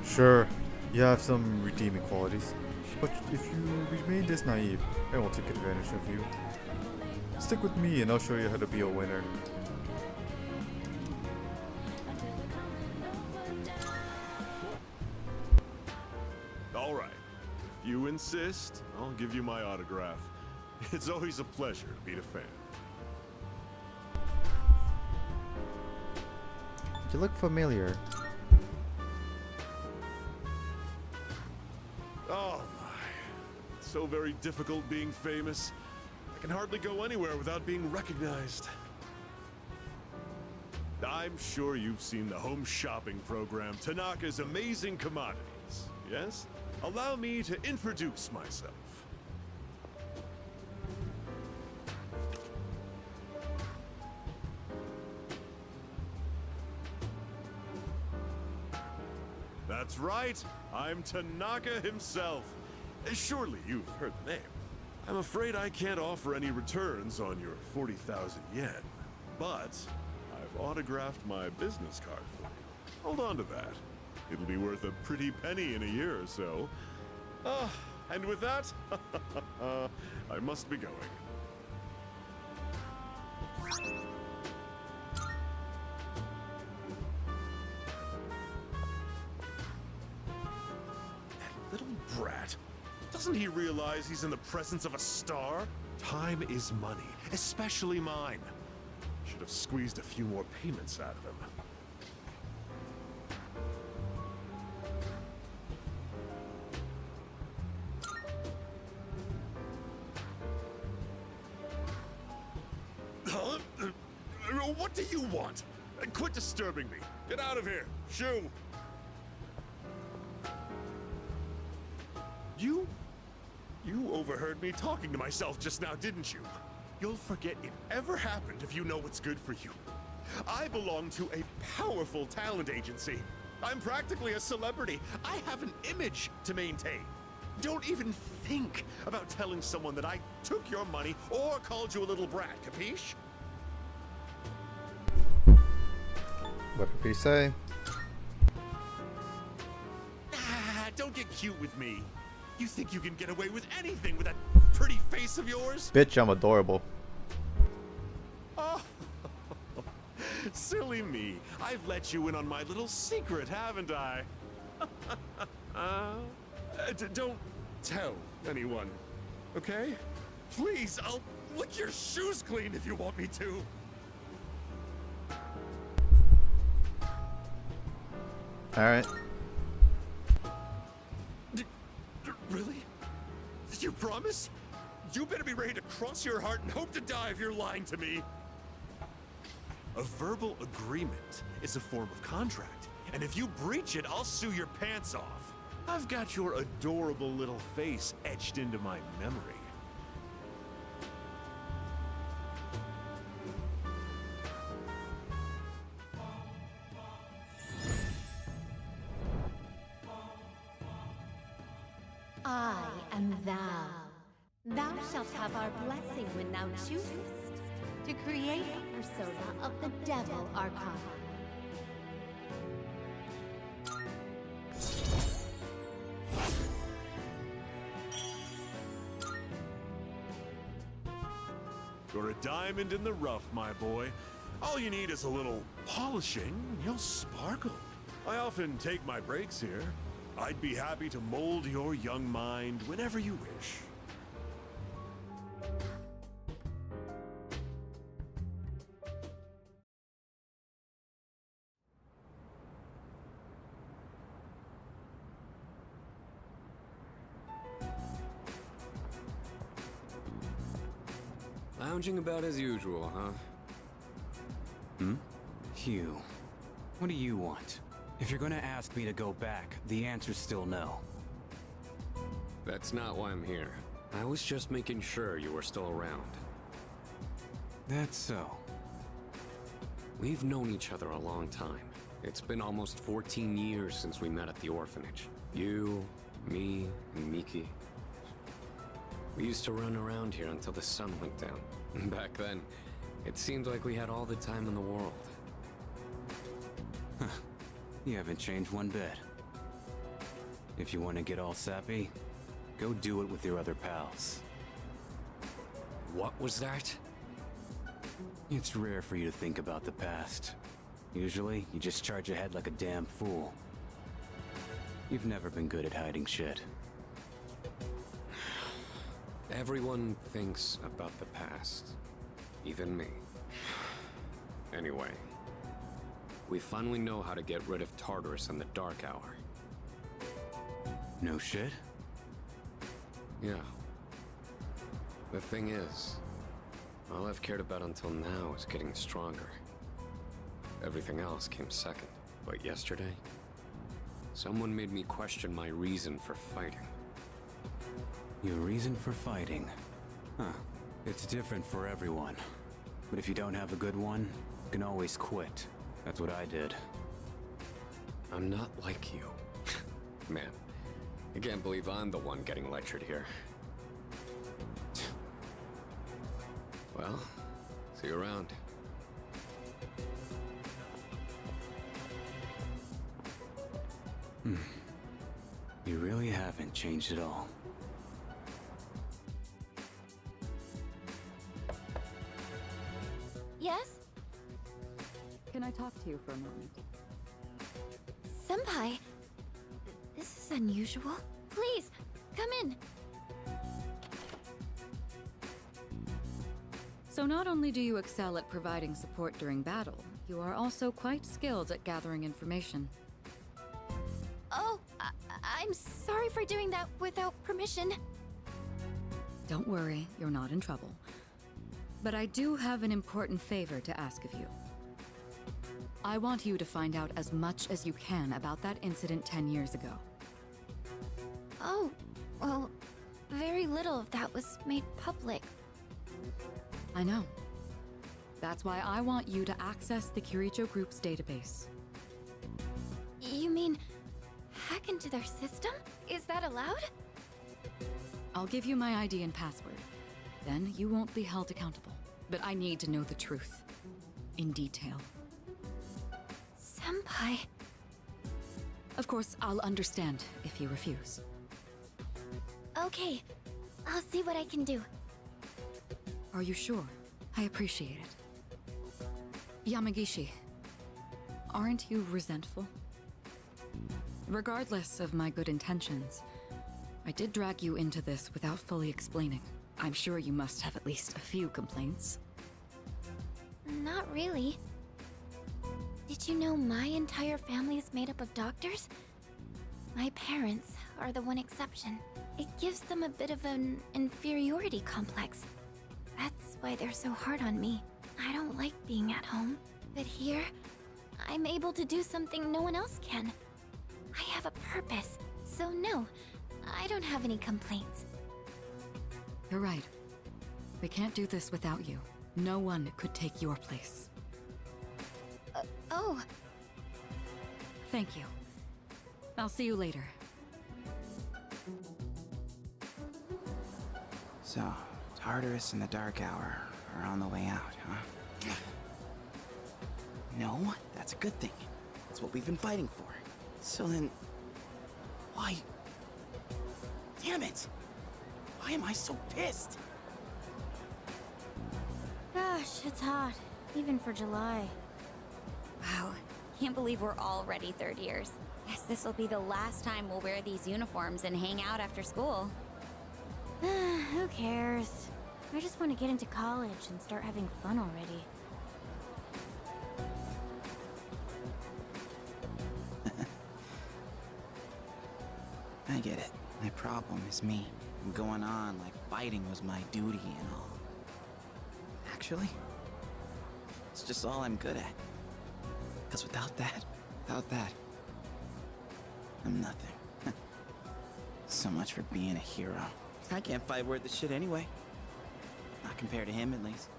Sure, you have some redeeming qualities. But if you remain this naive, I won't take advantage of you. Stick with me and I'll show you how to be a winner. All right. If you insist, I'll give you my autograph. It's always a pleasure to meet a fan. You look familiar. Oh my. It's so very difficult being famous. I can hardly go anywhere without being recognized. I'm sure you've seen the home shopping program, Tanaka's Amazing Commodities. Yes? Allow me to introduce myself. That's right, I'm Tanaka himself. Surely you've heard the name. I'm afraid I can't offer any returns on your 40,000 yen, but I've autographed my business card for you. Hold on to that. It'll be worth a pretty penny in a year or so. And with that, I must be going. That little brat. Doesn't he realize he's in the presence of a star? Time is money, especially mine. Should have squeezed a few more payments out of him. Huh? What do you want? Quit disturbing me. Get out of here. Shoo. You overheard me talking to myself just now, didn't you? You'll forget it ever happened if you know what's good for you. I belong to a powerful talent agency. I'm practically a celebrity. I have an image to maintain. Don't even think about telling someone that I took your money or called you a little brat, capiche? Whatever you say. Don't get cute with me. You think you can get away with anything with that pretty face of yours? Bitch, I'm adorable. Oh, silly me. I've let you in on my little secret, haven't I? Don't tell anyone, okay? Please, I'll lick your shoes clean if you want me to. Alright. Really? You promise? You better be ready to cross your heart and hope to die if you're lying to me. A verbal agreement is a form of contract, and if you breach it, I'll sue your pants off. I've got your adorable little face etched into my memory. I am thou. Thou shalt have our blessing when thou choosest to create a persona of the Devil Archon. You're a diamond in the rough, my boy. All you need is a little polishing, and you'll sparkle. I often take my breaks here. I'd be happy to mold your young mind whenever you wish. Lounging about as usual, huh? Hugh, what do you want? If you're gonna ask me to go back, the answer's still no. That's not why I'm here. I was just making sure you were still around. That's so. We've known each other a long time. It's been almost 14 years since we met at the orphanage. You, me, and Miki. We used to run around here until the sun went down. Back then, it seemed like we had all the time in the world. You haven't changed one bit. If you want to get all sappy, go do it with your other pals. What was that? It's rare for you to think about the past. Usually, you just charge ahead like a damn fool. You've never been good at hiding shit. Everyone thinks about the past. Even me. Anyway, we finally know how to get rid of Tartarus in the Dark Hour. No shit? Yeah. The thing is, all I've cared about until now is getting stronger. Everything else came second. But yesterday, someone made me question my reason for fighting. Your reason for fighting? Huh. It's different for everyone. But if you don't have a good one, you can always quit. That's what I did. I'm not like you. Man, I can't believe I'm the one getting lectured here. Well, see you around. You really haven't changed at all. Yes? Can I talk to you for a moment? Senpai, this is unusual. Please, come in. So not only do you excel at providing support during battle, you are also quite skilled at gathering information. Oh, I'm sorry for doing that without permission. Don't worry, you're not in trouble. But I do have an important favor to ask of you. I want you to find out as much as you can about that incident 10 years ago. Oh, well, very little of that was made public. I know. That's why I want you to access the Kiricho Group's database. You mean hack into their system? Is that allowed? I'll give you my ID and password. Then you won't be held accountable. But I need to know the truth. In detail. Senpai. Of course, I'll understand if you refuse. Okay, I'll see what I can do. Are you sure? I appreciate it. Yamagishi, aren't you resentful? Regardless of my good intentions, I did drag you into this without fully explaining. I'm sure you must have at least a few complaints. Not really. Did you know my entire family is made up of doctors? My parents are the one exception. It gives them a bit of an inferiority complex. That's why they're so hard on me. I don't like being at home. But here, I'm able to do something no one else can. I have a purpose. So no, I don't have any complaints. You're right. We can't do this without you. No one could take your place. Oh. Thank you. I'll see you later. So, Tartarus and the Dark Hour are on the way out, huh? No, that's a good thing. That's what we've been fighting for. So then... why... Damn it! Why am I so pissed? Gosh, it's hot. even for July. Wow, can't believe we're already third years. Guess this will be the last time we'll wear these uniforms and hang out after school. Who cares? I just want to get into college and start having fun already. I get it. My problem is me. I'm going on like fighting was my duty and all. Actually, it's just all I'm good at. Because without that, I'm nothing. So much for being a hero. I can't fight worth the shit anyway. Not compared to him, at least.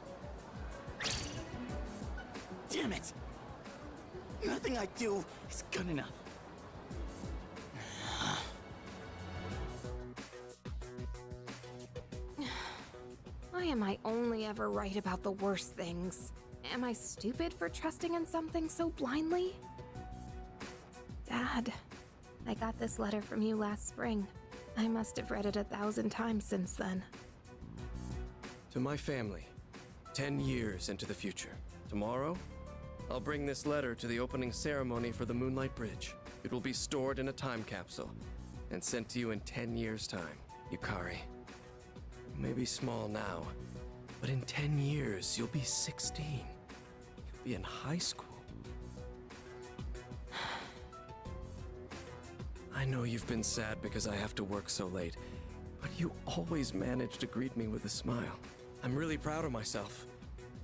Damn it! Nothing I do is good enough. Why am I only ever right about the worst things? Am I stupid for trusting in something so blindly? Dad, I got this letter from you last spring. I must have read it 1,000 times since then. To my family, 10 years into the future. Tomorrow, I'll bring this letter to the opening ceremony for the Moonlight Bridge. It will be stored in a time capsule and sent to you in 10 years' time. Yukari, you may be small now, but in 10 years, you'll be 16. You'll be in high school. I know you've been sad because I have to work so late, but you always manage to greet me with a smile. I'm really proud of myself.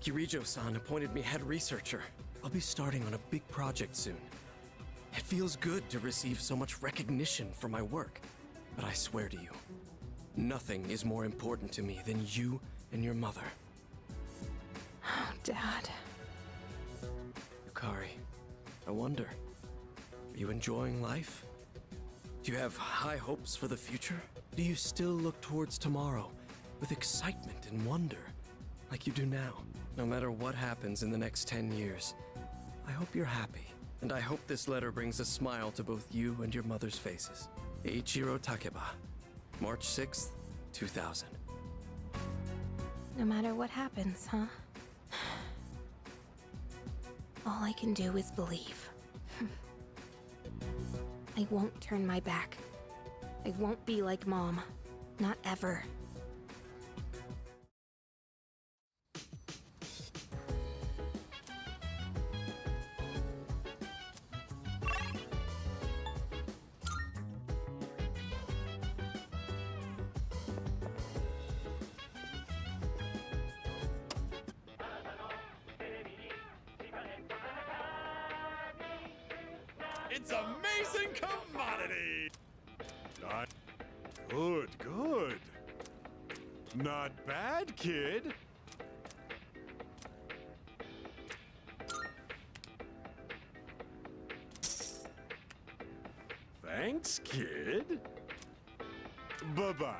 Kirijo-san appointed me head researcher. I'll be starting on a big project soon. It feels good to receive so much recognition for my work, but I swear to you, nothing is more important to me than you and your mother. Oh, Dad. Yukari, I wonder, are you enjoying life? Do you have high hopes for the future? Do you still look towards tomorrow with excitement and wonder, like you do now? No matter what happens in the next 10 years, I hope you're happy, and I hope this letter brings a smile to both you and your mother's faces. Eiichiro Takeba, March 6th, 2000. No matter what happens, huh? All I can do is believe. I won't turn my back. I won't be like Mom. Not ever. It's amazing commodity! Good, good. Not bad, kid. Thanks, kid. Bye-bye.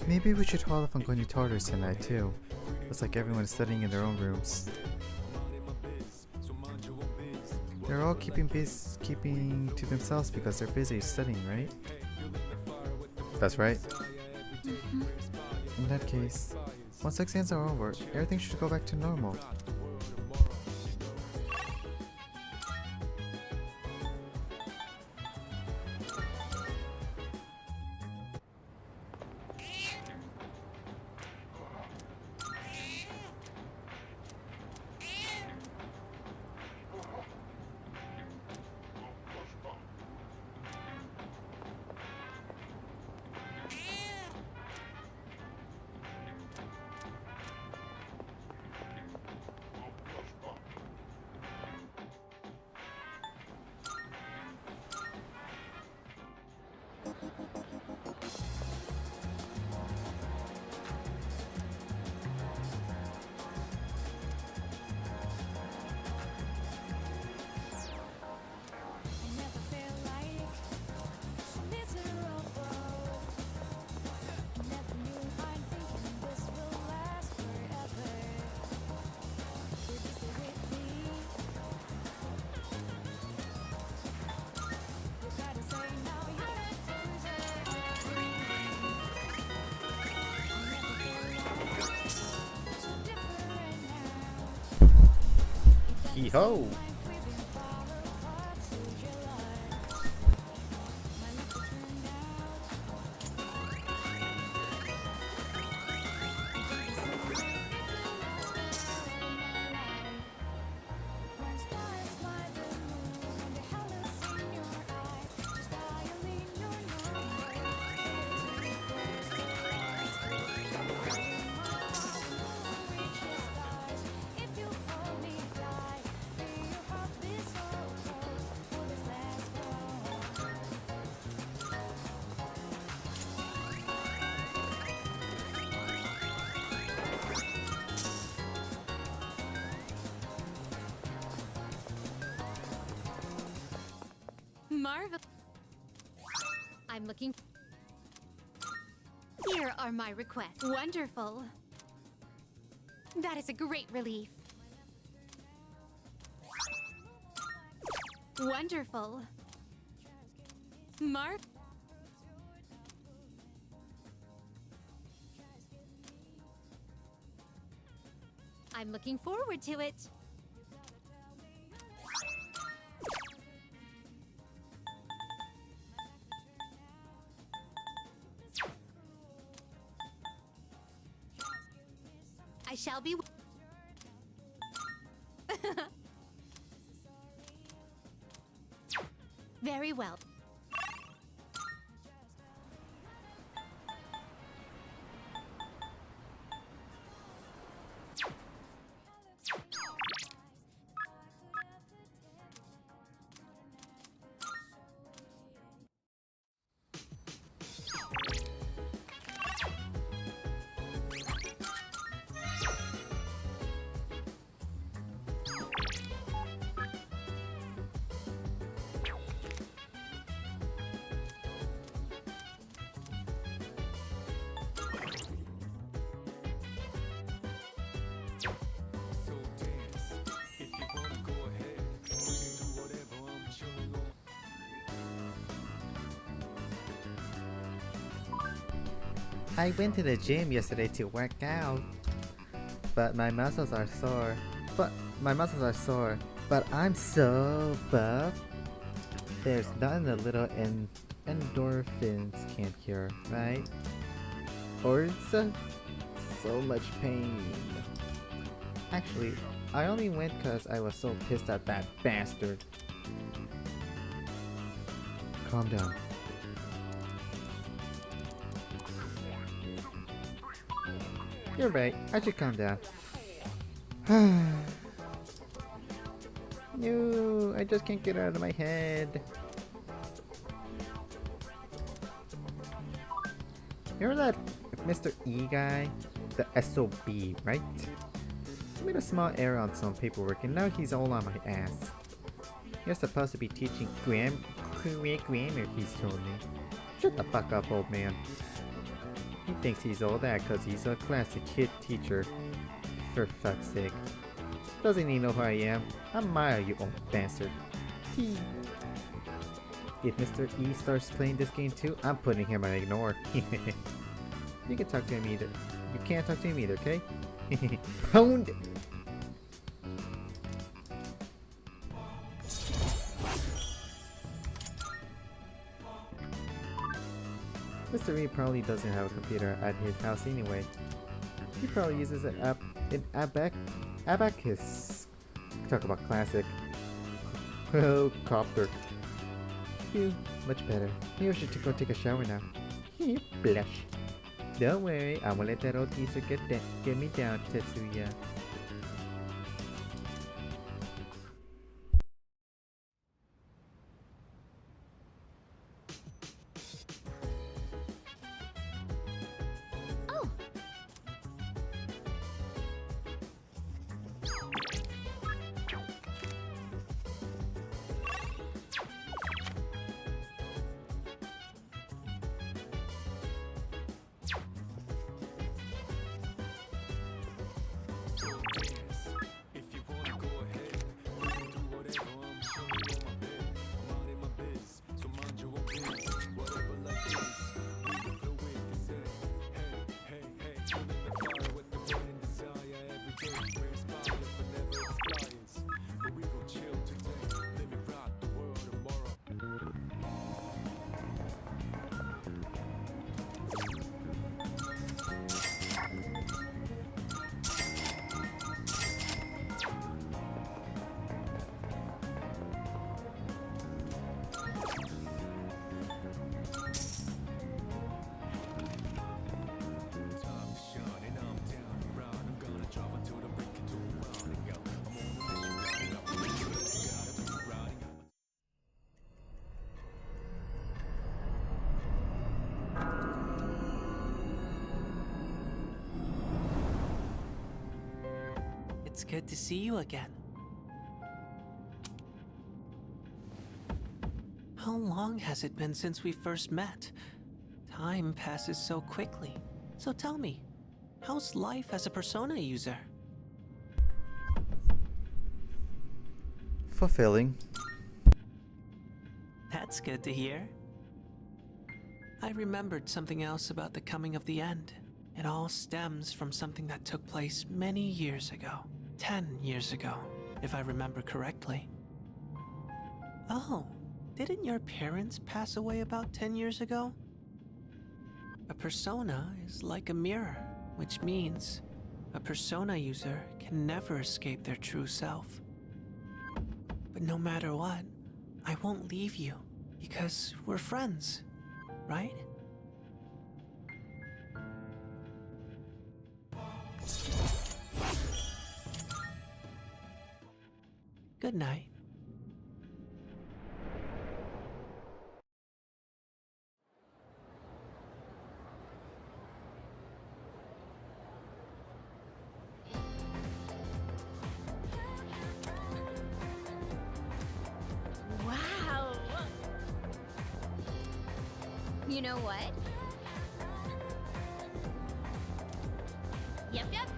Maybe we should hold off on going to Tartarus tonight too. Looks like everyone's studying in their own rooms. They're all keeping to themselves because they're busy studying, right? That's right. In that case, once exams are over, everything should go back to normal. Hee ho! Marvel. I'm looking. Here are my requests. Wonderful. That is a great relief. Wonderful. Mark. I'm looking forward to it. I shall be. Very well. I went to the gym yesterday to work out, but my muscles are sore. But I'm so buff. There's nothing a little endorphins can't cure, right? Or it's so much pain. Actually, I only went cause I was so pissed at that bastard. Calm down. You're right, I should calm down. No, I just can't get it out of my head. Remember that Mr. E guy? The SOB, right? He made a small error on some paperwork and now he's all on my ass. You're supposed to be teaching grammar, he's told me. Shut the fuck up, old man. He thinks he's all that because he's a classic kid teacher. For fuck's sake. Doesn't he know who I am? I'm Maya, you old bastard. If Mr. E starts playing this game too, I'm putting him on ignore. You can talk to him either. You can't talk to him either, okay? Pound! Mr. E probably doesn't have a computer at his house anyway. He probably uses an abacus. Talk about classic. Oh, copter. Phew, much better. Maybe I should go take a shower now. Blush. Don't worry, I won't let that old geezer get me down, Tetsuya. It's good to see you again. How long has it been since we first met? Time passes so quickly. So tell me, how's life as a Persona user? Fulfilling. That's good to hear. I remembered something else about the coming of the end. It all stems from something that took place many years ago. 10 years ago, if I remember correctly. Oh, didn't your parents pass away about 10 years ago? A persona is like a mirror, which means a persona user can never escape their true self. But no matter what, I won't leave you, because we're friends, right? Good night. Wow. You know what? Yep, yep.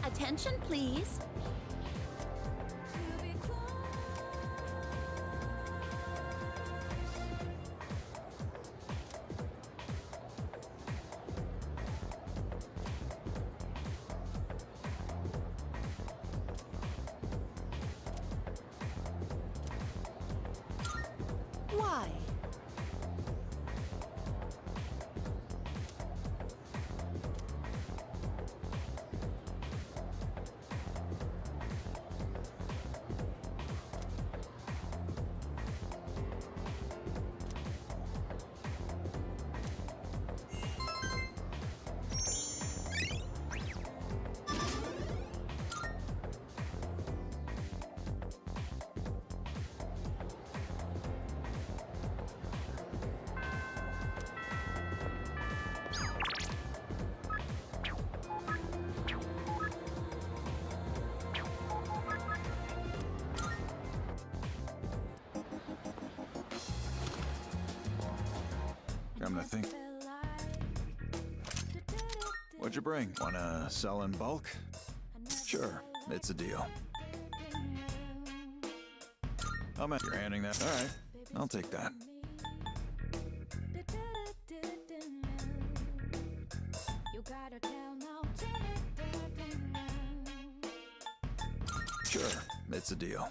Attention, please. Why? Come to think. What'd you bring? Wanna sell in bulk? Sure, it's a deal. How much? You're handing that? Alright, I'll take that. Sure, it's a deal.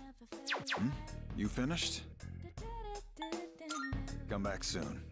You finished? Come back soon.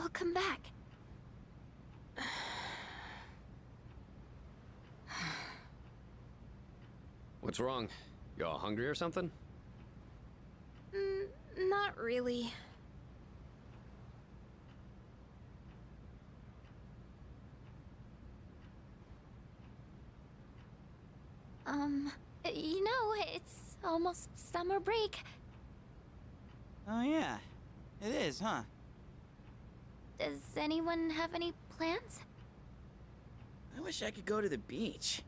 I'll come back. What's wrong? You all hungry or something? Not really. You know, it's almost summer break. Oh yeah, it is, huh? Does anyone have any plans? I wish I could go to the beach.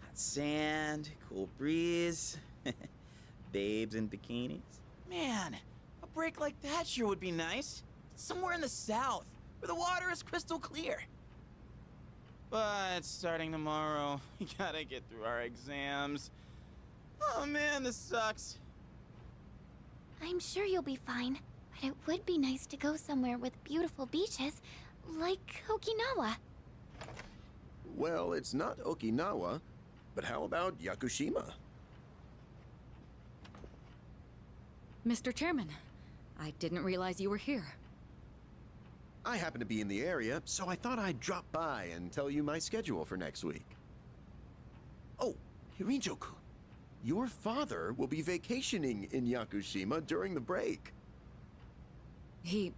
Hot sand, cool breeze, babes in bikinis. Man, a break like that sure would be nice. Somewhere in the south, where the water is crystal clear. But starting tomorrow, we gotta get through our exams. Oh man, this sucks. I'm sure you'll be fine, but it would be nice to go somewhere with beautiful beaches, like Okinawa. Well, it's not Okinawa, but how about Yakushima? Mr. Chairman, I didn't realize you were here. I happen to be in the area, so I thought I'd drop by and tell you my schedule for next week. Oh, Hirinjo-kun, your father will be vacationing in Yakushima during the break. He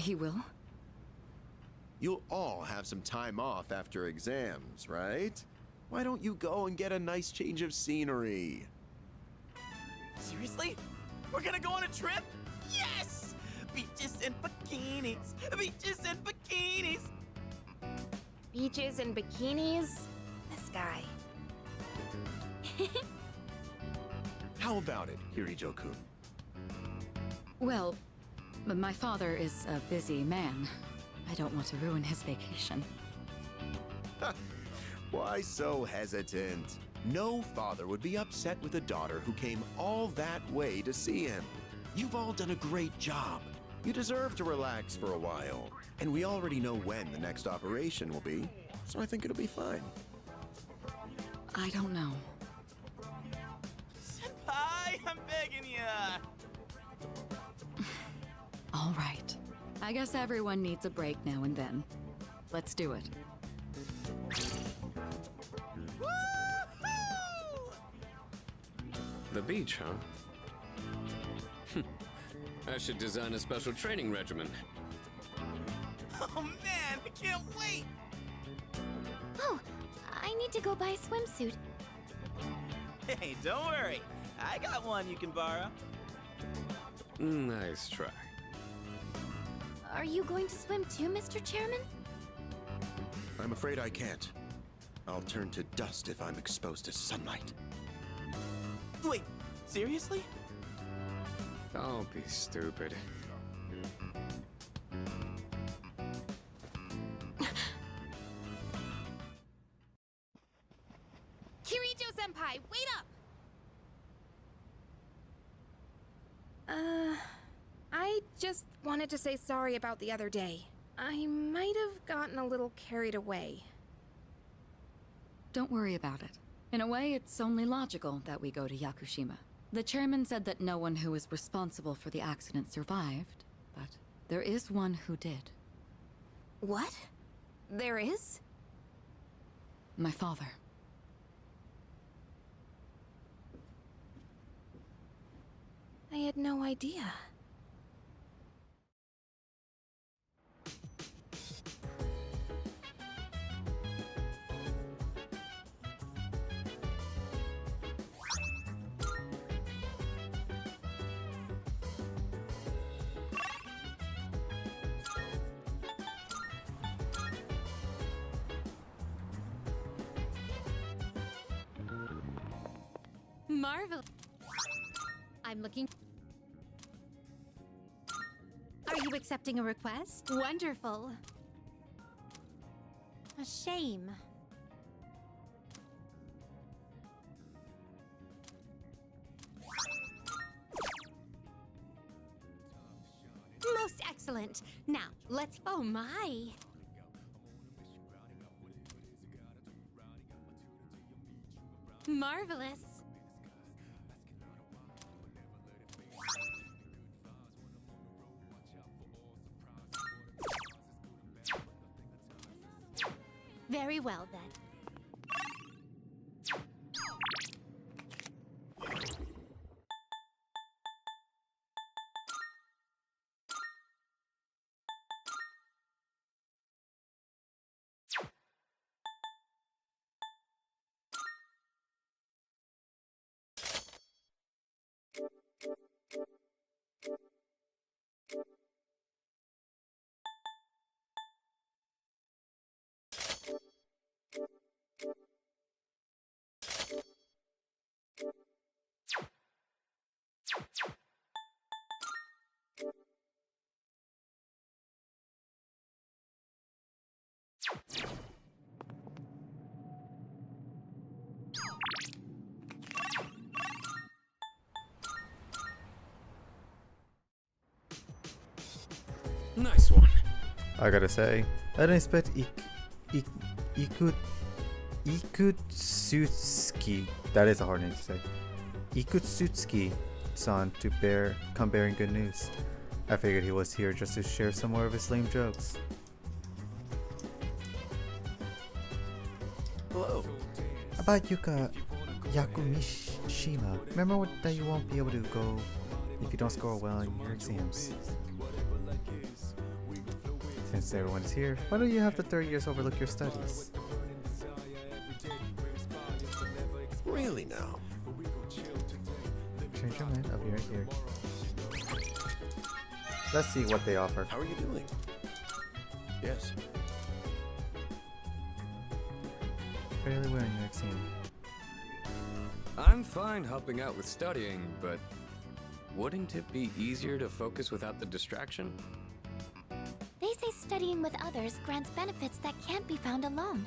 will? You'll all have some time off after exams, right? Why don't you go and get a nice change of scenery? Seriously? We're gonna go on a trip? Yes! Beaches and bikinis! Beaches and bikinis! Beaches and bikinis? This guy. How about it, Hirijo-kun? Well, my father is a busy man. I don't want to ruin his vacation. Why so hesitant? No father would be upset with a daughter who came all that way to see him. You've all done a great job. You deserve to relax for a while. And we already know when the next operation will be, so I think it'll be fine. I don't know. Senpai, I'm begging ya! All right. I guess everyone needs a break now and then. Let's do it. The beach, huh? I should design a special training regimen. Oh man, I can't wait! Oh, I need to go buy a swimsuit. Hey, don't worry. I got one you can borrow. Nice try. Are you going to swim too, Mr. Chairman? I'm afraid I can't. I'll turn to dust if I'm exposed to sunlight. Wait, seriously? Don't be stupid. Kirijo-senpai, wait up! I just wanted to say sorry about the other day. I might have gotten a little carried away. Don't worry about it. In a way, it's only logical that we go to Yakushima. The chairman said that no one who was responsible for the accident survived, but there is one who did. What? There is? My father. I had no idea. Marvel. I'm looking. Are you accepting a request? Wonderful. A shame. Most excellent. Now, let's. Oh my. Marvelous. Very well then. Nice one. I gotta say, I didn't expect Ikutsutsuki, that is a hard name to say, Ikutsutsuki-san to come bearing good news. I figured he was here just to share some more of his lame jokes. Hello. About Yakumishima, remember that you won't be able to go if you don't score well in your exams. Since everyone's here, why don't you have the third years overlook your studies? Really now? Change your mind, I'll be right here. Let's see what they offer. How are you doing? Yes. Fairly well in your exam. I'm fine helping out with studying, but wouldn't it be easier to focus without the distraction? They say studying with others grants benefits that can't be found alone.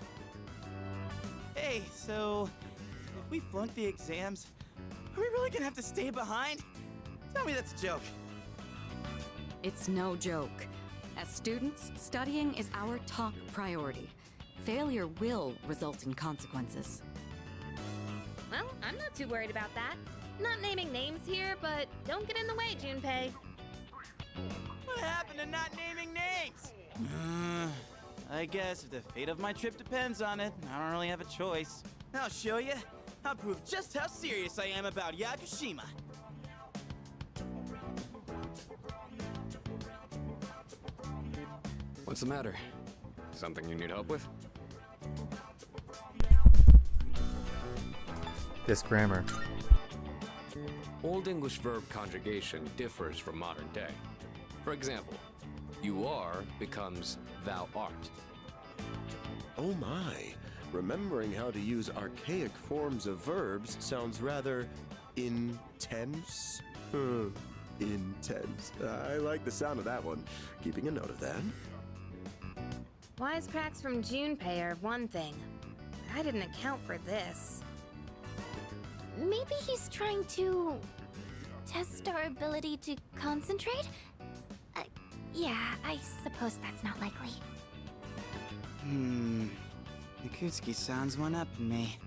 Hey, so if we flunk the exams, are we really gonna have to stay behind? Tell me that's a joke. It's no joke. As students, studying is our top priority. Failure will result in consequences. Well, I'm not too worried about that. Not naming names here, but don't get in the way, Junpei. What happened to not naming names? I guess if the fate of my trip depends on it, I don't really have a choice. I'll show you. I'll prove just how serious I am about Yakushima. What's the matter? Something you need help with? This grammar. Old English verb conjugation differs from modern day. For example, you are becomes thou art. Oh my. Remembering how to use archaic forms of verbs sounds rather intense. Intense. I like the sound of that one. Keeping a note of that. Wisecracks from Junpei are one thing. I didn't account for this. Maybe he's trying to test our ability to concentrate? Yeah, I suppose that's not likely. Ikutsuki sounds one up in me.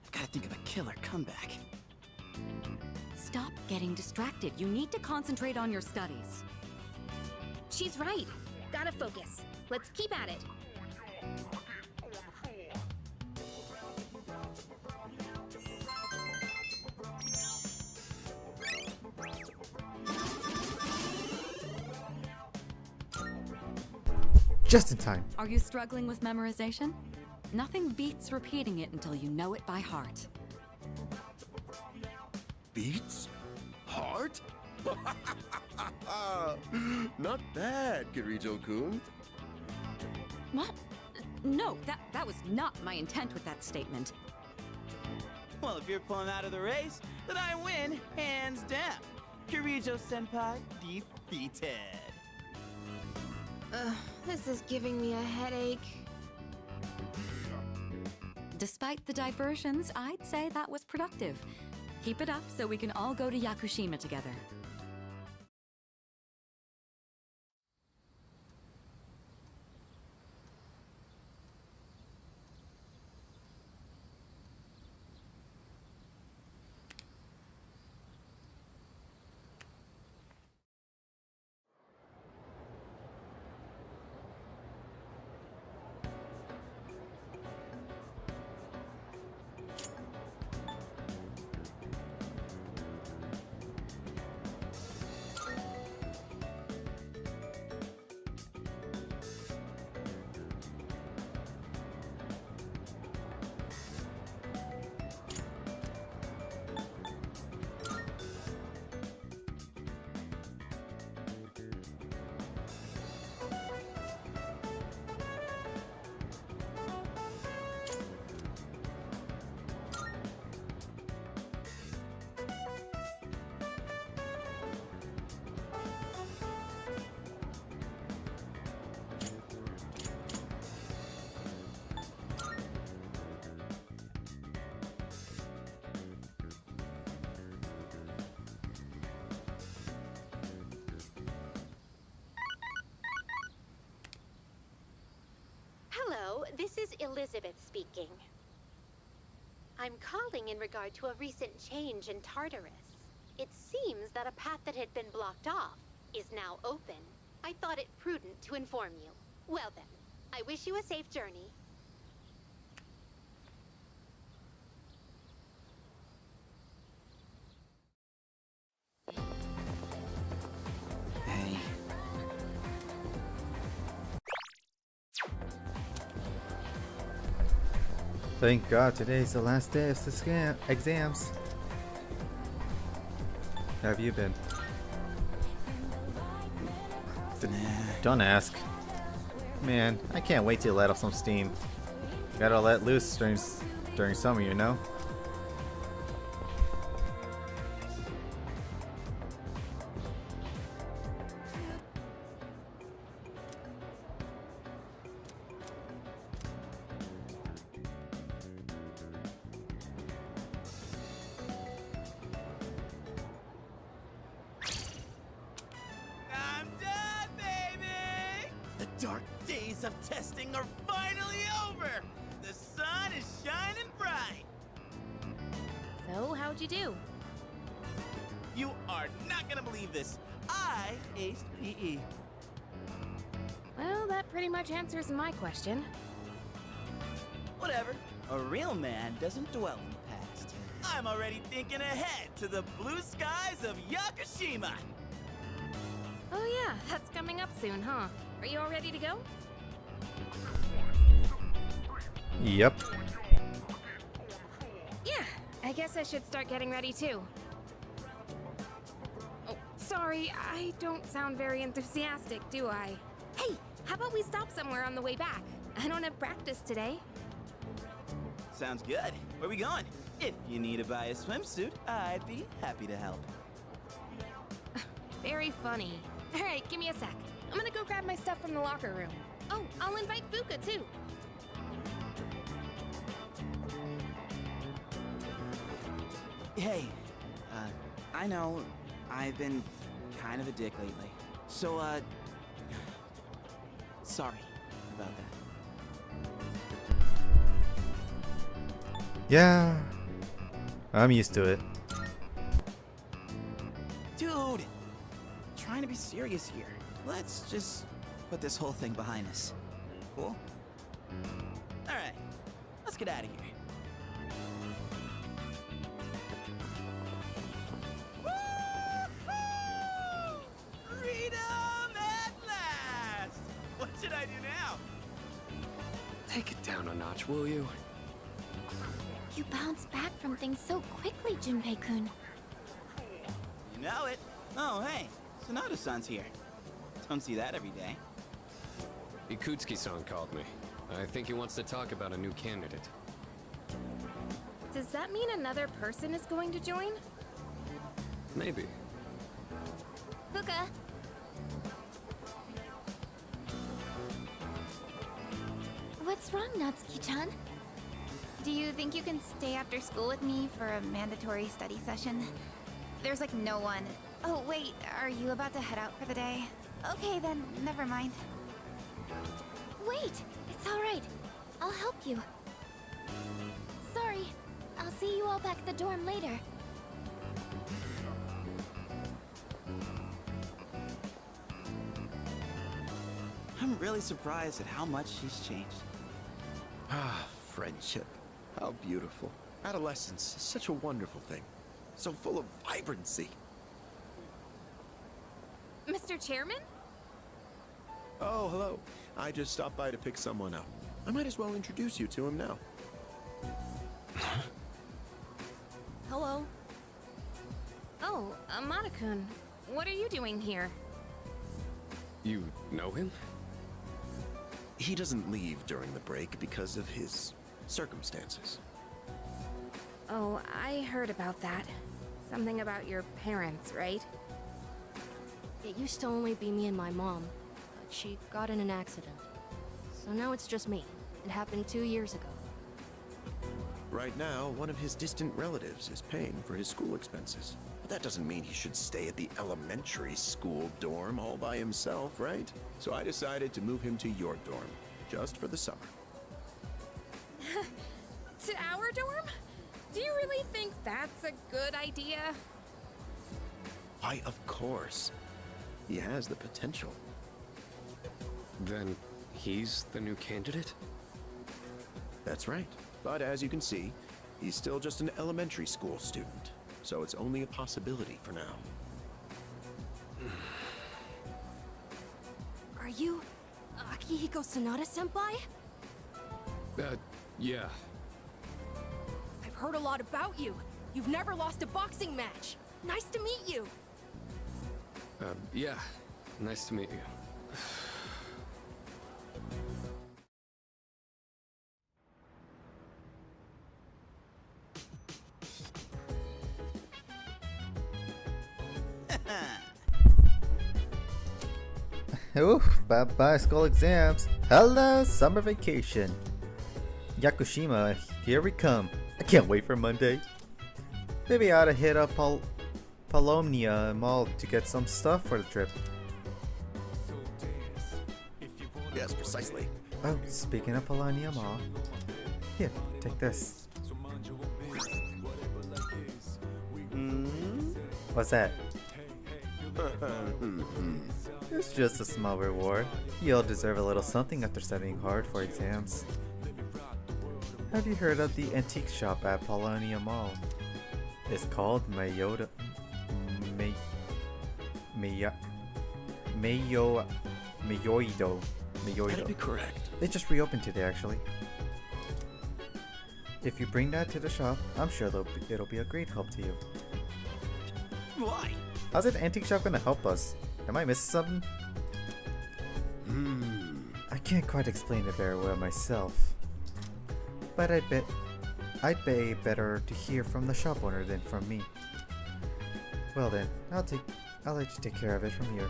I've gotta think of a killer comeback. Stop getting distracted. You need to concentrate on your studies. She's right. Gotta focus. Let's keep at it. Just in time. Are you struggling with memorization? Nothing beats repeating it until you know it by heart. Beats? Heart? Not bad, Kirijo-kun. What? No, that was not my intent with that statement. Well, if you're pulling out of the race, then I win, hands down. Kirijo-senpai defeated. This is giving me a headache. Despite the diversions, I'd say that was productive. Keep it up so we can all go to Yakushima together. this is Elizabeth speaking. I'm calling in regard to a recent change in Tartarus. It seems that a path that had been blocked off is now open. I thought it prudent to inform you. Well then, I wish you a safe journey. Hey. Thank God today's the last day of the exams. How have you been? Don't ask. Man, I can't wait to let off some steam. Gotta let loose during summer, you know? I'm done, baby! The dark days of testing are finally over! The sun is shining bright! So, how'd you do? You are not gonna believe this. I aced PE. Well, that pretty much answers my question. Whatever. A real man doesn't dwell in the past. I'm already thinking ahead to the blue skies of Yakushima. Oh yeah, that's coming up soon, huh? Are you all ready to go? Yep. Yeah, I guess I should start getting ready too. Oh, sorry, I don't sound very enthusiastic, do I? Hey, how about we stop somewhere on the way back? I don't have practice today. Sounds good. Where we going? If you need to buy a swimsuit, I'd be happy to help. Very funny. All right, give me a sec. I'm gonna go grab my stuff from the locker room. Oh, I'll invite Fuka too. Hey, I know I've been kind of a dick lately. So, sorry about that. Yeah. I'm used to it. Dude! Trying to be serious here. Let's just put this whole thing behind us. Cool? Alright, let's get out of here. Woo-hoo! Freedom at last! What should I do now? Take it down a notch, will you? You bounce back from things so quickly, Junpei-kun. You know it. Oh, hey, Sonata-san's here. Don't see that every day. Ikutsuki-san called me. I think he wants to talk about a new candidate. Does that mean another person is going to join? Maybe. Fuka! What's wrong, Natsuki-chan? Do you think you can stay after school with me for a mandatory study session? There's like no one. Oh, wait, are you about to head out for the day? Okay, then, never mind. Wait! It's alright. I'll help you. Sorry. I'll see you all back at the dorm later. I'm really surprised at how much she's changed. Ah, friendship. How beautiful. Adolescence is such a wonderful thing. So full of vibrancy. Mr. Chairman? Oh, hello. I just stopped by to pick someone up. I might as well introduce you to him now. Hello. Oh, Amada-kun. What are you doing here? You know him? He doesn't leave during the break because of his circumstances. Oh, I heard about that. Something about your parents, right? It used to only be me and my mom, but she got in an accident. So now it's just me. It happened 2 years ago. Right now, one of his distant relatives is paying for his school expenses. But that doesn't mean he should stay at the elementary school dorm all by himself, right? So I decided to move him to your dorm, just for the summer. Do you really think that's a good idea? Why, of course. He has the potential. Then he's the new candidate? That's right. But as you can see, he's still just an elementary school student. So it's only a possibility for now. Are you Akihiko Sanada-senpai? Yeah. I've heard a lot about you. You've never lost a boxing match. Nice to meet you. Yeah. Nice to meet you. Oof, bye-bye school exams. Hello, summer vacation. Yakushima, here we come. I can't wait for Monday. Maybe I ought to hit up Palomnia Mall to get some stuff for the trip. Yes, precisely. Oh, speaking of Palomnia Mall. Here, take this. What's that? It's just a small reward. You'll deserve a little something after studying hard for exams. Have you heard of the antique shop at Paulownia Mall? It's called Mayoido. That'd be correct. It just reopened today, actually. If you bring that to the shop, I'm sure it'll be a great help to you. Why? How's an antique shop gonna help us? Am I missing something? I can't quite explain it very well myself. But I'd be better to hear from the shop owner than from me. Well then, I'll let you take care of it from here.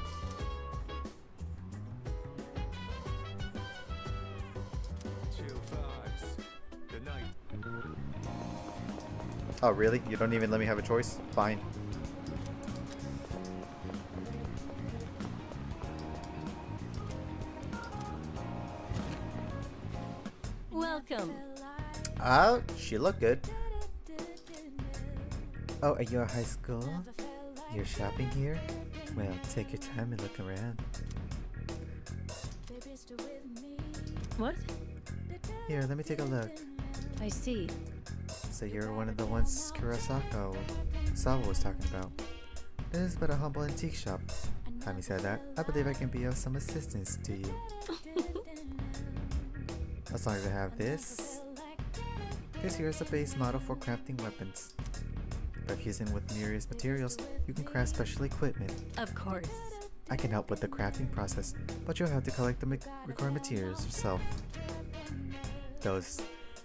Oh really? You don't even let me have a choice? Fine. Welcome. Oh, she looked good. Oh, are you a high school? You're shopping here? Well, take your time and look around. What? Here, let me take a look. I see. So you're one of the ones Kurosaka Sawa was talking about. This is but a humble antique shop. Having said that, I believe I can be of some assistance to you. As long as I have this. This here is a base model for crafting weapons. By fusing with various materials, you can craft special equipment. Of course. I can help with the crafting process, but you'll have to collect the required materials yourself.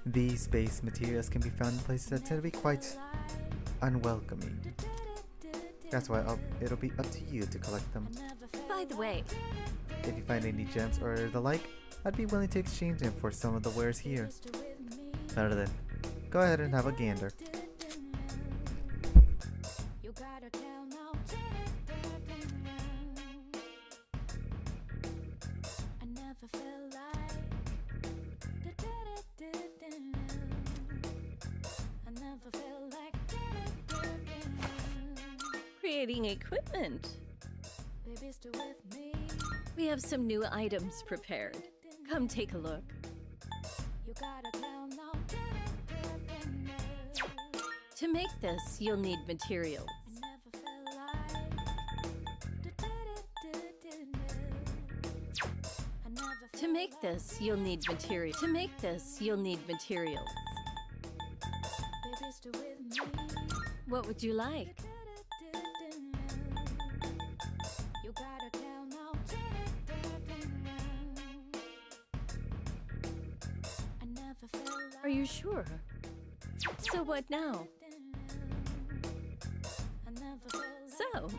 These base materials can be found in places that tend to be quite unwelcoming. That's why it'll be up to you to collect them. By the way, if you find any gems or the like, I'd be willing to exchange them for some of the wares here. Better then, go ahead and have a gander. creating equipment. We have some new items prepared. Come take a look. To make this, you'll need materials. To make this, you'll need material. To make this, you'll need materials. What would you like? Are you sure? So what now? So,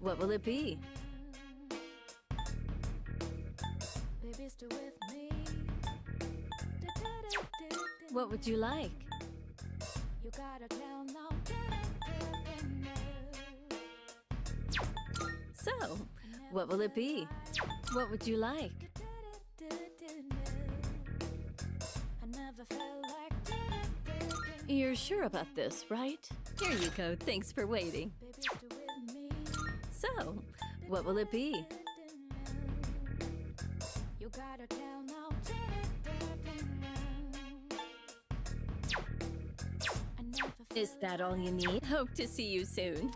what will it be? What would you like? So, what will it be? What would you like? You're sure about this, right? Here you go. Thanks for waiting. So, what will it be? Is that all you need? Hope to see you soon.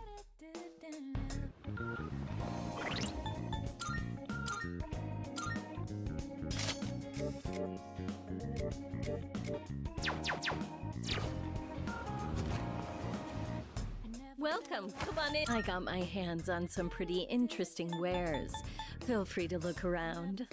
Welcome. Come on in. I got my hands on some pretty interesting wares. Feel free to look around.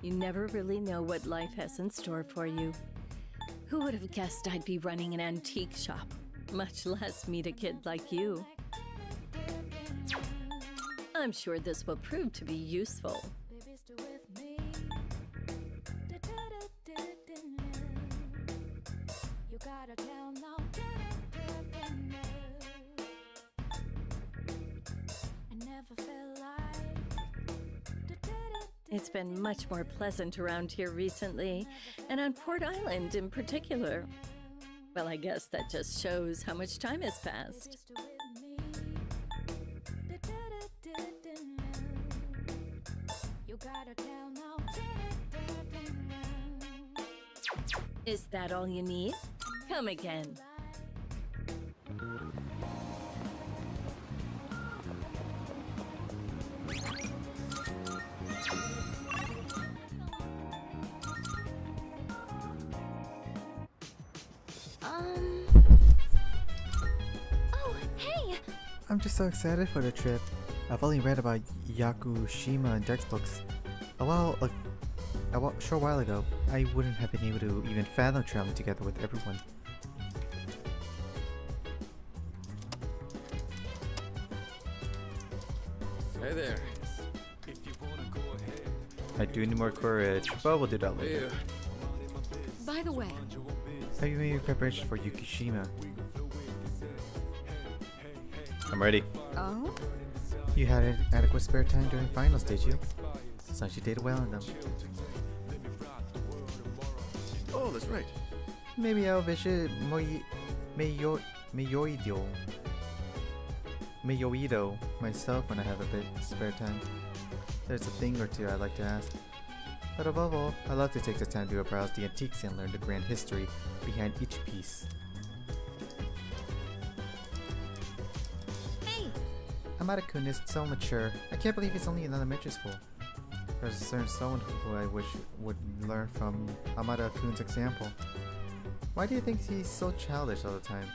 You never really know what life has in store for you. Who would have guessed I'd be running an antique shop, much less meet a kid like you? I'm sure this will prove to be useful. It's been much more pleasant around here recently, and on Port Island in particular. Well, I guess that just shows how much time has passed. Is that all you need? Come again. Oh, hey! I'm just so excited for the trip. I've only read about Yakushima in textbooks. A short while ago, I wouldn't have been able to even fathom traveling together with everyone. Hey there. I do need more courage, but we'll do that Hey, later. By the way, Have you made your preparations for Yukishima? I'm ready. oh? You had adequate spare time during finals, did you? Sounds you did well in them. Oh, that's right. Maybe I'll visit Mayoido myself when I have a bit spare time. There's a thing or two I'd like to ask. But above all, I love to take the time to browse the antiques and learn the grand history behind each piece. Hey! Hamada-kun is so mature. I can't believe he's only in elementary school. There's a certain someone who I wish would learn from Hamada-kun's example. Why do you think he's so childish all the time?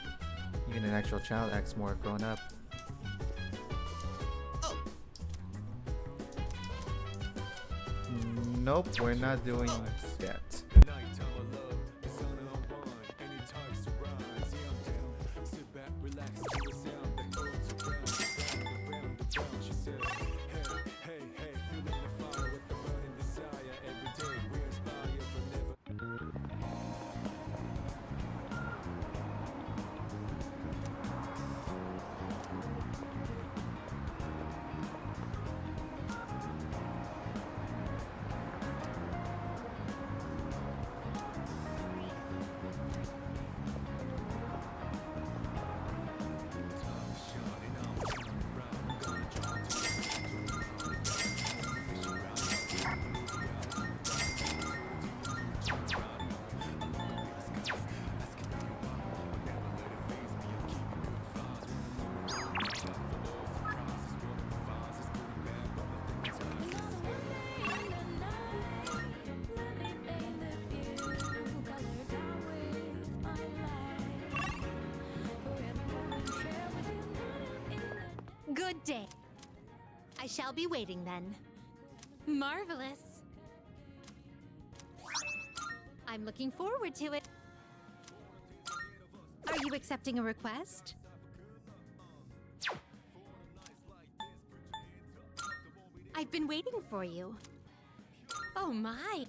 Even an actual child acts more grown up. Nope, we're not doing that. Good day. I shall be waiting then. Marvelous. I'm looking forward to it. Are you accepting a request? I've been waiting for you. Oh my.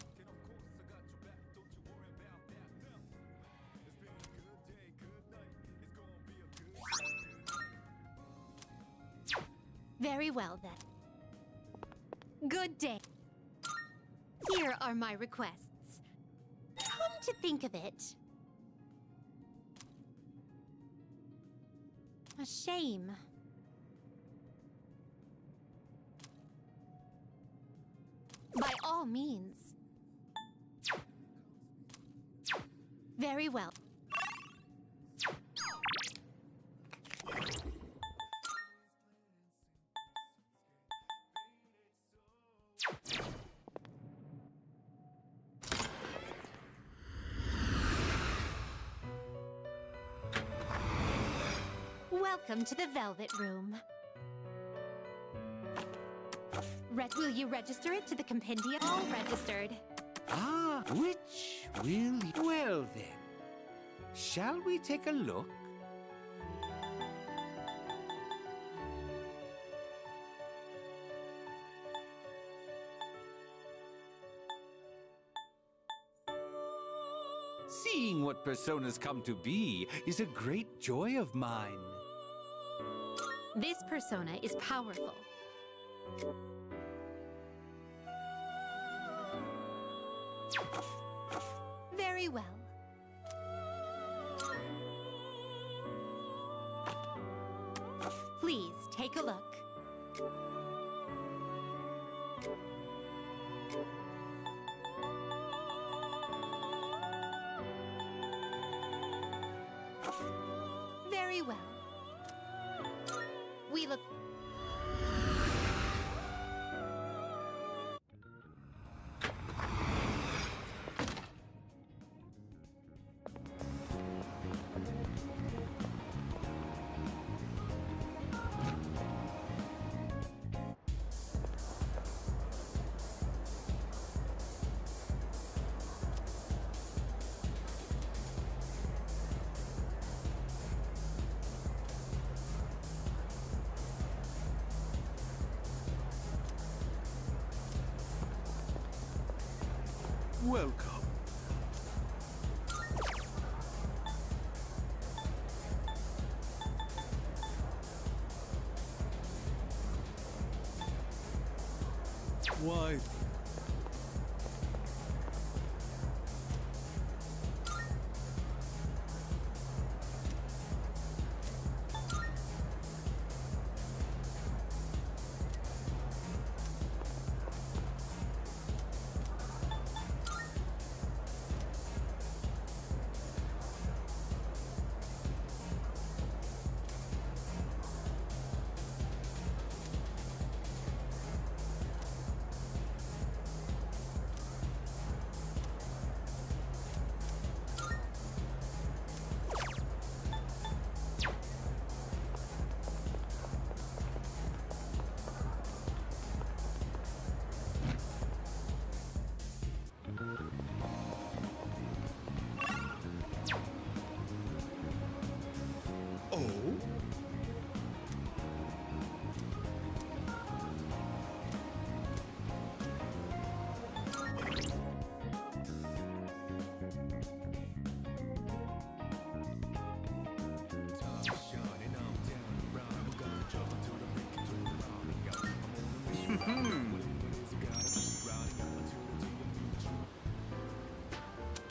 Very well, then. Good day. Here are my requests. Come to think of it, a shame. By all means. Very well. Welcome to the Velvet Room. Will you register it to the compendium? All registered. Ah, which will you... Well then, shall we take a look? Seeing what personas come to be is a great joy of mine. This persona is powerful. Very well. Please take a look. Very well. We look... Welcome. Why?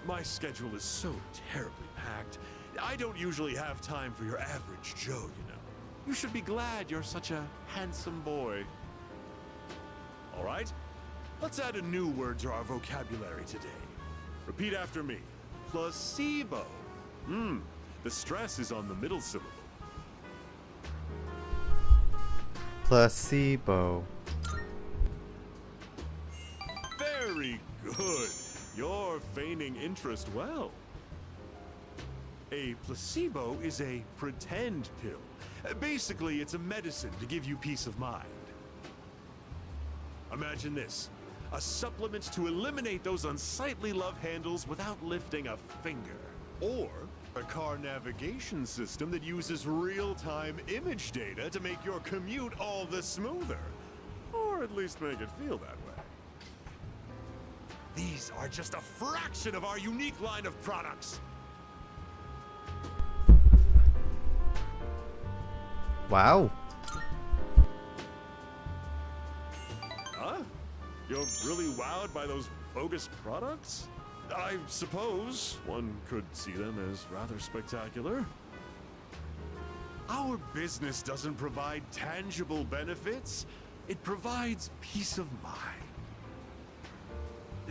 My schedule is so terribly packed. I don't usually have time for your average Joe, you know. You should be glad you're such a handsome boy. All right, let's add a new word to our vocabulary today. Repeat after me. Placebo. The stress is on the middle syllable. Placebo. Very good. You're feigning interest well. A placebo is a pretend pill. Basically, it's a medicine to give you peace of mind. Imagine this. A supplement to eliminate those unsightly love handles without lifting a finger. Or a car navigation system that uses real-time image data to make your commute all the smoother. Or at least make it feel that way. These are just a fraction of our unique line of products. Wow. You're really wowed by those bogus products? I suppose one could see them as rather spectacular. Our business doesn't provide tangible benefits, it provides peace of mind.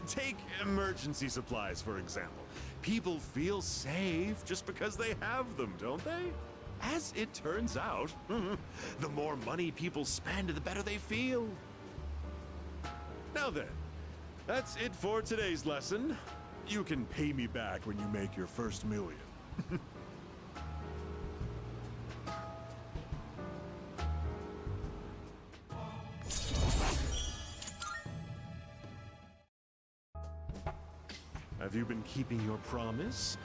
Take emergency supplies, for example. People feel safe just because they have them, don't they? As it turns out, the more money people spend, the better they feel. Now then, that's it for today's lesson. You can pay me back when you make your first million. Have you been keeping your promise?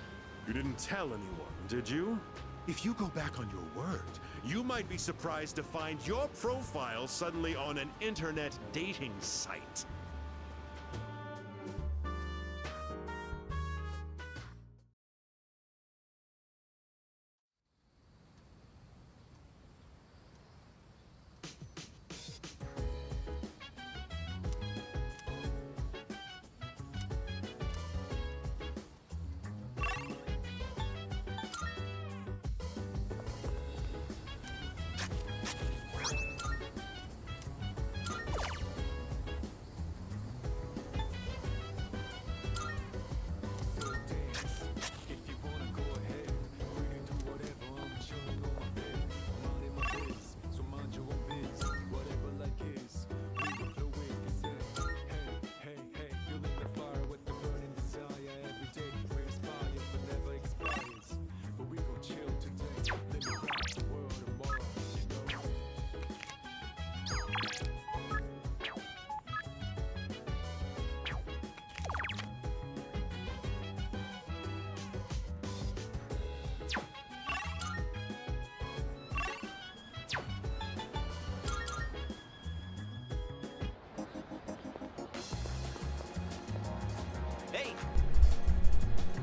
You didn't tell anyone, did you? If you go back on your word, you might be surprised to find your profile suddenly on an internet dating site.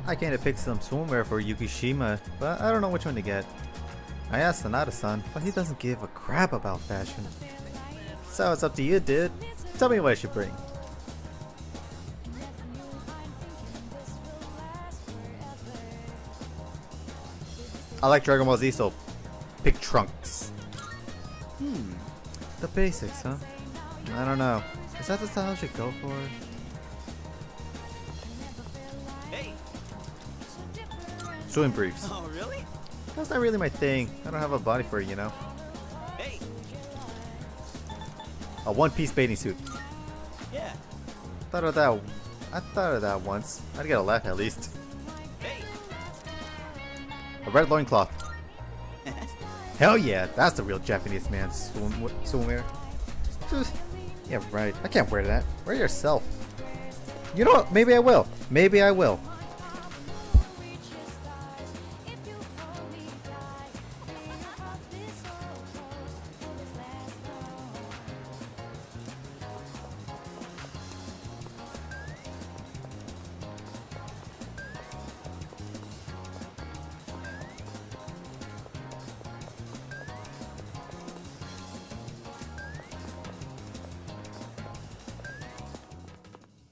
I came to pick some swimwear for Yukishima, but I don't know which one to get. I asked Sanada-san, but he doesn't give a crap about fashion. So it's up to you, dude. Tell me what I should bring. I like Dragon Ball Z, so pick Trunks. The basics, huh? I don't know. Is that the style I should go for? Swim briefs. Oh, really? That's not really my thing. I don't have a body for it, you know. Hey. A one-piece bathing suit. Yeah. I thought of that once. I'd get a laugh at least. Hey. A red loincloth. Hell yeah, that's the real Japanese man swimwear. Yeah, right. I can't wear that. Wear it yourself. You know what? Maybe I will. Maybe I will.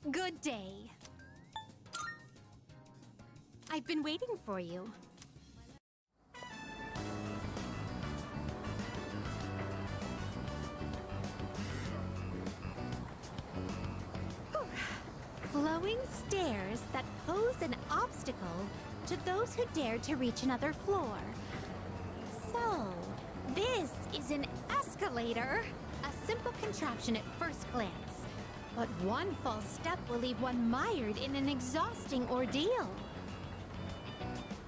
Good day. I've been waiting for you. Flowing stairs that pose an obstacle to those who dare to reach another floor. So, this is an escalator. A simple contraption at first glance. But one false step will leave one mired in an exhausting ordeal.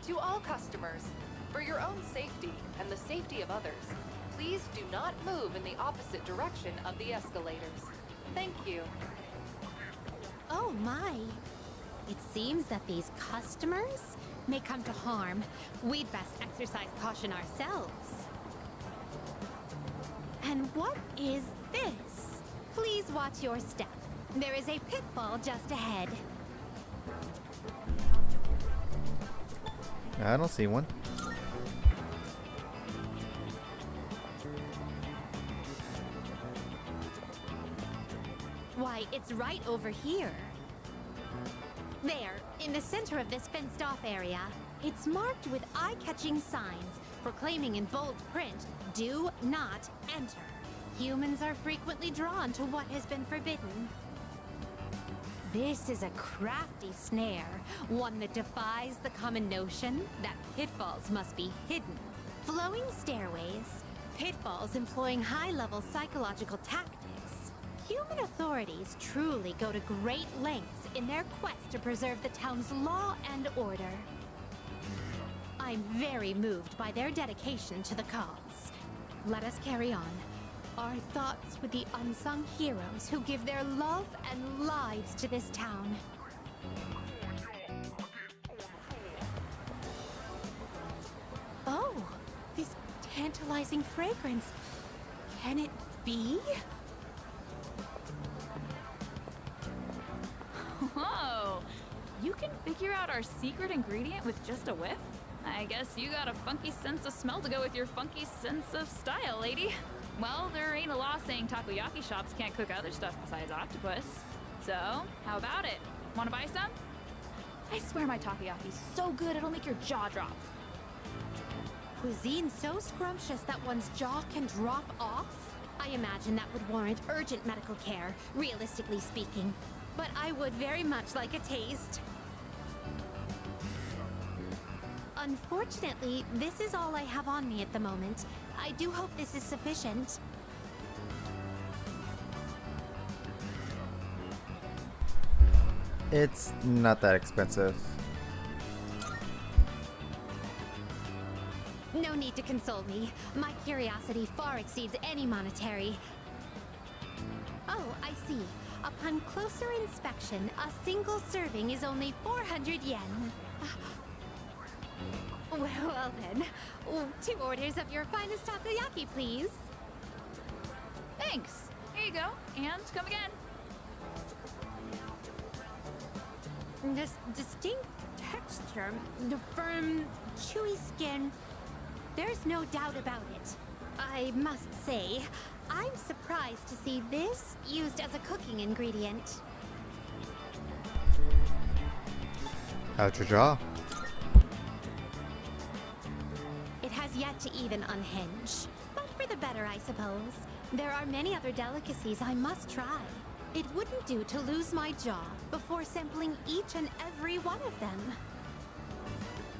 To all customers, for your own safety and the safety of others, please do not move in the opposite direction of the escalators. Thank you. Oh my. It seems that these customers may come to harm. We'd best exercise caution ourselves. And what is this? Please watch your step. There is a pitfall just ahead. I don't see one. Why, It's right over here. There, in the center of this fenced-off area, it's marked with eye-catching signs proclaiming in bold print, "Do not enter." Humans are frequently drawn to what has been forbidden. This is a crafty snare, one that defies the common notion that pitfalls must be hidden. Flowing stairways, pitfalls employing high-level psychological tactics. Human authorities truly go to great lengths in their quest to preserve the town's law and order. I'm very moved by their dedication to the cause. Let us carry on. Our thoughts with the unsung heroes who give their love and lives to this town. Oh, this tantalizing fragrance. Can it be? Whoa! You can figure out our secret ingredient with just a whiff? I guess you got a funky sense of smell to go with your funky sense of style, lady. Well, there ain't a law saying takoyaki shops can't cook other stuff besides octopus. So, how about it? Wanna buy some? I swear my takoyaki's so good it'll make your jaw drop. Cuisine so scrumptious that one's jaw can drop off? I imagine that would warrant urgent medical care, realistically speaking. But I would very much like a taste. Unfortunately, this is all I have on me at the moment. I do hope this is sufficient. It's not that expensive. No need to console me. My curiosity far exceeds any monetary. Oh, I see. Upon closer inspection, a single serving is only 400 yen. Well then, 2 orders of your finest takoyaki, please. Thanks. Here you go. And come again. This distinct texture, the firm, chewy skin. There's no doubt about it. I must say, I'm surprised to see this used as a cooking ingredient. How'd your jaw? It has yet to even unhinge. But for the better, I suppose. There are many other delicacies I must try. It wouldn't do to lose my jaw before sampling each and every one of them.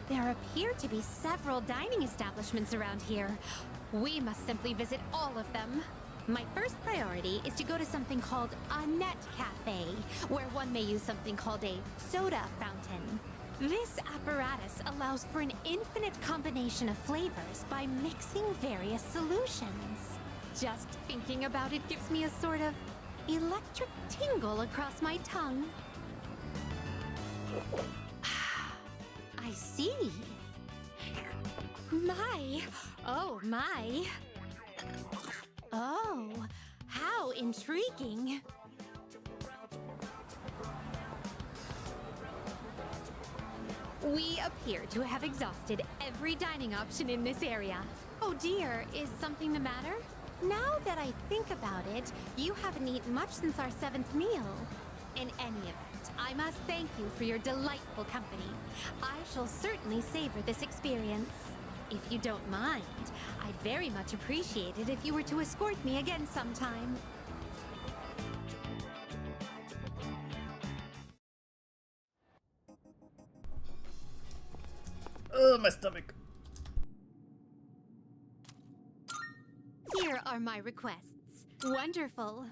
There appear to be several dining establishments around here. We must simply visit all of them. My first priority is to go to something called a net cafe, where one may use something called a soda fountain. This apparatus allows for an infinite combination of flavors by mixing various solutions. Just thinking about it gives me a sort of electric tingle across my tongue. I see. My. Oh, my. Oh, how intriguing. We appear to have exhausted every dining option in this area. Oh dear, is something the matter? Now that I think about it, you haven't eaten much since our 7th meal. In any event, I must thank you for your delightful company. I shall certainly savor this experience. If you don't mind, I'd very much appreciate it if you were to escort me again sometime. Ugh, my stomach. Here are my requests. Wonderful.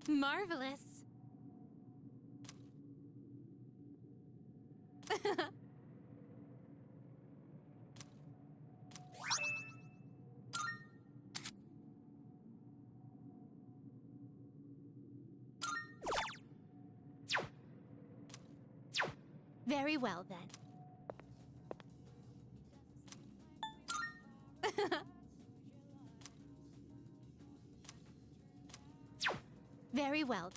Marvelous. Very well then. Very well.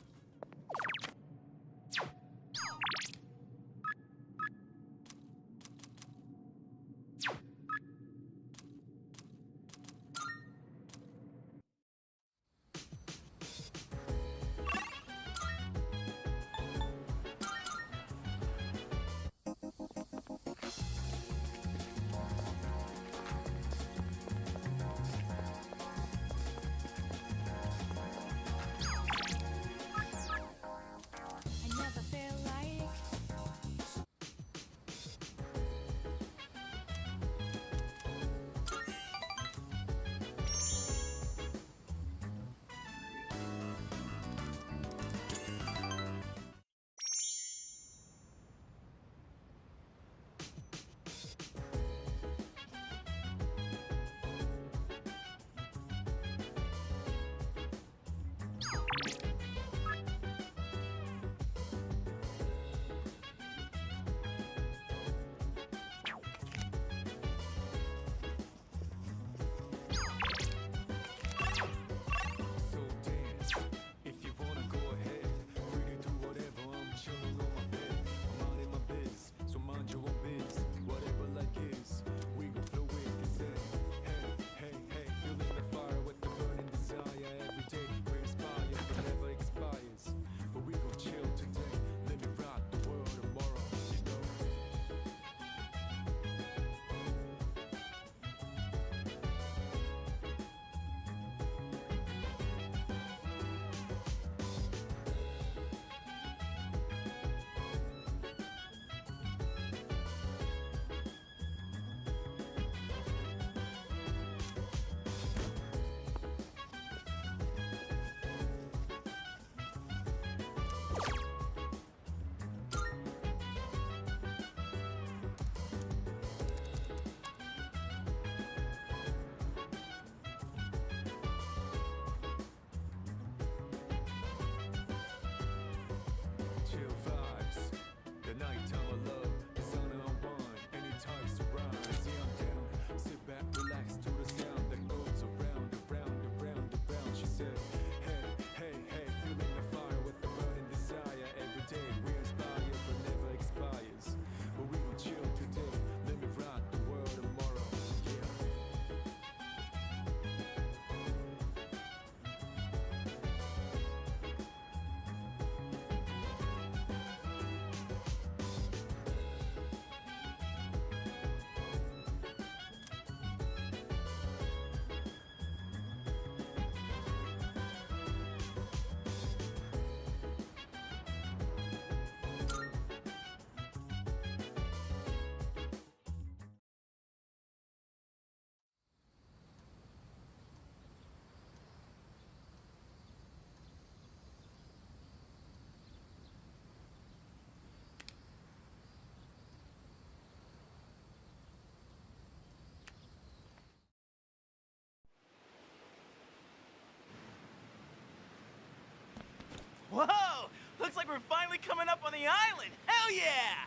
we're finally coming up on the island! Hell yeah!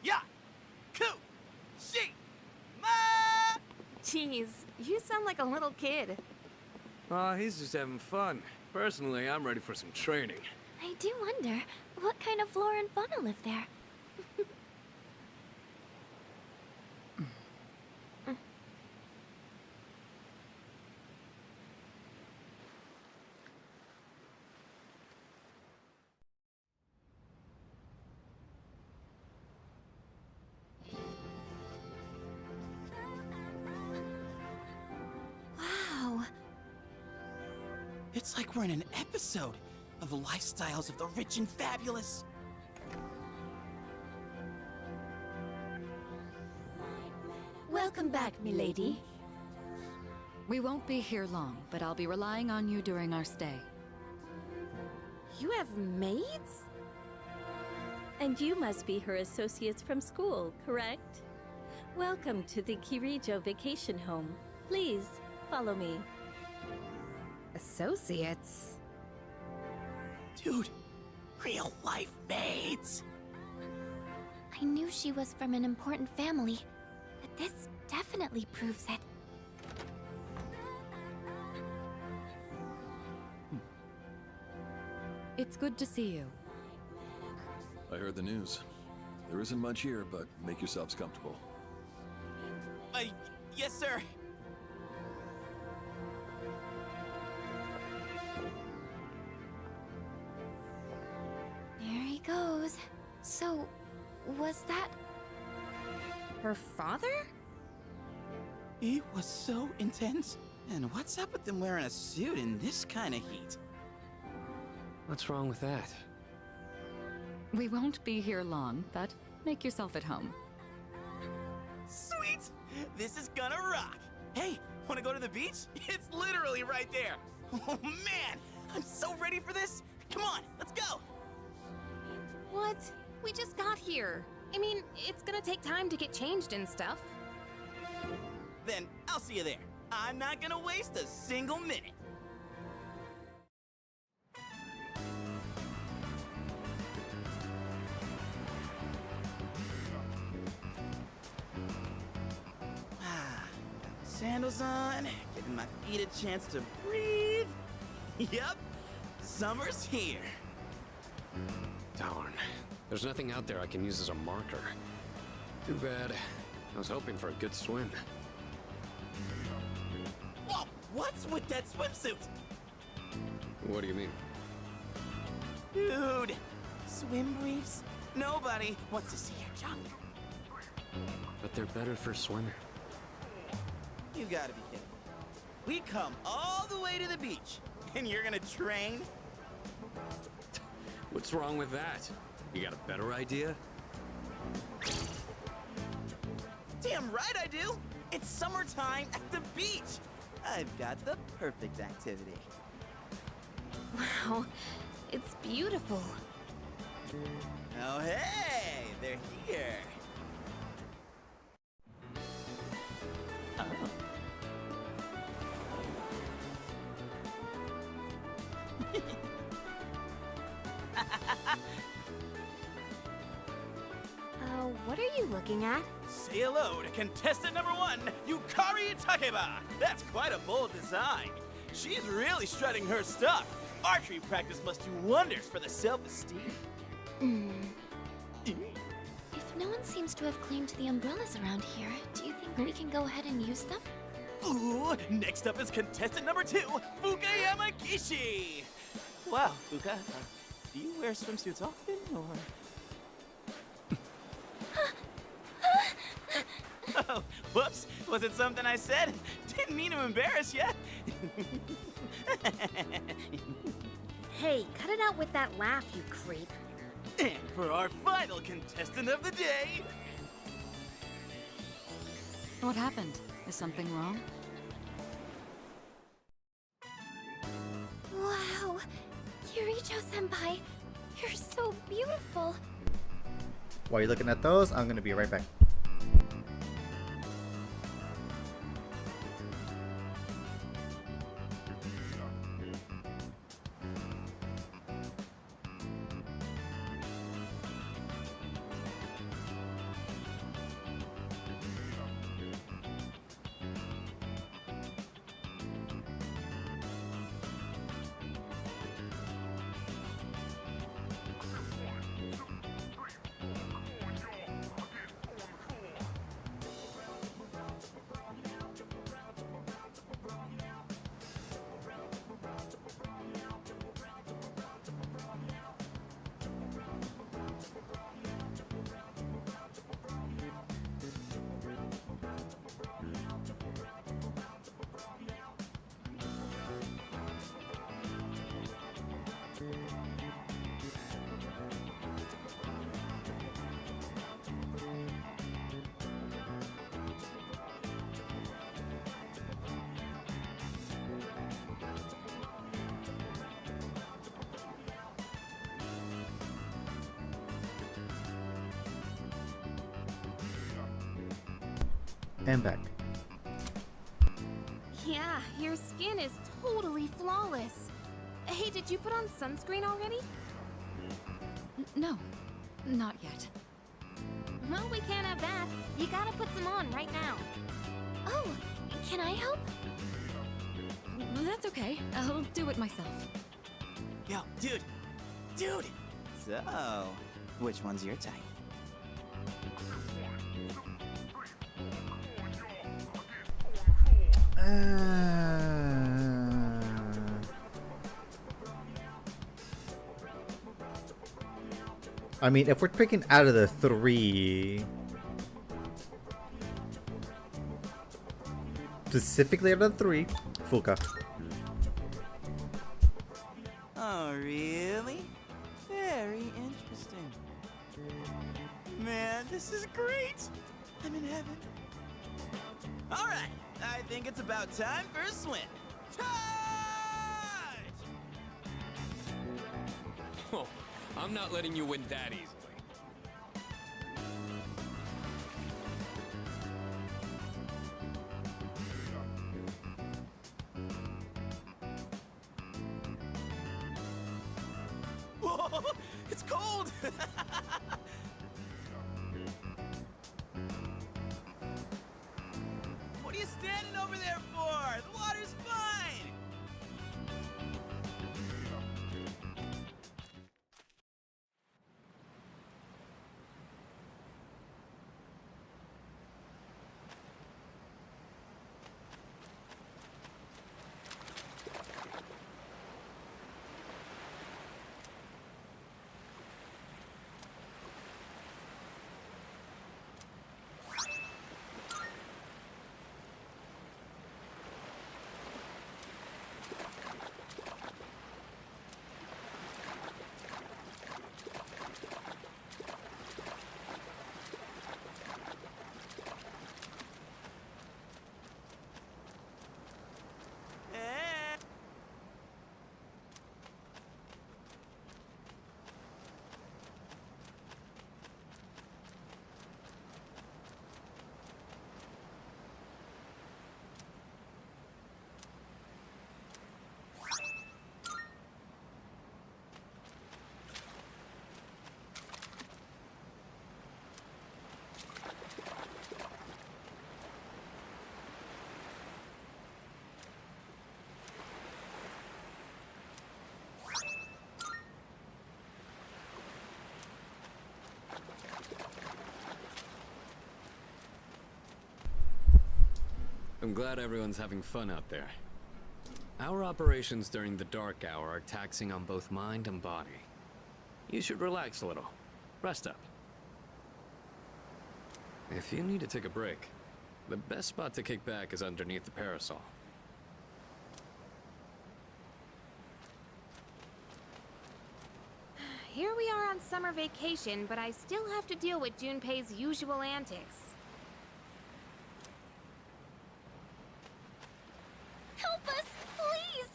Yeah! Coo! She! Ma! Jeez, you sound like a little kid. Oh, he's just having fun. Personally, I'm ready for some training. I do wonder, what kind of flora and fauna live there? Wow. It's like we're in an episode of the lifestyles of the rich and fabulous. Welcome back, milady. We won't be here long, but I'll be relying on you during our stay. You have maids? And you must be her associates from school, correct? Welcome to the Kirijo Vacation Home. Please, follow me. Associates? Dude, real life maids. I knew she was from an important family, but this definitely proves it. It's good to see you. I heard the news. There isn't much here, but make yourselves comfortable. Yes, sir. There he goes. So, was that her father? It was so intense. And what's up with them wearing a suit in this kind of heat? What's wrong with that? We won't be here long, but make yourself at home. Sweet! This is gonna rock! Hey, wanna go to the beach? It's literally right there! Oh man! I'm so ready for this! Come on, let's go! What? We just got here. I mean, it's gonna take time to get changed and stuff. Then I'll see you there. I'm not gonna waste a single minute. Sandals on, giving my feet a chance to breathe. Yep, summer's here. Darn. There's nothing out there I can use as a marker. Too bad. I was hoping for a good swim. Whoa, what's with that swimsuit? What do you mean? Dude, swim briefs? Nobody wants to see your junk. But they're better for swimmer. You gotta be kidding. We come all the way to the beach, and you're gonna train? What's wrong with that? You got a better idea? Damn right I do! It's summertime at the beach! I've got the perfect activity. Wow, it's beautiful. Oh hey, they're here. What are you looking at? Say hello to contestant number 1, Yukari Takeba! That's quite a bold design. She's really strutting her stuff. Archery practice must do wonders for the self-esteem. If no one seems to have claimed the umbrellas around here, do you think we can go ahead and use them? Ooh, next up is contestant number 2, Fuka Yamagishi! Wow, Fuka, do you wear swimsuits often, or...? Oh, whoops. Was it something I said? Didn't mean to embarrass you. Hey, cut it out with that laugh, you creep. And for our final contestant of the day... What happened? Is something wrong? Wow, Kirijo-senpai, you're so beautiful. While you're looking at those, I'm gonna be right back. and back. Yeah, your skin is totally flawless. Hey, did you put on sunscreen already? No, not yet. Well, we can't have that. You gotta put some on right now. Oh, can I help? That's okay. I'll do it myself. Yo, dude! Dude! So, which one's your type? I mean, if we're picking out of the three, specifically out of the three, Fuka. Oh, really? Very interesting. Man, this is great! I'm in heaven. Alright, I think it's about time for a swim. Charge! Oh, I'm not letting you win that easily. Whoa, it's cold! What are you standing over there for? The water's fine! I'm glad everyone's having fun out there. Our operations during the dark hour are taxing on both mind and body. You should relax a little. Rest up. If you need to take a break, the best spot to kick back is underneath the parasol. Here we are on summer vacation, but I still have to deal with Junpei's usual antics. Help us, please!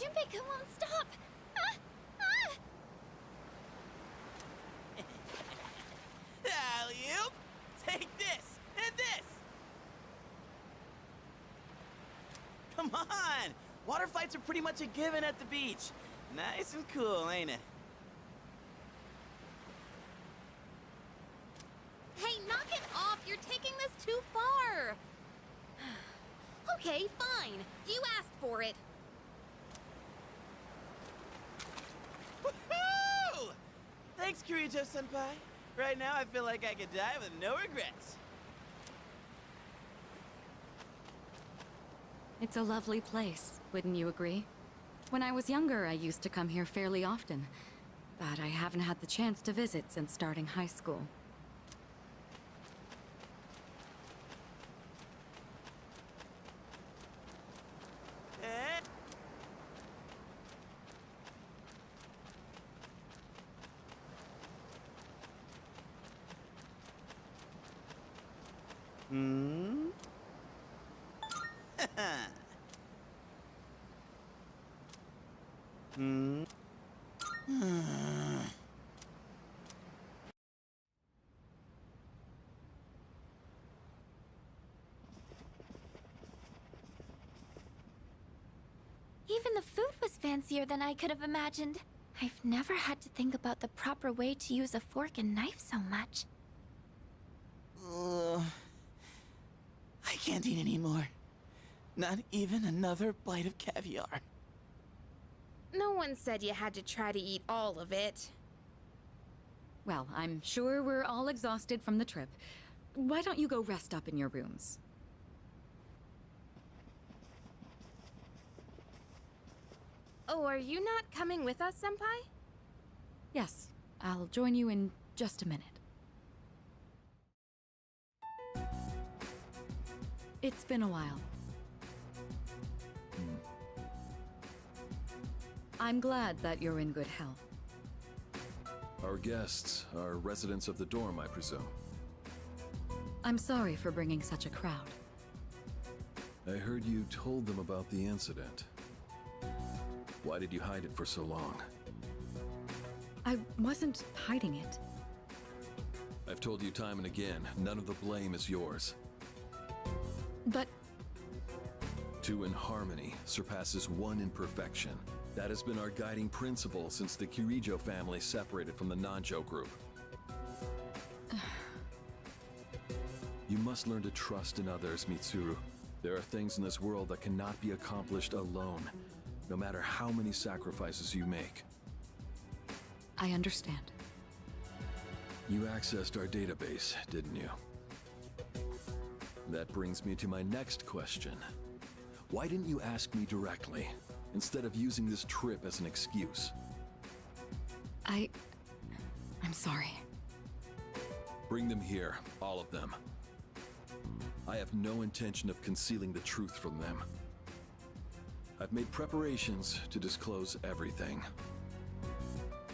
Junpei won't stop! Ah! Ah! Alley-oop! Take this! And this! Come on! Water fights are pretty much a given at the beach. Nice and cool, ain't it? Hey, knock it off! You're taking this too far! Okay, fine. You asked for it. Woohoo! Thanks, Kirijo-senpai. Right now, I feel like I could die with no regrets. It's a lovely place, wouldn't you agree? When I was younger, I used to come here fairly often, but I haven't had the chance to visit since starting high school. Hmm? Hmm? Even the food was fancier than I could have imagined. I've never had to think about the proper way to use a fork and knife so much. I can't eat anymore. Not even another bite of caviar. No one said you had to try to eat all of it. Well, I'm sure we're all exhausted from the trip. Why don't you go rest up in your rooms? Oh, are you not coming with us, Senpai? Yes, I'll join you in just a minute. It's been a while. I'm glad that you're in good health. Our guests are residents of the dorm, I presume. I'm sorry for bringing such a crowd. I heard you told them about the incident. Why did you hide it for so long? I wasn't hiding it. I've told you time and again, none of the blame is yours. But... 2 in harmony surpasses 1 in perfection. That has been our guiding principle since the Kirijo family separated from the Nanjo group. You must learn to trust in others, Mitsuru. There are things in this world that cannot be accomplished alone, no matter how many sacrifices you make. I understand. You accessed our database, didn't you? That brings me to my next question. Why didn't you ask me directly, instead of using this trip as an excuse? I'm sorry. Bring them here, all of them. I have no intention of concealing the truth from them. I've made preparations to disclose everything.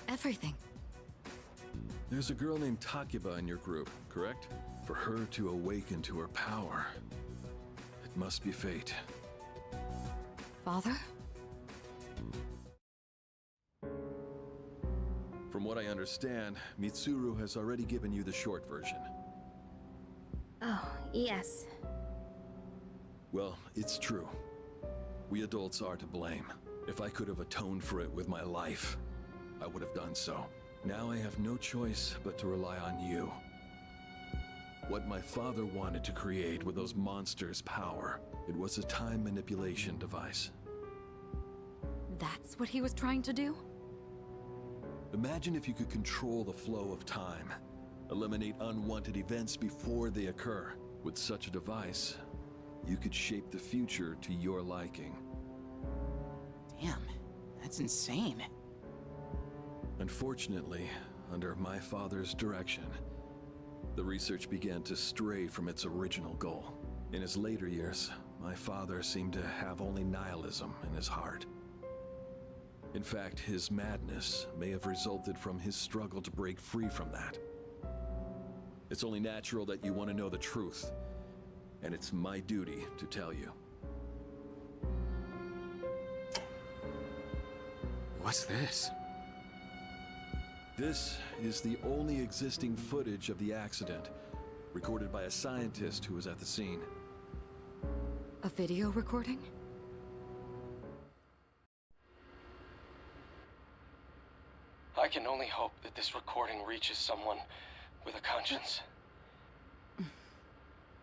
Everything? There's a girl named Takeba in your group, correct? For her to awaken to her power, it must be fate. Father? From what I understand, Mitsuru has already given you the short version. Oh, yes. Well, it's true. We adults are to blame. If I could have atoned for it with my life, I would have done so. Now I have no choice but to rely on you. What my father wanted to create with those monsters' power, it was a time manipulation device. That's what he was trying to do? Imagine if you could control the flow of time, eliminate unwanted events before they occur. With such a device, you could shape the future to your liking. Damn, that's insane. Unfortunately, under my father's direction, the research began to stray from its original goal. In his later years, my father seemed to have only nihilism in his heart. In fact, his madness may have resulted from his struggle to break free from that. It's only natural that you want to know the truth, and it's my duty to tell you. What's this? This is the only existing footage of the accident, recorded by a scientist who was at the scene. A video recording? I can only hope that this recording reaches someone with a conscience.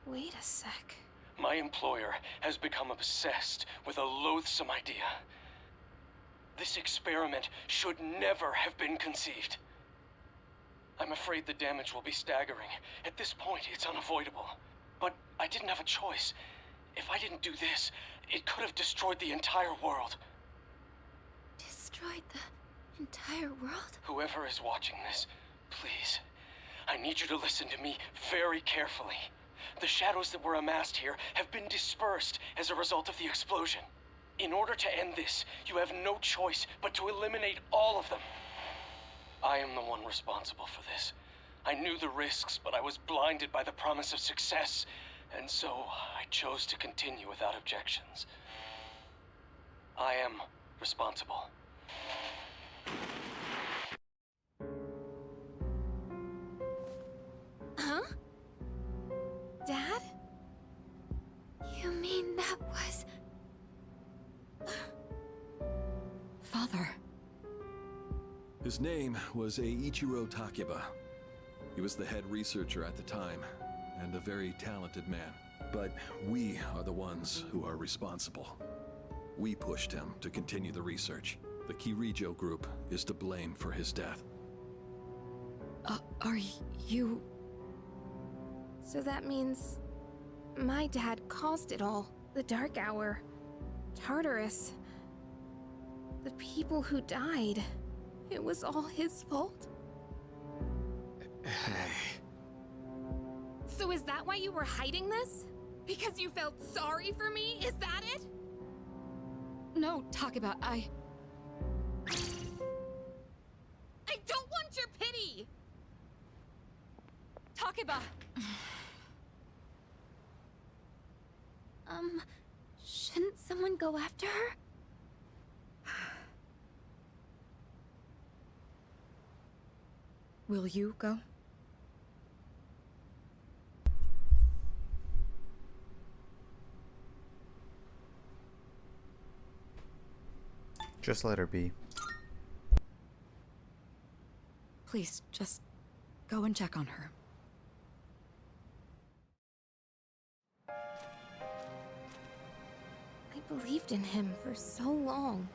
Wait a sec. My employer has become obsessed with a loathsome idea. This experiment should never have been conceived. I'm afraid the damage will be staggering. At this point, it's unavoidable. But I didn't have a choice. If I didn't do this, it could have destroyed the entire world. Destroyed the entire world? Whoever is watching this, please, I need you to listen to me very carefully. The shadows that were amassed here have been dispersed as a result of the explosion. In order to end this, you have no choice but to eliminate all of them. I am the one responsible for this. I knew the risks, but I was blinded by the promise of success, and so I chose to continue without objections. I am responsible. Huh? Dad? You mean that was... Father. His name was Eiichiro Takeba. He was the head researcher at the time, and a very talented man. But we are the ones who are responsible. We pushed him to continue the research. The Kirijo group is to blame for his death. Are you... So that means my dad caused it all. The Dark Hour, Tartarus, the people who died. It was all his fault. So is that why you were hiding this? Because you felt sorry for me? Is that it? No, Takeba, I don't want your pity! Takeba! Shouldn't someone go after her? Will you go? Just let her be. Please, just go and check on her. I believed in him for so long.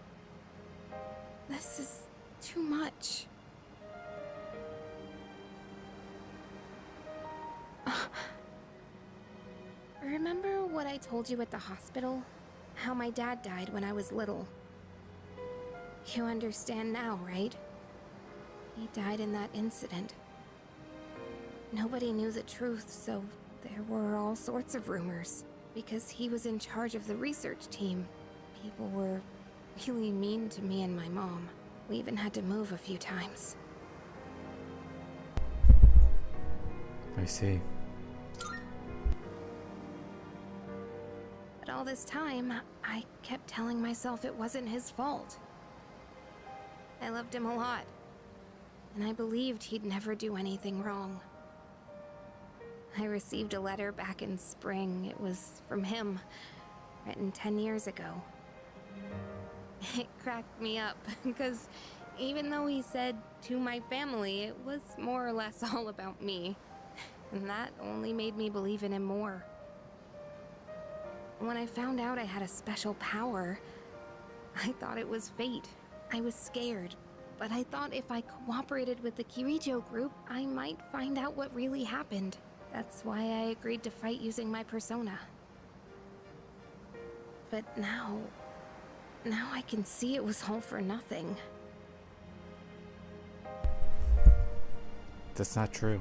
This is too much. Remember what I told you at the hospital? How my dad died when I was little. You understand now, right? He died in that incident. Nobody knew the truth, so there were all sorts of rumors. Because he was in charge of the research team, people were really mean to me and my mom. We even had to move a few times. I see. But all this time, I kept telling myself it wasn't his fault. I loved him a lot, and I believed he'd never do anything wrong. I received a letter back in spring. It was from him, written 10 years ago. It cracked me up, because even though he said to my family, it was more or less all about me. And that only made me believe in him more. When I found out I had a special power, I thought it was fate. I was scared, but I thought if I cooperated with the Kirijo group, I might find out what really happened. That's why I agreed to fight using my persona. But now I can see it was all for nothing. That's not true.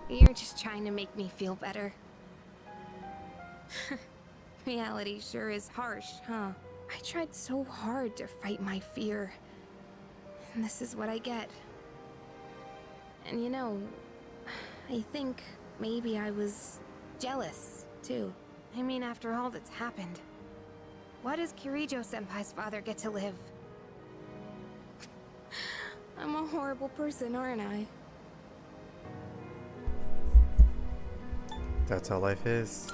You're just trying to make me feel better. Reality sure is harsh, huh? I tried so hard to fight my fear. And this is what I get. And you know, I think maybe I was jealous, too. I mean, after all that's happened. Why does Kirijo-senpai's father get to live? I'm a horrible person, aren't I? That's how life is.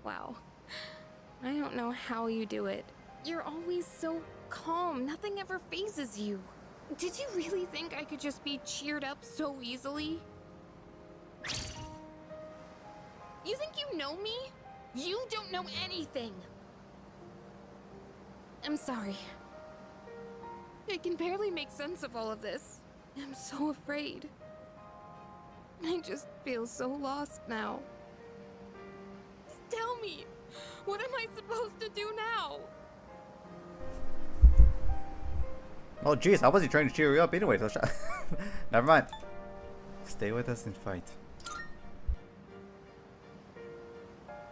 Wow. I don't know how you do it. You're always so calm. Nothing ever phases you. Did you really think I could just be cheered up so easily? You think you know me? You don't know anything. I'm sorry. I can barely make sense of all of this. I'm so afraid. I just feel so lost now. Just tell me, what am I supposed to do now? Oh jeez, I wasn't trying to cheer you up anyway. So never mind. Stay with us and fight.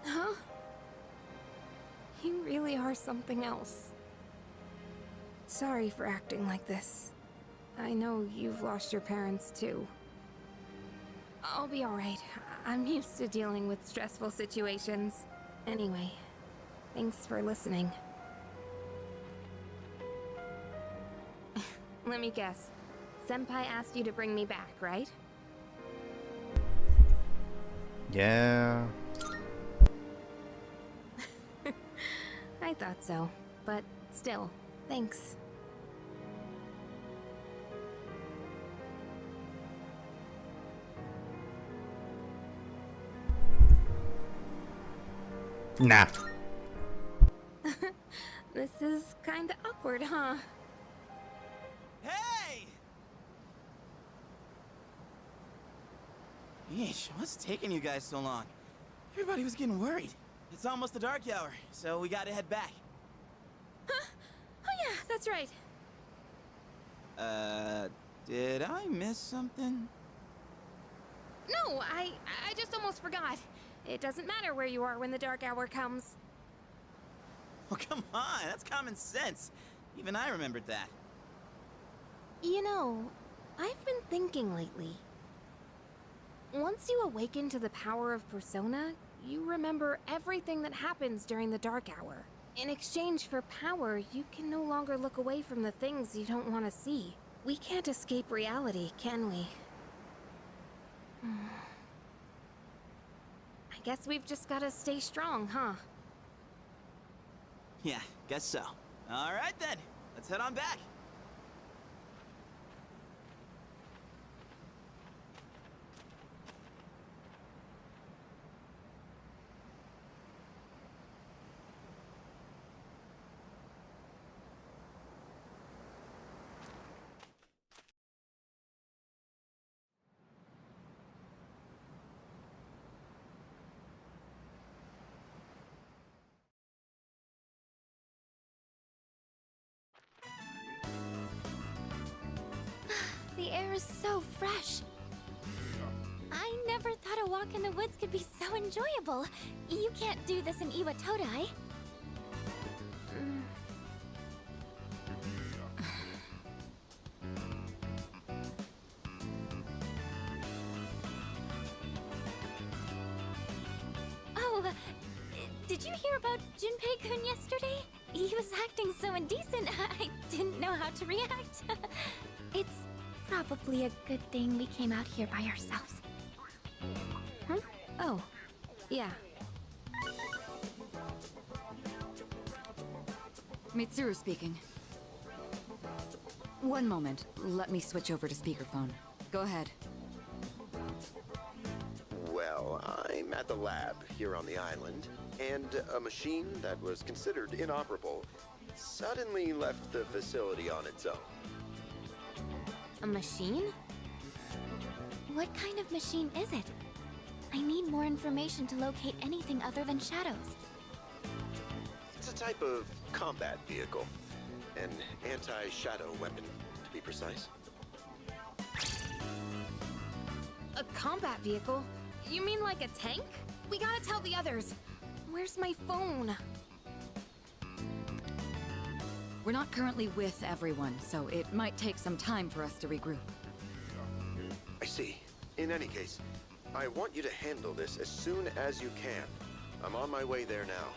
Huh? You really are something else. Sorry for acting like this. I know you've lost your parents too. I'll be alright. I'm used to dealing with stressful situations. Anyway, thanks for listening. Let me guess. Senpai asked you to bring me back, right? thought so. But still, thanks. Nah. This is kinda awkward, huh? Hey! Yeesh, what's taking you guys so long? Everybody was getting worried. It's almost the dark hour, so we gotta head back. Huh? Oh yeah, that's right. Did I miss something? No, I just almost forgot. It doesn't matter where you are when the dark hour comes. Oh, come on, that's common sense. Even I remembered that. You know, I've been thinking lately. Once you awaken to the power of Persona, you remember everything that happens during the dark hour. In exchange for power, you can no longer look away from the things you don't want to see. We can't escape reality, can we? I guess we've just gotta stay strong, huh? Yeah, guess so. All right then, let's head on back. The air is so fresh. I never thought a walk in the woods could be so enjoyable. You can't do this in Iwatodai. Oh, did you hear about Junpei-kun yesterday? He was acting so indecent, I didn't know how to react. It's probably a good thing we came out here by ourselves. Huh? Oh, yeah. Mitsuru speaking. One moment. Let me switch over to speakerphone. Go ahead. Well, I'm at the lab here on the island, and a machine that was considered inoperable suddenly left the facility on its own. A machine? What kind of machine is it? I need more information to locate anything other than shadows. It's a type of combat vehicle. An anti-shadow weapon, to be precise. A combat vehicle? You mean like a tank? We gotta tell the others. Where's my phone? We're not currently with everyone, so it might take some time for us to regroup. I see. In any case, I want you to handle this as soon as you can. I'm on my way there now.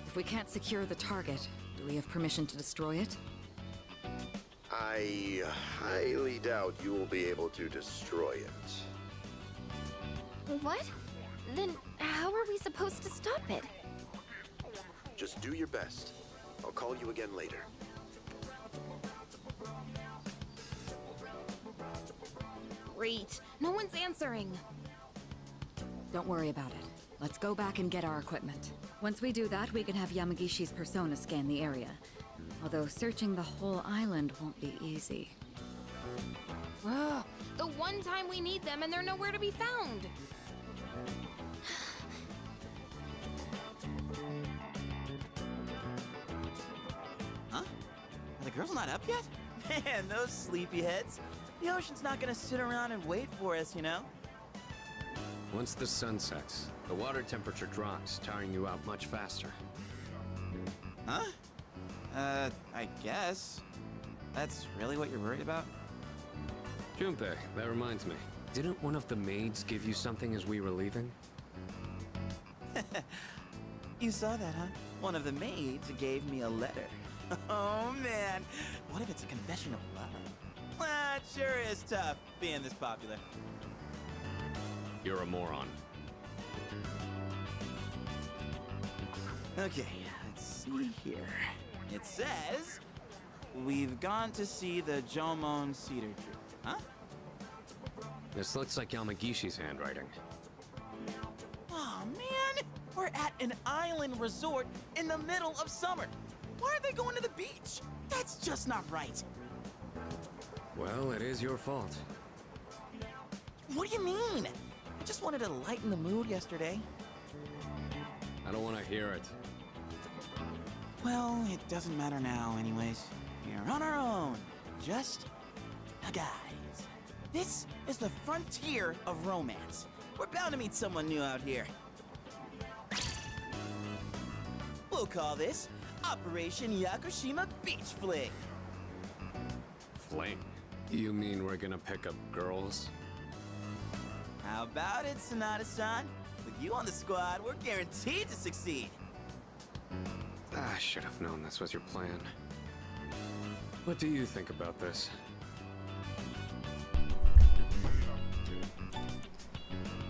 If we can't secure the target, do we have permission to destroy it? I highly doubt you will be able to destroy it. What? Then how are we supposed to stop it? Just do your best. I'll call you again later. Great. No one's answering. Don't worry about it. Let's go back and get our equipment. Once we do that, we can have Yamagishi's persona scan the area. Although searching the whole island won't be easy. Ugh, the one time we need them and they're nowhere to be found. Huh? Are the girls not up yet? Man, those sleepyheads. The ocean's not gonna sit around and wait for us, you know? Once the sun sets, the water temperature drops, tiring you out much faster. Huh? I guess. That's really what you're worried about? Junpei, that reminds me. Didn't one of the maids give you something as we were leaving? You saw that, huh? One of the maids gave me a letter. Oh, man. What if it's a confession of love? Well, it sure is tough being this popular. You're a moron. Okay, let's see here. It says, we've gone to see the Jomon Cedar Tree. Huh? This looks like Yamagishi's handwriting. Oh man, we're at an island resort in the middle of summer. Why are they going to the beach? That's just not right. Well, it is your fault. What do you mean? I just wanted to lighten the mood yesterday. I don't want to hear it. Well, it doesn't matter now anyways. We're on our own. Just a guys. This is the frontier of romance. We're bound to meet someone new out here. We'll call this Operation Yakushima Beach Fling. Fling? You mean we're gonna pick up girls? How about it, Sonata-san? With you on the squad, we're guaranteed to succeed. I should have known this was your plan. What do you think about this?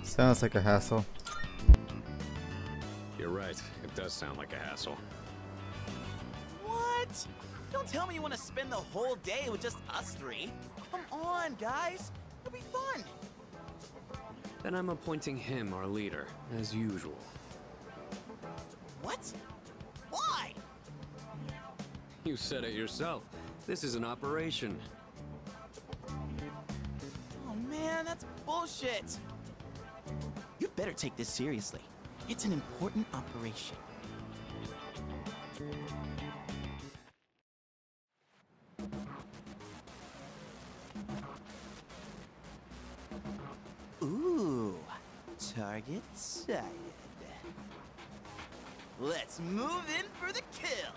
Sounds like a hassle. You're right. It does sound like a hassle. What? Don't tell me you want to spend the whole day with just us three. Come on, guys. It'll be fun. Then I'm appointing him our leader, as usual. What? Why? You said it yourself. This is an operation. Oh man, that's bullshit. You better take this seriously. It's an important operation. Ooh, target sighted. Let's move in for the kill.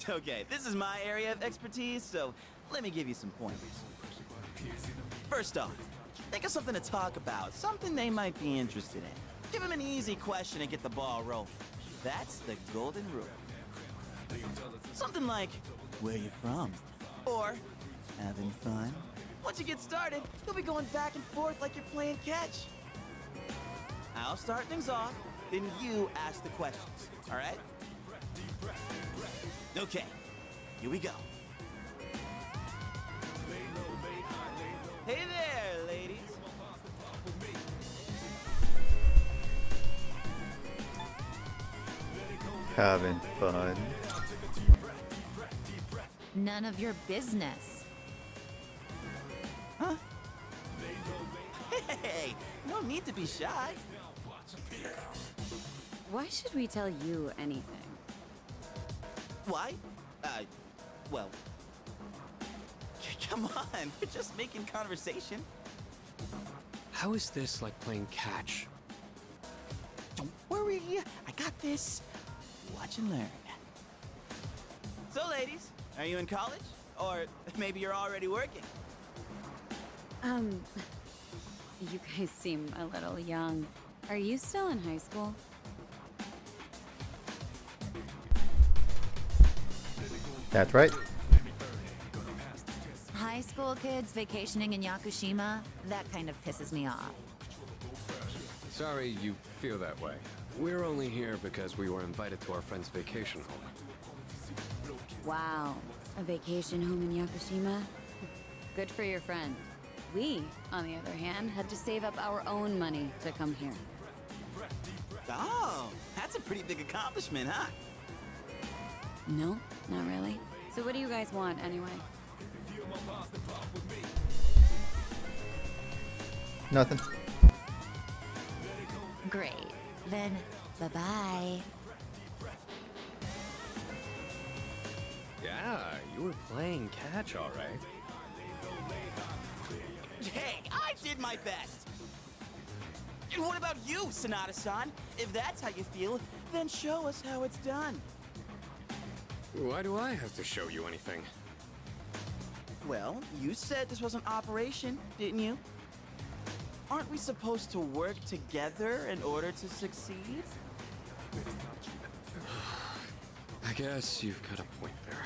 Okay, this is my area of expertise, so let me give you some pointers. First off, think of something to talk about, something they might be interested in. Give them an easy question and get the ball rolling. That's the golden rule. Something like, where you from? Or, having fun? Once you get started, you'll be going back and forth like you're playing catch. I'll start things off, then you ask the questions, all right? Okay, here we go. Hey there, ladies. Having fun. None of your business. Huh? Hey, no need to be shy. Why should we tell you anything? Why? Well... Come on, we're just making conversation. How is this like playing catch? Don't worry, I got this. Watch and learn. So, ladies, are you in college? Or maybe you're already working? You guys seem a little young. Are you still in high school? That's right. High school kids vacationing in Yakushima? That kind of pisses me off. Sorry you feel that way. We're only here because we were invited to our friend's vacation home. Wow, a vacation home in Yakushima? Good for your friend. We, on the other hand, had to save up our own money to come here. Oh, that's a pretty big accomplishment, huh? No, not really. So what do you guys want, anyway? Nothing. Great. Then, bye-bye. Yeah, you were playing catch, all right. Hey, I did my best! And what about you, Sonata-san? If that's how you feel, then show us how it's done. Why do I have to show you anything? Well, you said this was an operation, didn't you? Aren't we supposed to work together in order to succeed? I guess you've got a point there.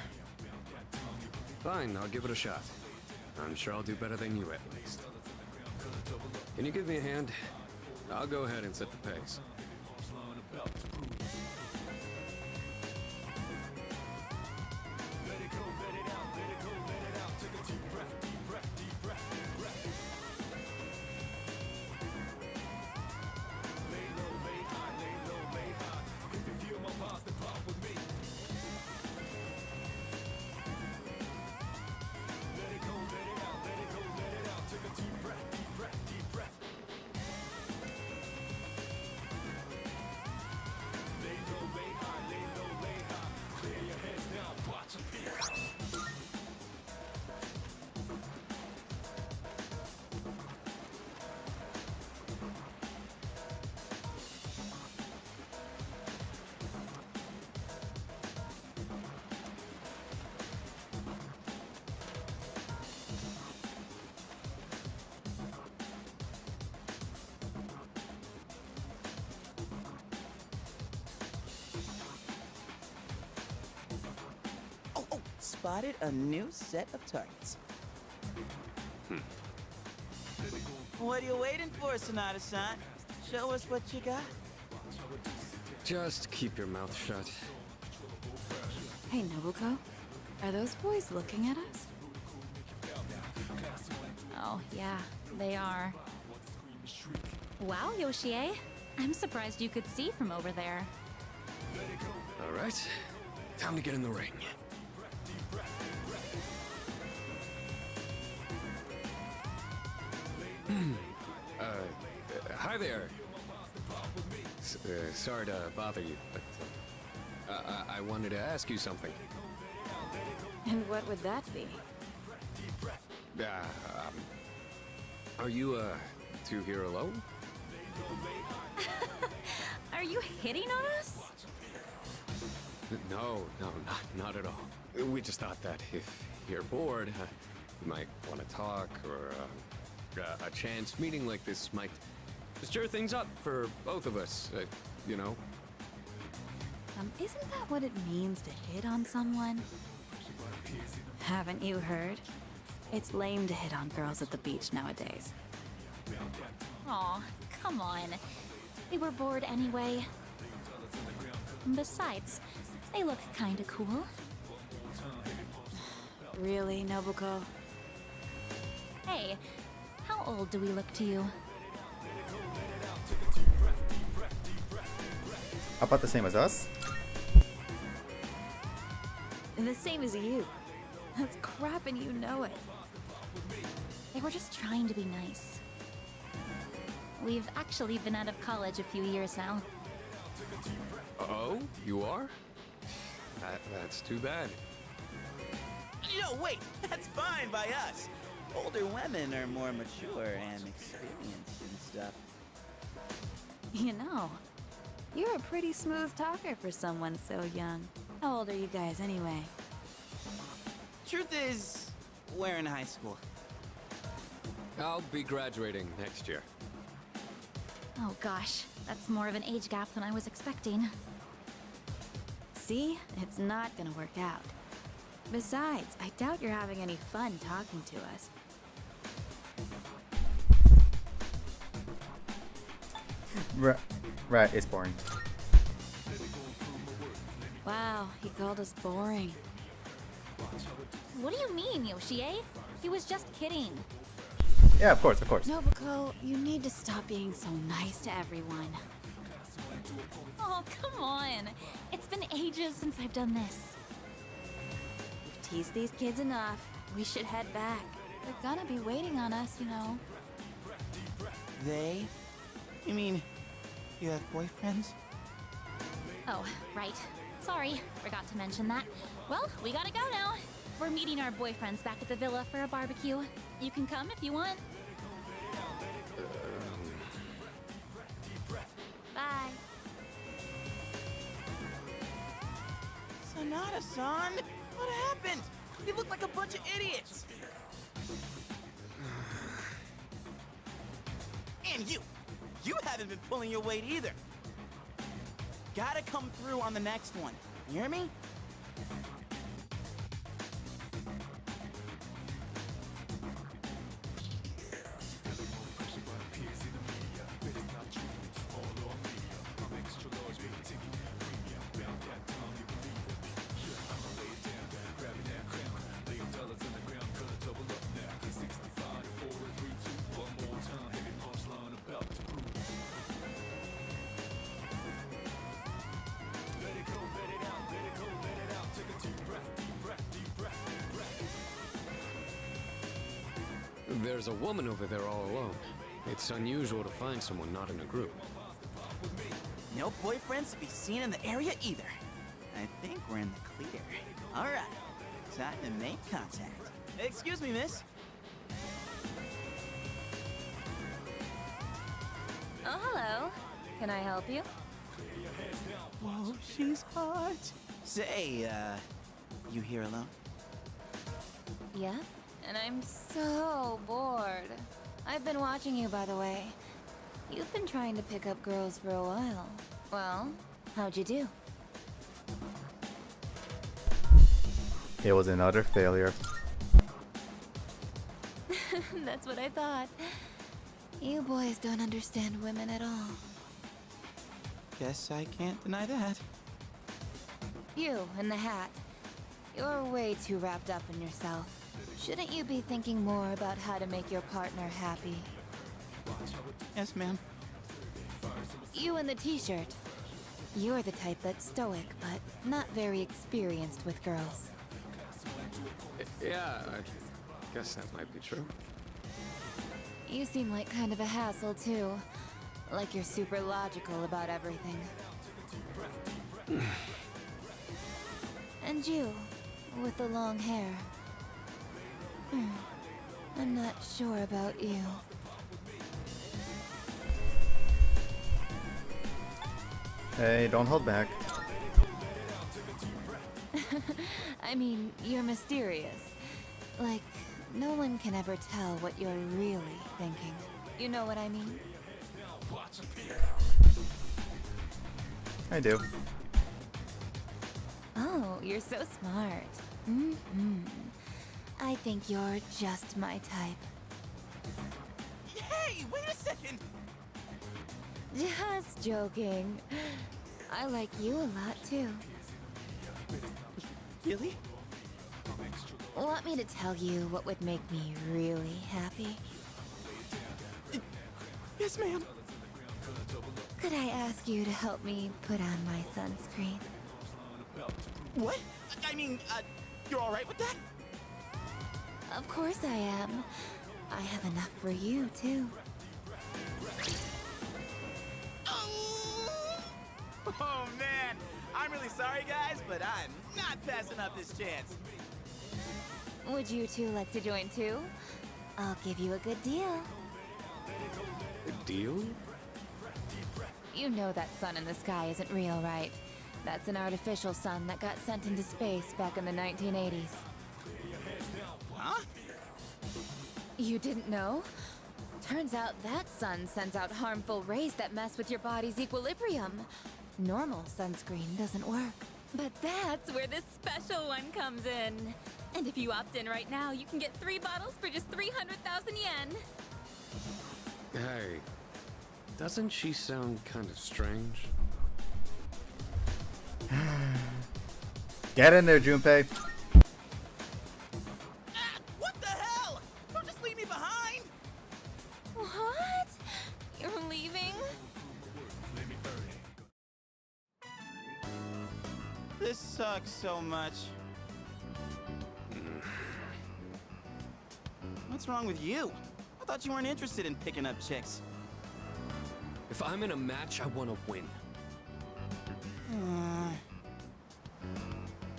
Fine, I'll give it a shot. I'm sure I'll do better than you at least. Can you give me a hand? I'll go ahead and set the pace. spotted a new set of targets. What are you waiting for, Sonata-san? Show us what you got. Just keep your mouth shut. Hey, Nobuko. Are those boys looking at us? Oh, yeah, they are. Wow, Yoshie. I'm surprised you could see from over there. All right, time to get in the ring. Hi there. Sorry to bother you, but I wanted to ask you something. And what would that be? Are you two here alone? Are you hitting on us? No, not at all. We just thought that if you're bored, you might want to talk, or a chance meeting like this might stir things up for both of us, you know? Isn't that what it means to hit on someone? Haven't you heard? It's lame to hit on girls at the beach nowadays. Aw, come on. We were bored anyway. Besides, they look kinda cool. Really, Nobuko? Hey, how old do we look to you? About the same as us? The same as you. That's crap and you know it. They were just trying to be nice. We've actually been out of college a few years now. Oh, you are? That's too bad. No, wait, that's fine by us. Older women are more mature and experienced and stuff. You know, you're a pretty smooth talker for someone so young. How old are you guys anyway? Truth is, we're in high school. I'll be graduating next year. Oh gosh, that's more of an age gap than I was expecting. See? It's not gonna work out. Besides, I doubt you're having any fun talking to us. Right, it's boring. Wow, he called us boring. What do you mean, Yoshie? He was just kidding. Yeah, of course. Nobuko, you need to stop being so nice to everyone. Oh, come on. It's been ages since I've done this. We've teased these kids enough. We should head back. They're gonna be waiting on us, you know. They? You mean, you have boyfriends? Oh, right. Sorry, forgot to mention that. Well, we gotta go now. We're meeting our boyfriends back at the villa for a barbecue. You can come if you want. Bye. Sonata-san, what happened? You look like a bunch of idiots. And you haven't been pulling your weight either. Gotta come through on the next one. You hear me? There's a woman over there all alone. It's unusual to find someone not in a group. No boyfriends to be seen in the area either. I think we're in the clear. All right, time to make contact. Excuse me, miss. Oh, hello. Can I help you? Whoa, she's hot. Say, you here alone? Yeah? And I'm so bored. I've been watching you, by the way. You've been trying to pick up girls for a while. Well, how'd you do? It was another failure. That's what I thought. You boys don't understand women at all. Guess I can't deny that. You in the hat. You're way too wrapped up in yourself. Shouldn't you be thinking more about how to make your partner happy? Yes, ma'am. You in the t-shirt. You're the type that's stoic, but not very experienced with girls. Yeah, I guess that might be true. You seem like kind of a hassle, too. Like you're super logical about everything. And you, with the long hair. I'm not sure about you. Hey, don't hold back. I mean, you're mysterious. Like, no one can ever tell what you're really thinking. You know what I mean? I do. Oh, you're so smart. I think you're just my type. Hey, wait a second! Just joking. I like you a lot, too. Really? Want me to tell you what would make me really happy? Yes, ma'am. Could I ask you to help me put on my sunscreen? What? I mean, you're alright with that? Of course I am. I have enough for you, too. Oh, man. I'm really sorry, guys, but I'm not passing up this chance. Would you two like to join, too? I'll give you a good deal. A deal? You know that sun in the sky isn't real, right? That's an artificial sun that got sent into space back in the 1980s. Huh? You didn't know? Turns out that sun sends out harmful rays that mess with your body's equilibrium. Normal sunscreen doesn't work. But that's where this special one comes in. And if you opt in right now, you can get 3 bottles for just 300,000 yen. Hey, doesn't she sound kind of strange? Get in there, Junpei. What the hell? Don't just leave me behind! What? You're leaving? This sucks so much. What's wrong with you? I thought you weren't interested in picking up chicks. If I'm in a match, I want to win.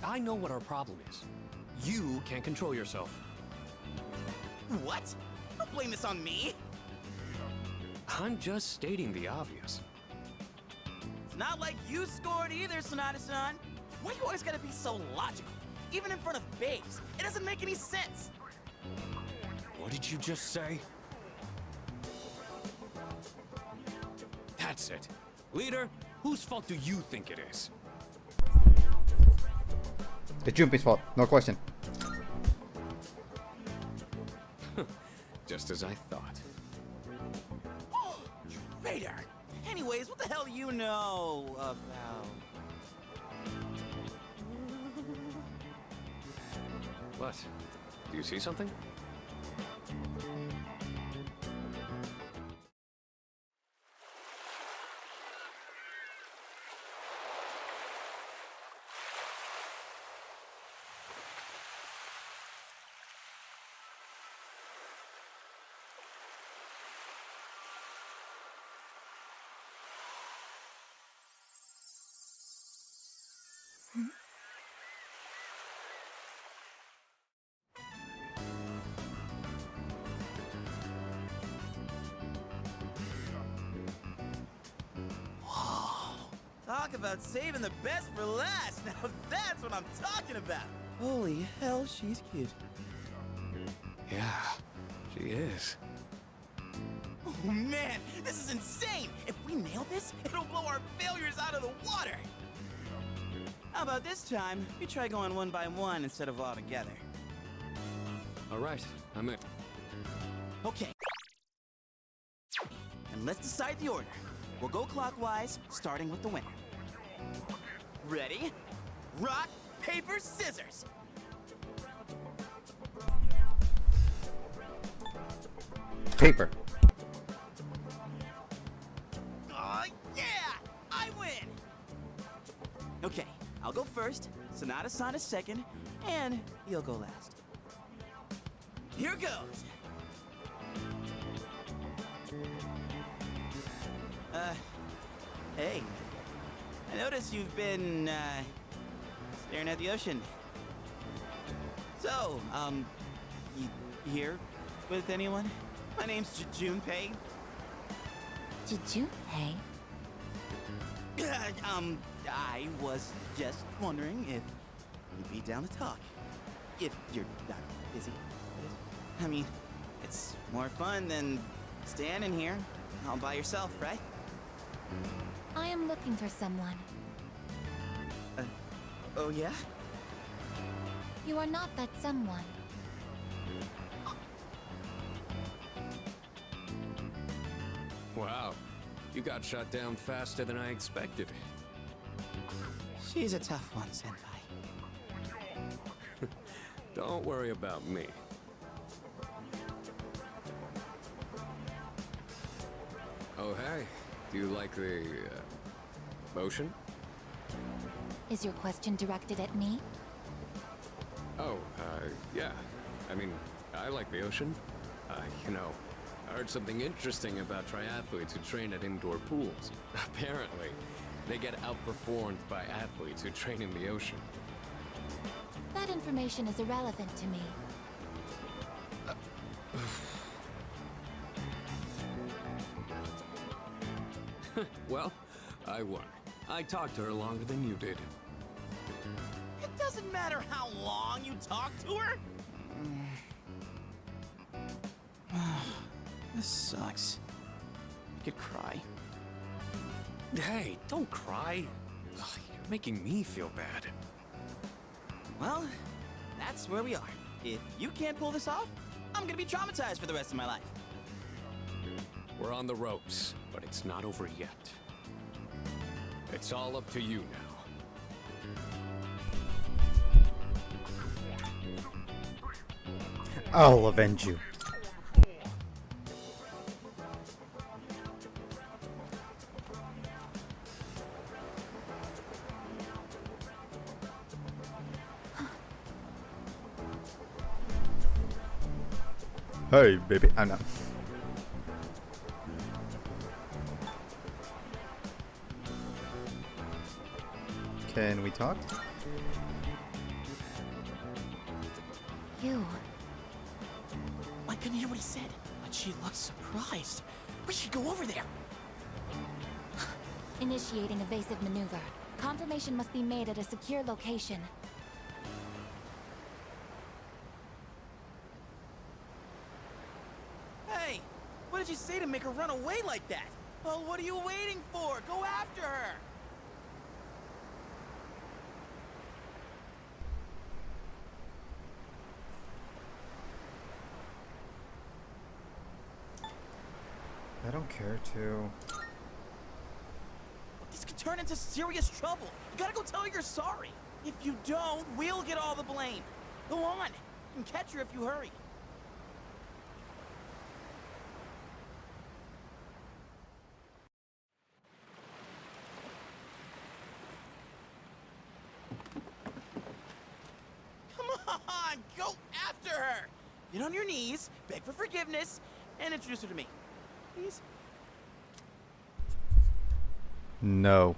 I know what our problem is. You can't control yourself. What? Don't blame this on me. I'm just stating the obvious. It's not like you scored either, Sonata-san. Why you always gotta be so logical? Even in front of babes. It doesn't make any sense. What did you just say? That's it. Leader, whose fault do you think it is? It's Junpei's fault, no question. Just as I thought. Vader! Anyways, what the hell do you know about... What? Do you see something? Talk about saving the best for last. Now that's what I'm talking about. Holy hell, she's cute. Yeah, she is. Oh man, this is insane. If we nail this, it'll blow our failures out of the water. How about this time, we try going one by one instead of all together? All right, I'm in. Okay. And let's decide the order. We'll go clockwise, starting with the winner. Ready? Rock, paper, scissors! Paper. Oh, yeah! I win! Okay, I'll go first, Sonata-san is second, and you'll go last. Here goes! Hey. I notice you've been, staring at the ocean. So, you here with anyone? My name's Junpei. Junpei? I was just wondering if you'd be down to talk. If you're not busy. I mean, it's more fun than standing here all by yourself, right? I am looking for someone. Oh yeah? You are not that someone. Wow, you got shot down faster than I expected. She's a tough one, Senpai. Don't worry about me. Oh, hey. Do you like the, ocean? Is your question directed at me? Oh, yeah. I mean, I like the ocean. You know, I heard something interesting about triathletes who train at indoor pools. Apparently, they get outperformed by athletes who train in the ocean. That information is irrelevant to me. Well, I won. I talked to her longer than you did. It doesn't matter how long you talk to her! This sucks. I could cry. Hey, don't cry. Ugh, you're making me feel bad. Well, that's where we are. If you can't pull this off, I'm gonna be traumatized for the rest of my life. We're on the ropes, but it's not over yet. It's all up to you now. I'll avenge you. Hey, baby. I'm not. Can we talk? You. I couldn't hear what he said, but she looked surprised. We should go over there. Initiating evasive maneuver. Confirmation must be made at a secure location. Hey, what did you say to make her run away like that? Well, what are you waiting for? Go after her! I don't care to. This could turn into serious trouble. You gotta go tell her you're sorry. If you don't, we'll get all the blame. Go on. You can catch her if you hurry. Come on, go after her. Get on your knees, beg for forgiveness, and introduce her to me. Please? No.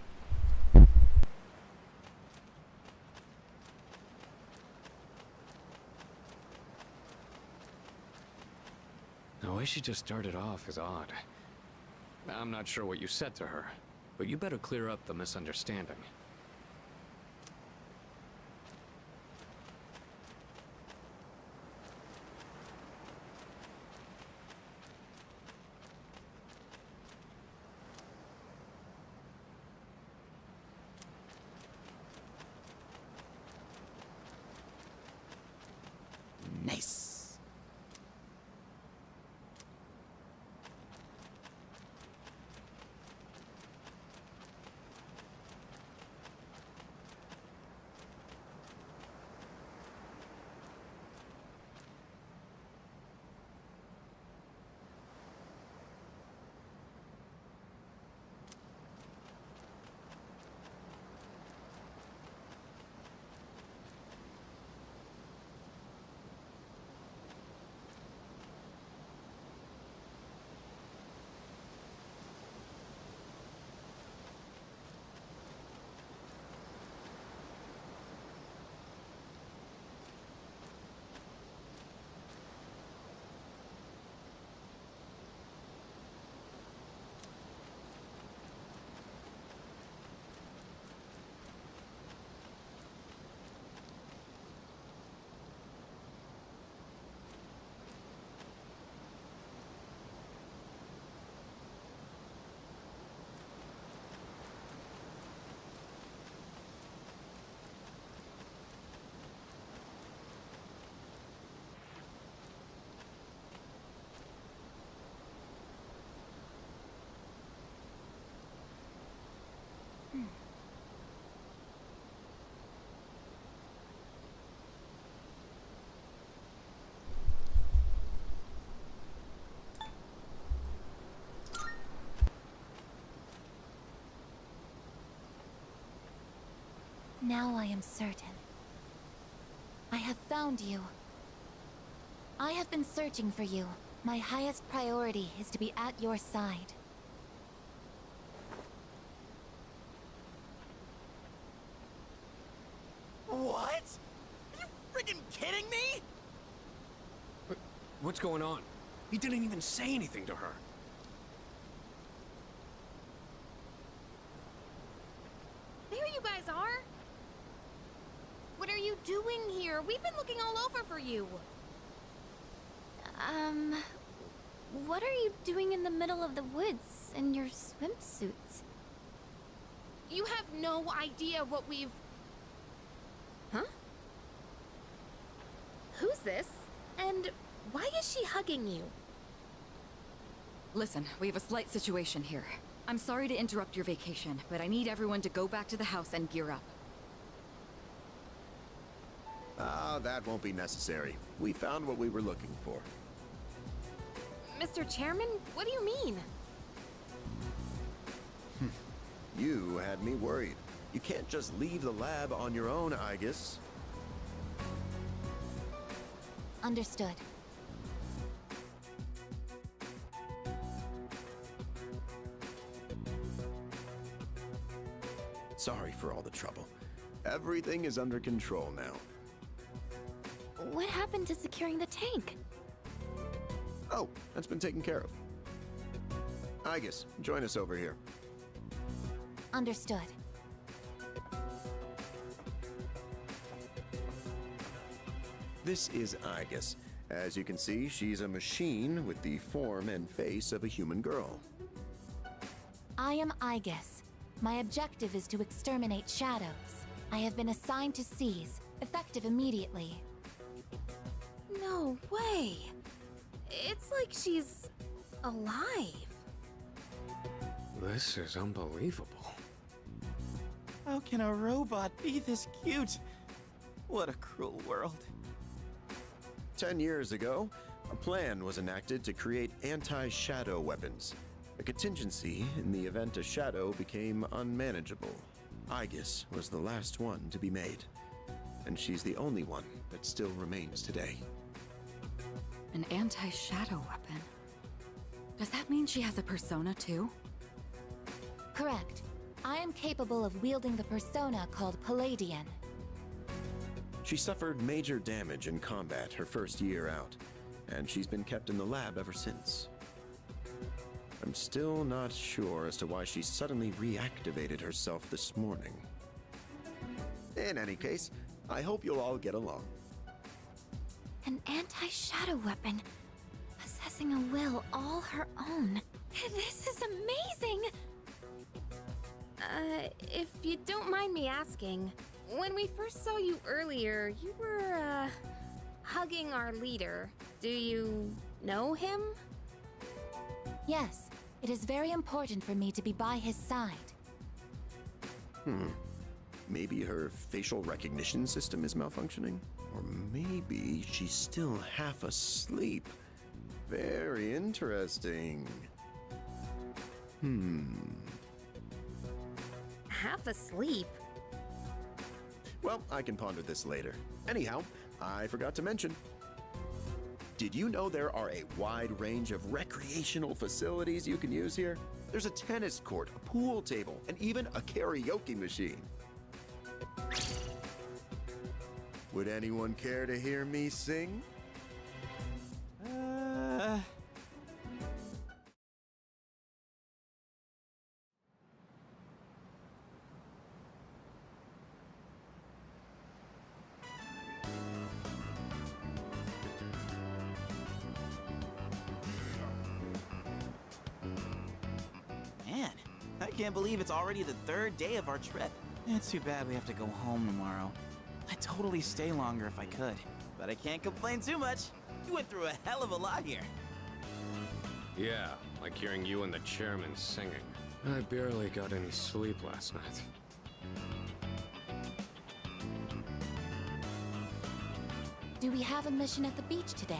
The way she just started off is odd. I'm not sure what you said to her, but you better clear up the misunderstanding. Now I am certain. I have found you. I have been searching for you. My highest priority is to be at your side. What? Are you friggin' kidding me? What's going on? He didn't even say anything to her. There you guys are! What are you doing here? We've been looking all over for you! What are you doing in the middle of the woods in your swimsuits? You have no idea what we've... Huh? Who's this? And why is she hugging you? Listen, we have a slight situation here. I'm sorry to interrupt your vacation, but I need everyone to go back to the house and gear up. Ah, that won't be necessary. We found what we were looking for. Mr. Chairman, what do you mean? You had me worried. You can't just leave the lab on your own, Aigis. Understood. Sorry for all the trouble. Everything is under control now. What happened to securing the tank? Oh, that's been taken care of. Aigis, join us over here. Understood. This is Aigis. As you can see, she's a machine with the form and face of a human girl. I am Aigis. My objective is to exterminate shadows. I have been assigned to seize, effective immediately. No way! It's like she's... alive. This is unbelievable. How can a robot be this cute? What a cruel world. 10 years ago, a plan was enacted to create anti-shadow weapons. A contingency in the event a shadow became unmanageable. Aigis was the last one to be made. And she's the only one that still remains today. An anti-shadow weapon? Does that mean she has a persona too? Correct. I am capable of wielding the persona called Palladian. She suffered major damage in combat her first year out, and she's been kept in the lab ever since. I'm still not sure as to why she suddenly reactivated herself this morning. In any case, I hope you'll all get along. An anti-shadow weapon. Possessing a will all her own. This is amazing! If you don't mind me asking, when we first saw you earlier, you were, hugging our leader. Do you know him? Yes, it is very important for me to be by his side. Maybe her facial recognition system is malfunctioning? Or maybe she's still half asleep. Very interesting. Half asleep? Well, I can ponder this later. Anyhow, I forgot to mention. Did you know there are a wide range of recreational facilities you can use here? There's a tennis court, a pool table, and even a karaoke machine. Would anyone care to hear me sing? Man, I can't believe it's already the third day of our trip. It's too bad we have to go home tomorrow. I'd totally stay longer if I could, but I can't complain too much. You went through a hell of a lot here. Yeah, like hearing you and the chairman singing. I barely got any sleep last night. Do we have a mission at the beach today?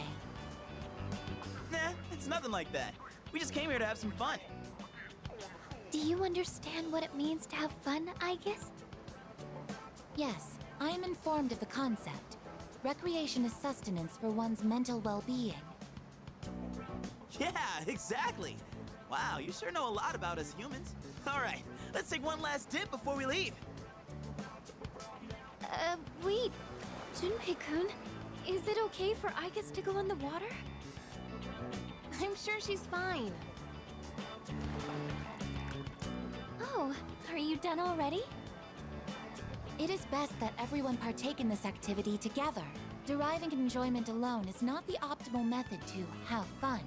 Nah, it's nothing like that. We just came here to have some fun. Do you understand what it means to have fun, Aigis? Yes, I am informed of the concept. Recreation is sustenance for one's mental well-being. Yeah, exactly. Wow, you sure know a lot about us humans. All right, let's take one last dip before we leave. Wait. Junpei-kun, is it okay for Aigus to go in the water? I'm sure she's fine. Oh, are you done already? It is best that everyone partake in this activity together. Deriving enjoyment alone is not the optimal method to have fun.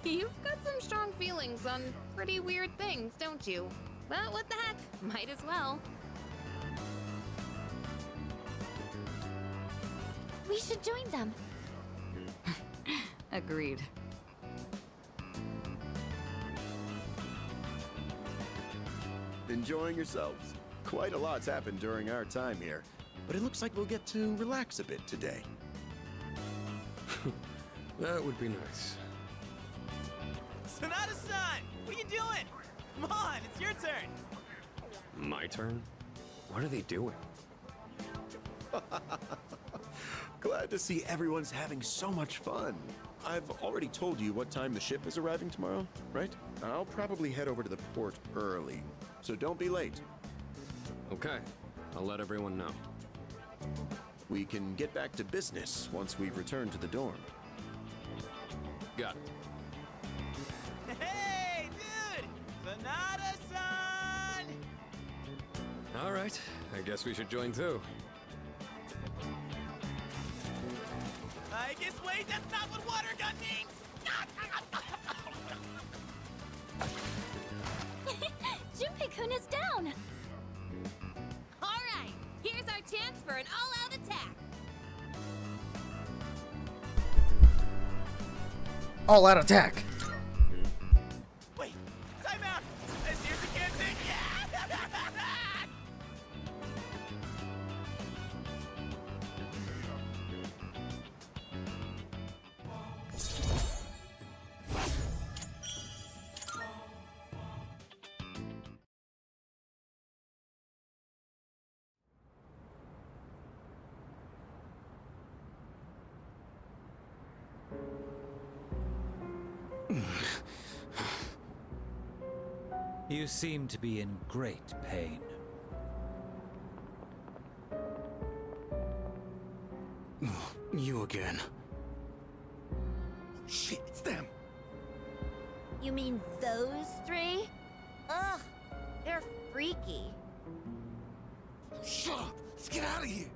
You've got some strong feelings on pretty weird things, don't you? But what the heck, might as well. We should join them. Agreed. Enjoying yourselves? Quite a lot's happened during our time here, but it looks like we'll get to relax a bit today. That would be nice. Sonata-san, what are you doing? Come on, it's your turn. My turn? What are they doing? Glad to see everyone's having so much fun. I've already told you what time the ship is arriving tomorrow, right? I'll probably head over to the port early, so don't be late. Okay, I'll let everyone know. We can get back to business once we return to the dorm. Got it. Hey, dude! Sonata-san! All right, I guess we should join too. I guess, wait, that's not what water gun means! Junpei-kun is down! Alright, here's our chance for an all-out attack. All out attack! Wait, time out! I seriously can't think! You seem to be in great pain. You again. Shit, it's them. You mean those three? Ugh, they're freaky. Shut up! Let's get out of here!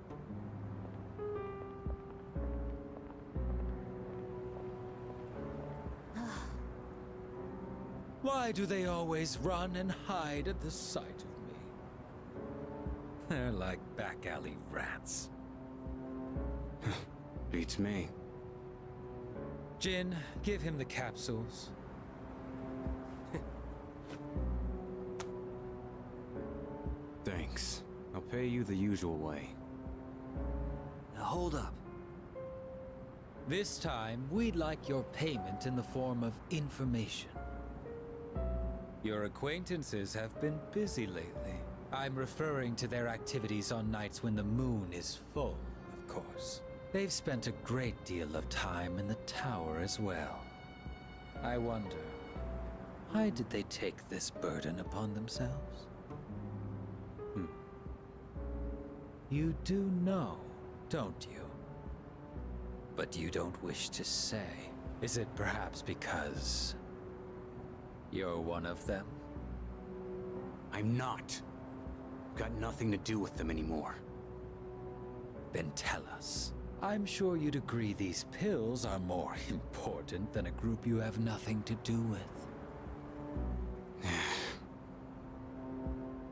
Why do they always run and hide at the sight of me? They're like back alley rats. Beats me. Jin, give him the capsules. Thanks. I'll pay you the usual way. Now hold up. This time, we'd like your payment in the form of information. Your acquaintances have been busy lately. I'm referring to their activities on nights when the moon is full, of course. They've spent a great deal of time in the tower as well. I wonder, why did they take this burden upon themselves? You do know, don't you? But you don't wish to say. Is it perhaps because you're one of them? I'm not. Got nothing to do with them anymore. Then tell us. I'm sure you'd agree these pills are more important than a group you have nothing to do with.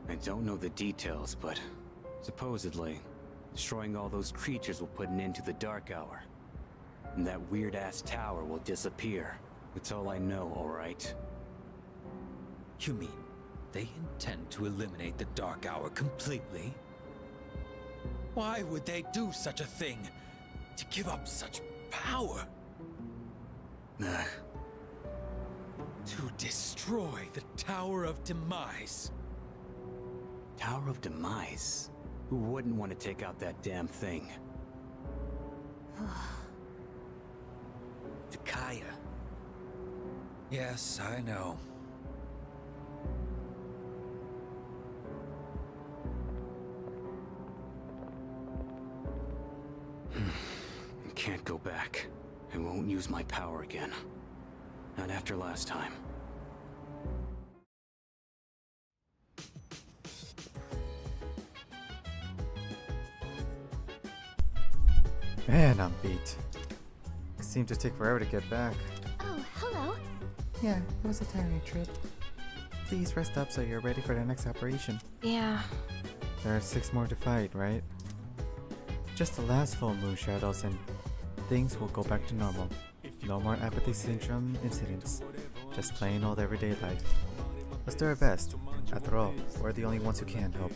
I don't know the details, but supposedly, destroying all those creatures will put an end to the Dark Hour. And that weird-ass tower will disappear. That's all I know, alright? You mean they intend to eliminate the Dark Hour completely? Why would they do such a thing? To give up such power? To destroy the Tower of Demise? Tower of Demise? Who wouldn't want to take out that damn thing? Takaya. Yes, I know. I can't go back. I won't use my power again. Not after last time. Man, I'm beat. It seemed to take forever to get back. Oh, hello. Yeah, it was a tiring trip. Please rest up so you're ready for the next operation. Yeah. There are 6 more to fight, right? Just the last full moon shadows and things will go back to normal. No more apathy syndrome incidents. Just plain old everyday life. Let's do our best. After all, we're the only ones who can help.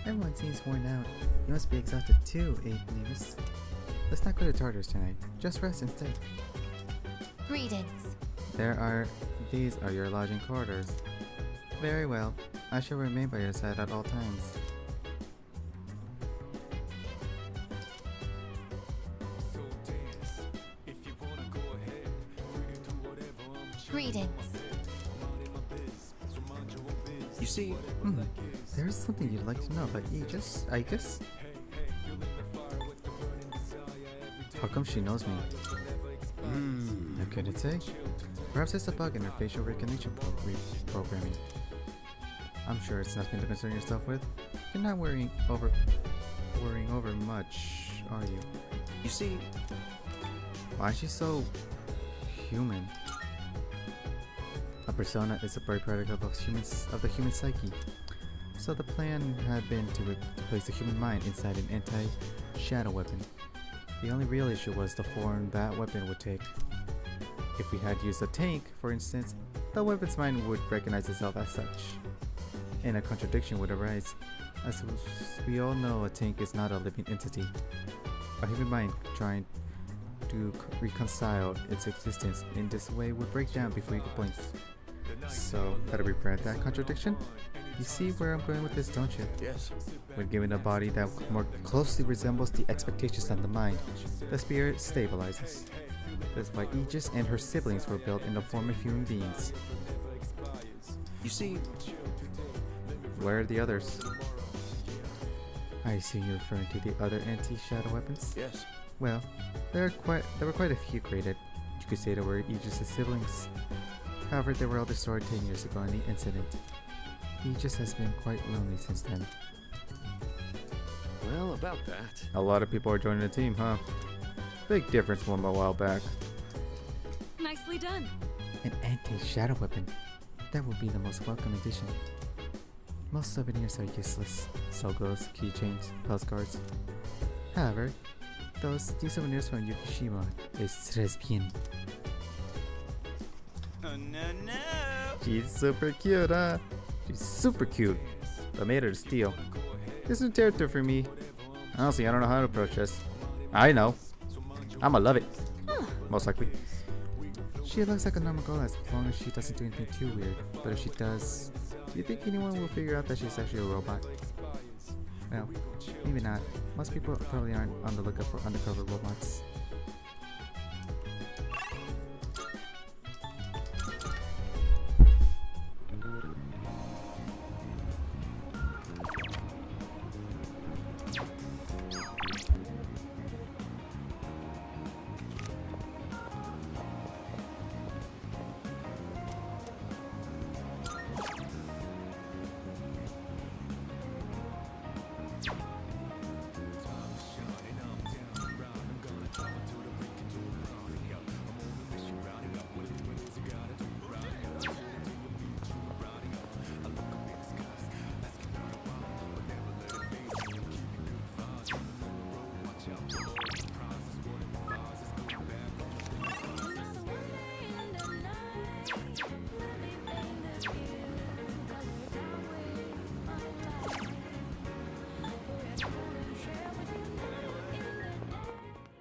Everyone seems worn out. You must be exhausted too, Levis. Let's not go to Tartarus tonight. Just rest instead. Greetings. These are your lodging quarters. Very well. I shall remain by your side at all times. Greetings. You see, There's something you'd like to know about Aegis, I guess? How come she knows me? I couldn't say. Perhaps it's a bug in her facial recognition programming. I'm sure it's nothing to concern yourself with. You're not worrying over much, are you? You see, why is she so human? A persona is a byproduct of the human psyche. So the plan had been to place the human mind inside an anti-shadow weapon. The only real issue was the form that weapon would take. If we had used a tank, for instance, the weapon's mind would recognize itself as such, and a contradiction would arise. As we all know, a tank is not a living entity. A human mind trying to reconcile its existence in this way would break down before you could blink. So, how do we prevent that contradiction? You see where I'm going with this, don't you? Yes. When given a body that more closely resembles the expectations of the mind, the spirit stabilizes. That's why Aegis and her siblings were built in the form of human beings. You see, where are the others? I assume you're referring to the other anti-shadow weapons? Yes. Well, there were quite a few created. You could say they were Aegis' siblings. However, they were all destroyed 10 years ago in the incident. Aegis has been quite lonely since then. Well, about that. A lot of people are joining the team, huh? Big difference from a while back. Nicely done. An anti-shadow weapon. That would be the most welcome addition. Most souvenirs are useless. Sogos, keychains, postcards. However, these souvenirs from Yukishima is très bien. Oh, no, no. She's super cute, huh? She's super cute, but made of steel. This is new territory for me. Honestly, I don't know how to approach this. I know. I'ma love it. Most likely. She looks like a normal girl as long as she doesn't do anything too weird. But if she does, do you think anyone will figure out that she's actually a robot? Well, maybe not. Most people probably aren't on the lookout for undercover robots.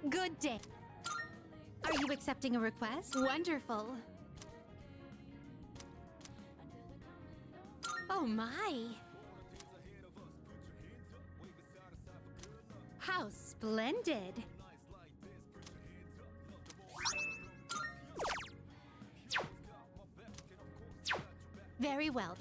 Good day. Are you accepting a request? Wonderful. Oh my. How splendid. Very well.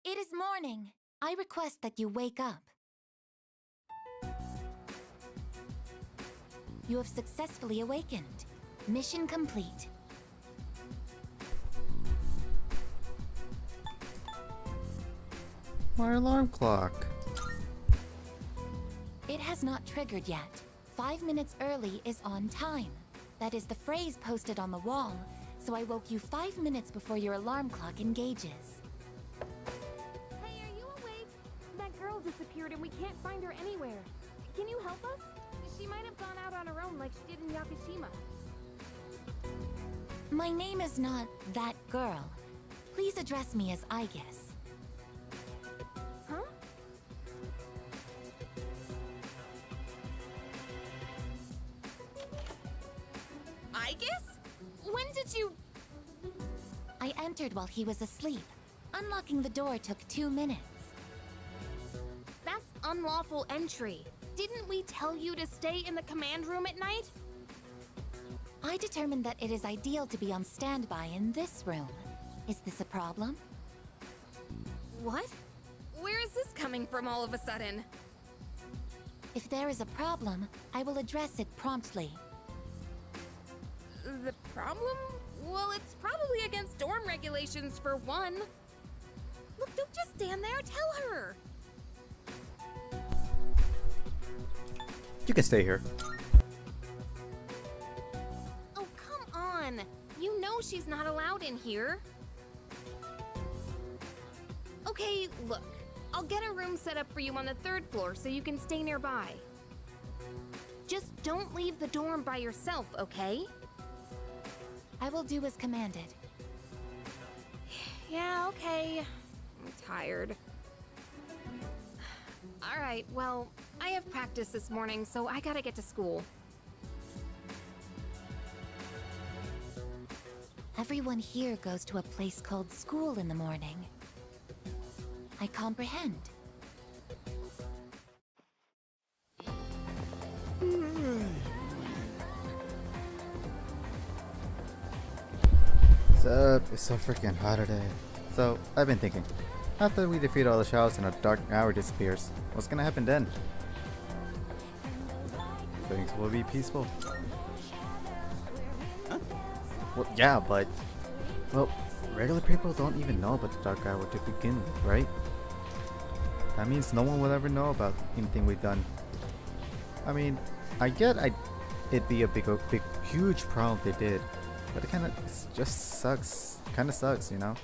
It is morning. I request that you wake up. You have successfully awakened. Mission complete. My alarm clock. It has not triggered yet. 5 minutes early is on time. That is the phrase posted on the wall, so I woke you 5 minutes before your alarm clock engages. Hey, are you awake? That girl disappeared and we can't find her anywhere. Can you help us? She might have gone out on her own like she did in Yakushima. My name is not that girl. Please address me as Aigis. Huh? Aigis? When did you... I entered while he was asleep. Unlocking the door took 2 minutes. That's unlawful entry. Didn't we tell you to stay in the command room at night? I determined that it is ideal to be on standby in this room. Is this a problem? What? Where is this coming from all of a sudden? If there is a problem, I will address it promptly. The problem? Well, it's probably against dorm regulations for one. Look, don't just stand there. Tell her. You can stay here. Oh, come on. You know she's not allowed in here. Okay, look. I'll get a room set up for you on the 3rd floor so you can stay nearby. Just don't leave the dorm by yourself, okay? I will do as commanded. Yeah, okay. I'm tired. Alright, well, I have practice this morning, so I gotta get to school. Everyone here goes to a place called school in the morning. I comprehend. What's up? It's so freaking hot today. So, I've been thinking, after we defeat all the shadows and a dark hour disappears, what's gonna happen then? Things will be peaceful. Well, yeah, but... Well, regular people don't even know about the dark hour to begin with, right? That means no one will ever know about anything we've done. I mean, I get it'd be a big, huge problem if they did. But it just sucks. Kinda sucks, you know?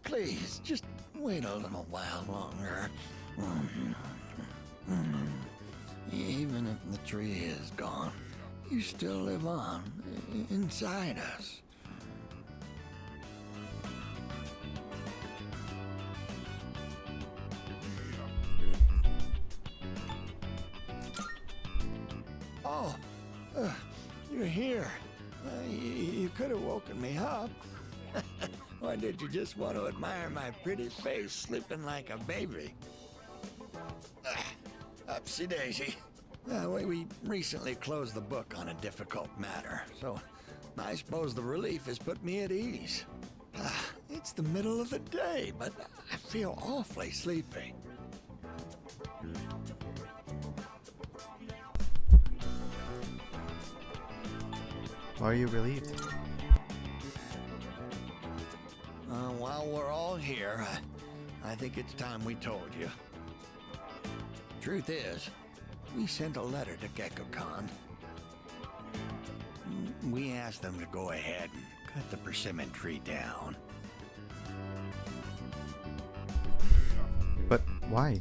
Please, just wait a little while longer. Even if the tree is gone, you still live on inside us. Oh, you're here. You could have woken me up. Or did you just want to admire my pretty face sleeping like a baby? Upsy daisy. We recently closed the book on a difficult matter, so I suppose the relief has put me at ease. It's the middle of the day, but I feel awfully sleepy. Why are you relieved? While we're all here, I think it's time we told you. Truth is, we sent a letter to GeckoCon. We asked them to go ahead and cut the persimmon tree down. But why?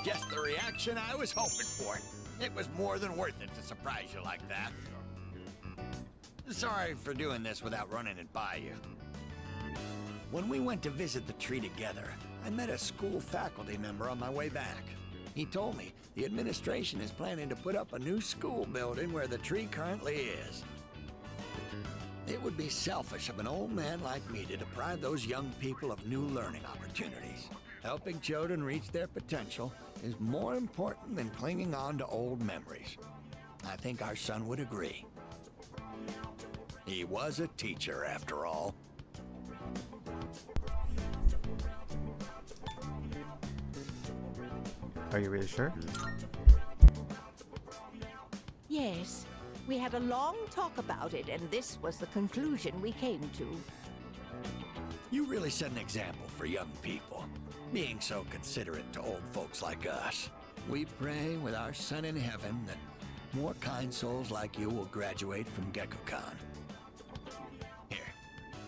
Just the reaction I was hoping for. It was more than worth it to surprise you like that. Sorry for doing this without running it by you. When we went to visit the tree together, I met a school faculty member on my way back. He told me the administration is planning to put up a new school building where the tree currently is. It would be selfish of an old man like me to deprive those young people of new learning opportunities. Helping children reach their potential is more important than clinging on to old memories. I think our son would agree. He was a teacher, after all. Are you really sure? Yes. We had a long talk about it, and this was the conclusion we came to. You really set an example for young people, being so considerate to old folks like us. We pray with our son in heaven that more kind souls like you will graduate from GeckoCon. Here,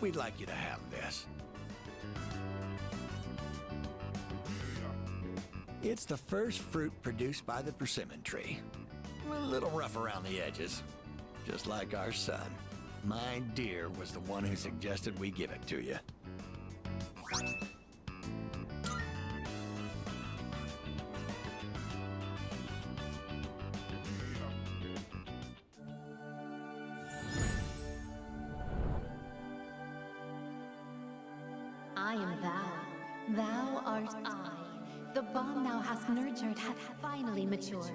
we'd like you to have this. It's the first fruit produced by the persimmon tree. A little rough around the edges, just like our son. My dear was the one who suggested we give it to you. I am thou. Thou art I. The bond thou hast nurtured hath finally matured.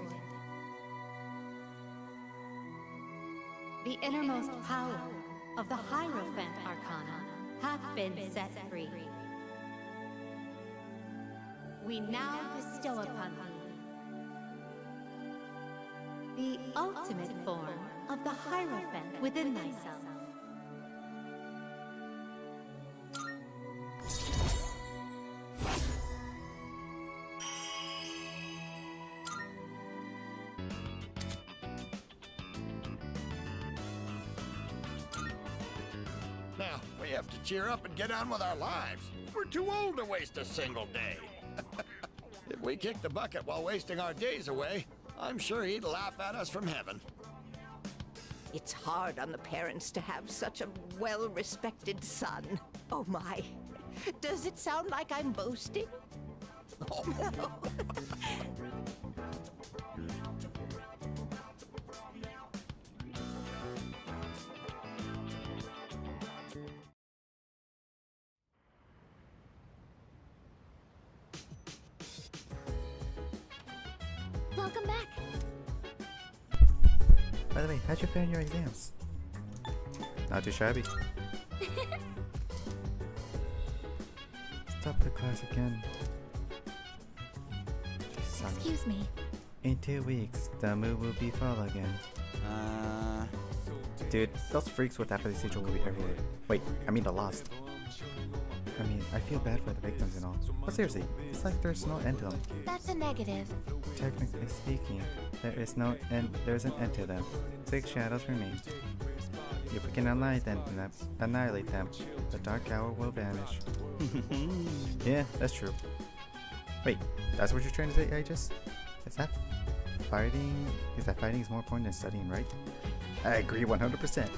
The innermost power of the Hierophant Arcana hath been set free. We now bestow upon thee the ultimate form of the Hierophant within thyself. Now, we have to cheer up and get on with our lives. We're too old to waste a single day. If we kick the bucket while wasting our days away, I'm sure he'd laugh at us from heaven. It's hard on the parents to have such a well-respected son. Oh my. Does it sound like I'm boasting? Oh no. Welcome back. By the way, how'd you fare in your exams? Not too shabby. Stop the class again. Son. Excuse me. In 2 weeks, the mood will be fall again. Dude, those freaks with apathy will be everywhere. Wait, I mean the lost. I mean, I feel bad for the victims and all. But seriously, it's like there's no end to them. That's a negative. Technically speaking, there's an end to them. 6 shadows remain. If we can annihilate them, the dark hour will vanish. Yeah, that's true. Wait, that's what you're trying to say, Aegis? Is that fighting is more important than studying, right? I agree 100%.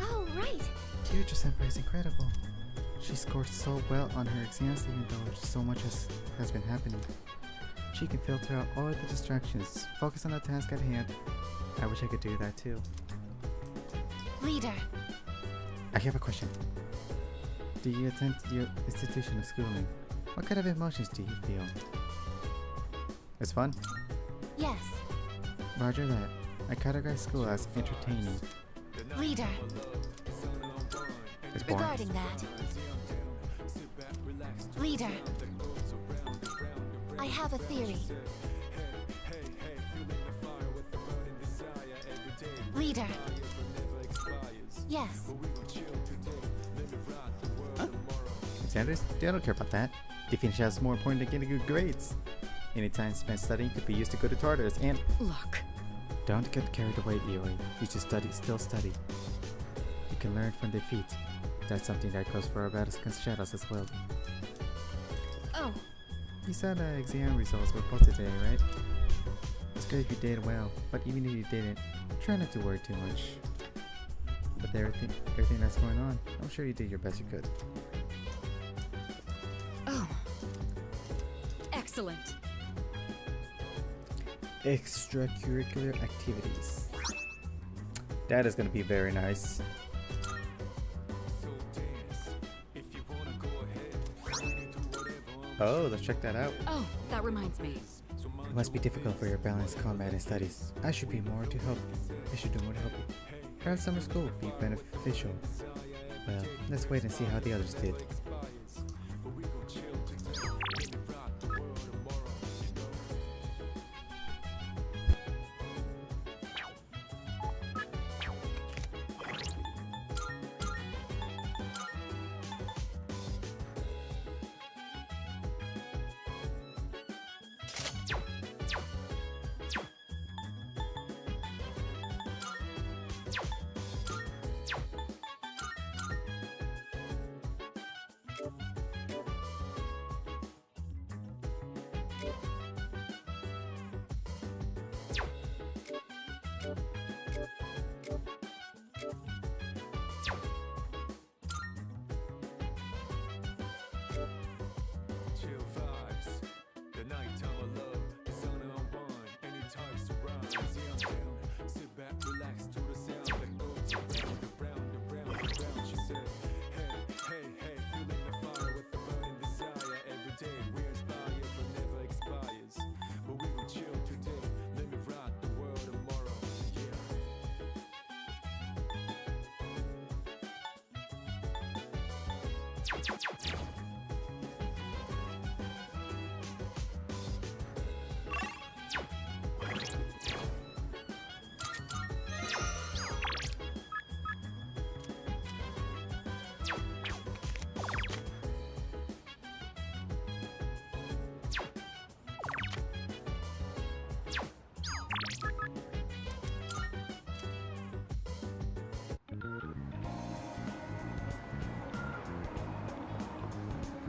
Oh, right. Future Senpai is incredible. She scored so well on her exams even though so much has been happening. She can filter out all the distractions, focus on the task at hand. I wish I could do that too. Leader. I have a question. Do you attend your institution of schooling? What kind of emotions do you feel? It's fun? Yes. Roger that. I categorize school as entertaining. Leader. It's boring. Regarding that. Leader. I have a theory. Leader. Yes. Sanders? I don't care about that. Definition is more important than getting good grades. Any time spent studying could be used to go to Tartarus and— Look. Don't get carried away, Iori. You should study, still study. You can learn from defeat. That's something that goes for our battles against shadows as well. Oh. You said exam results were posted today, right? It's good if you did well, but even if you didn't, try not to worry too much. With everything that's going on, I'm sure you did your best you could. Oh. Excellent. Extracurricular activities. That is going to be very nice. Oh, let's check that out. Oh, that reminds me. It must be difficult for your balanced combat and studies. I should do more to help you. Perhaps summer school would be beneficial. Well, let's wait and see how the others did.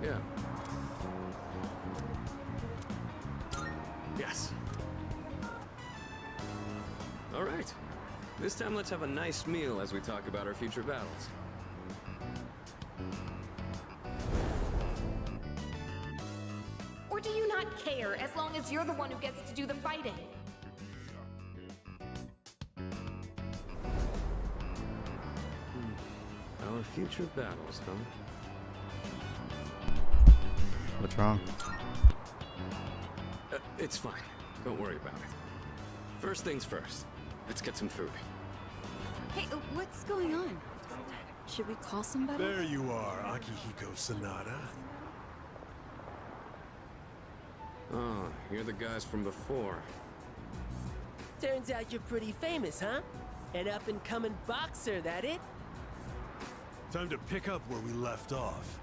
Yeah. Yes. All right. This time let's have a nice meal as we talk about our future battles. Or do you not care as long as you're the one who gets to do the fighting? Our future battles, huh? What's wrong? It's fine. Don't worry about it. First things first. Let's get some food. Hey, what's going on? Should we call somebody? There you are, Akihiko Sanada. Oh, you're the guys from before. Turns out you're pretty famous, huh? An up-and-coming boxer, that it? Time to pick up where we left off.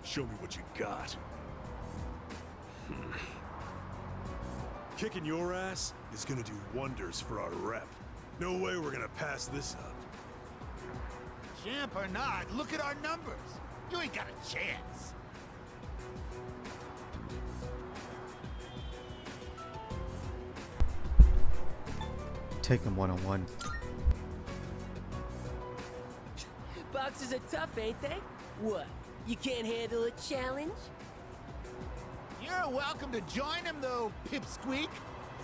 Show me what you got. Kicking your ass is gonna do wonders for our rep. No way we're gonna pass this up. Champ or not, look at our numbers. You ain't got a chance. Take them one-on-one. Boxers are tough, ain't they? What? You can't handle a challenge? You're welcome to join him, though, Pipsqueak.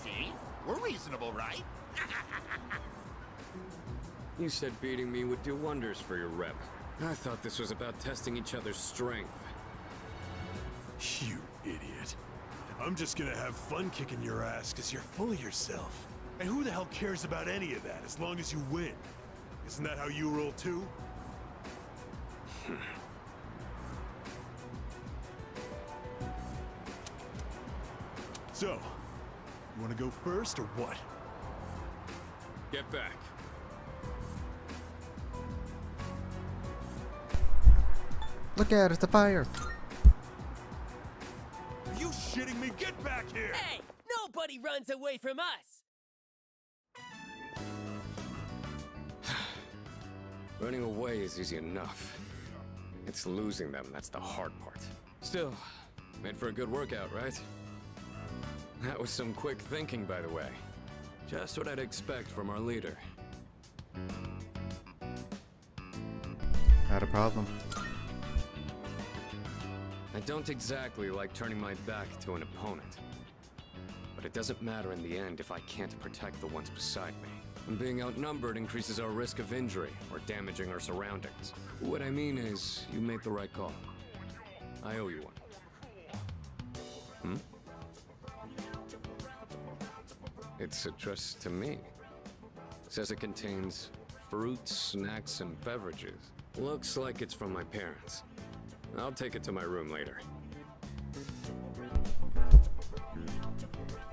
See? We're reasonable, right? You said beating me would do wonders for your rep. I thought this was about testing each other's strength. You idiot. I'm just gonna have fun kicking your ass because you're full of yourself. And who the hell cares about any of that as long as you win? Isn't that how you roll too? So, you wanna go first or what? Get back. Look at it, it's the fire. Are you shitting me? Get back here! Hey! Nobody runs away from us! Running away is easy enough. It's losing them that's the hard part. Still, made for a good workout, right? That was some quick thinking, by the way. Just what I'd expect from our leader. Not a problem. I don't exactly like turning my back to an opponent. But it doesn't matter in the end if I can't protect the ones beside me. And being outnumbered increases our risk of injury or damaging our surroundings. What I mean is, you made the right call. I owe you one. It's addressed to me. Says it contains fruits, snacks, and beverages. Looks like it's from my parents. I'll take it to my room later.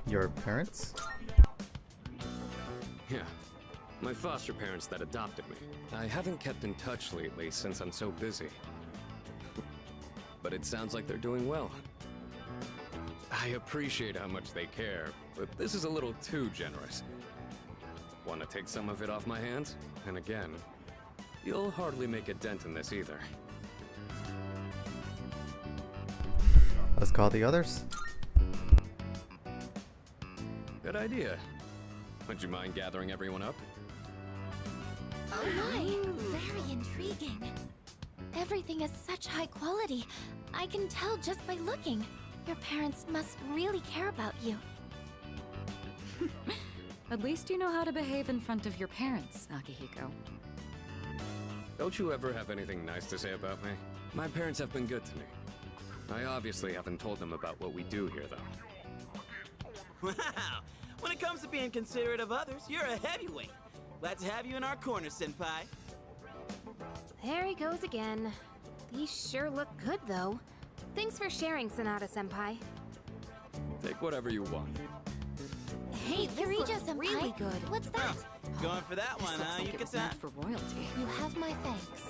Your parents? Yeah, my foster parents that adopted me. I haven't kept in touch lately since I'm so busy. But it sounds like they're doing well. I appreciate how much they care, but this is a little too generous. Want to take some of it off my hands? And again, you'll hardly make a dent in this either. Let's call the others. Good idea. Would you mind gathering everyone up? Oh my, very intriguing. Everything is such high quality. I can tell just by looking. Your parents must really care about you. At least you know how to behave in front of your parents, Akihiko. Don't you ever have anything nice to say about me? My parents have been good to me. I obviously haven't told them about what we do here, though. Wow! When it comes to being considerate of others, you're a heavyweight. Glad to have you in our corner, Senpai. There he goes again. These sure look good, though. Thanks for sharing, Sonata-senpai. Take whatever you want. Hey, Kirija senpai. Really good. What's that? Going for that one, huh? You get that? For royalty. You have my thanks.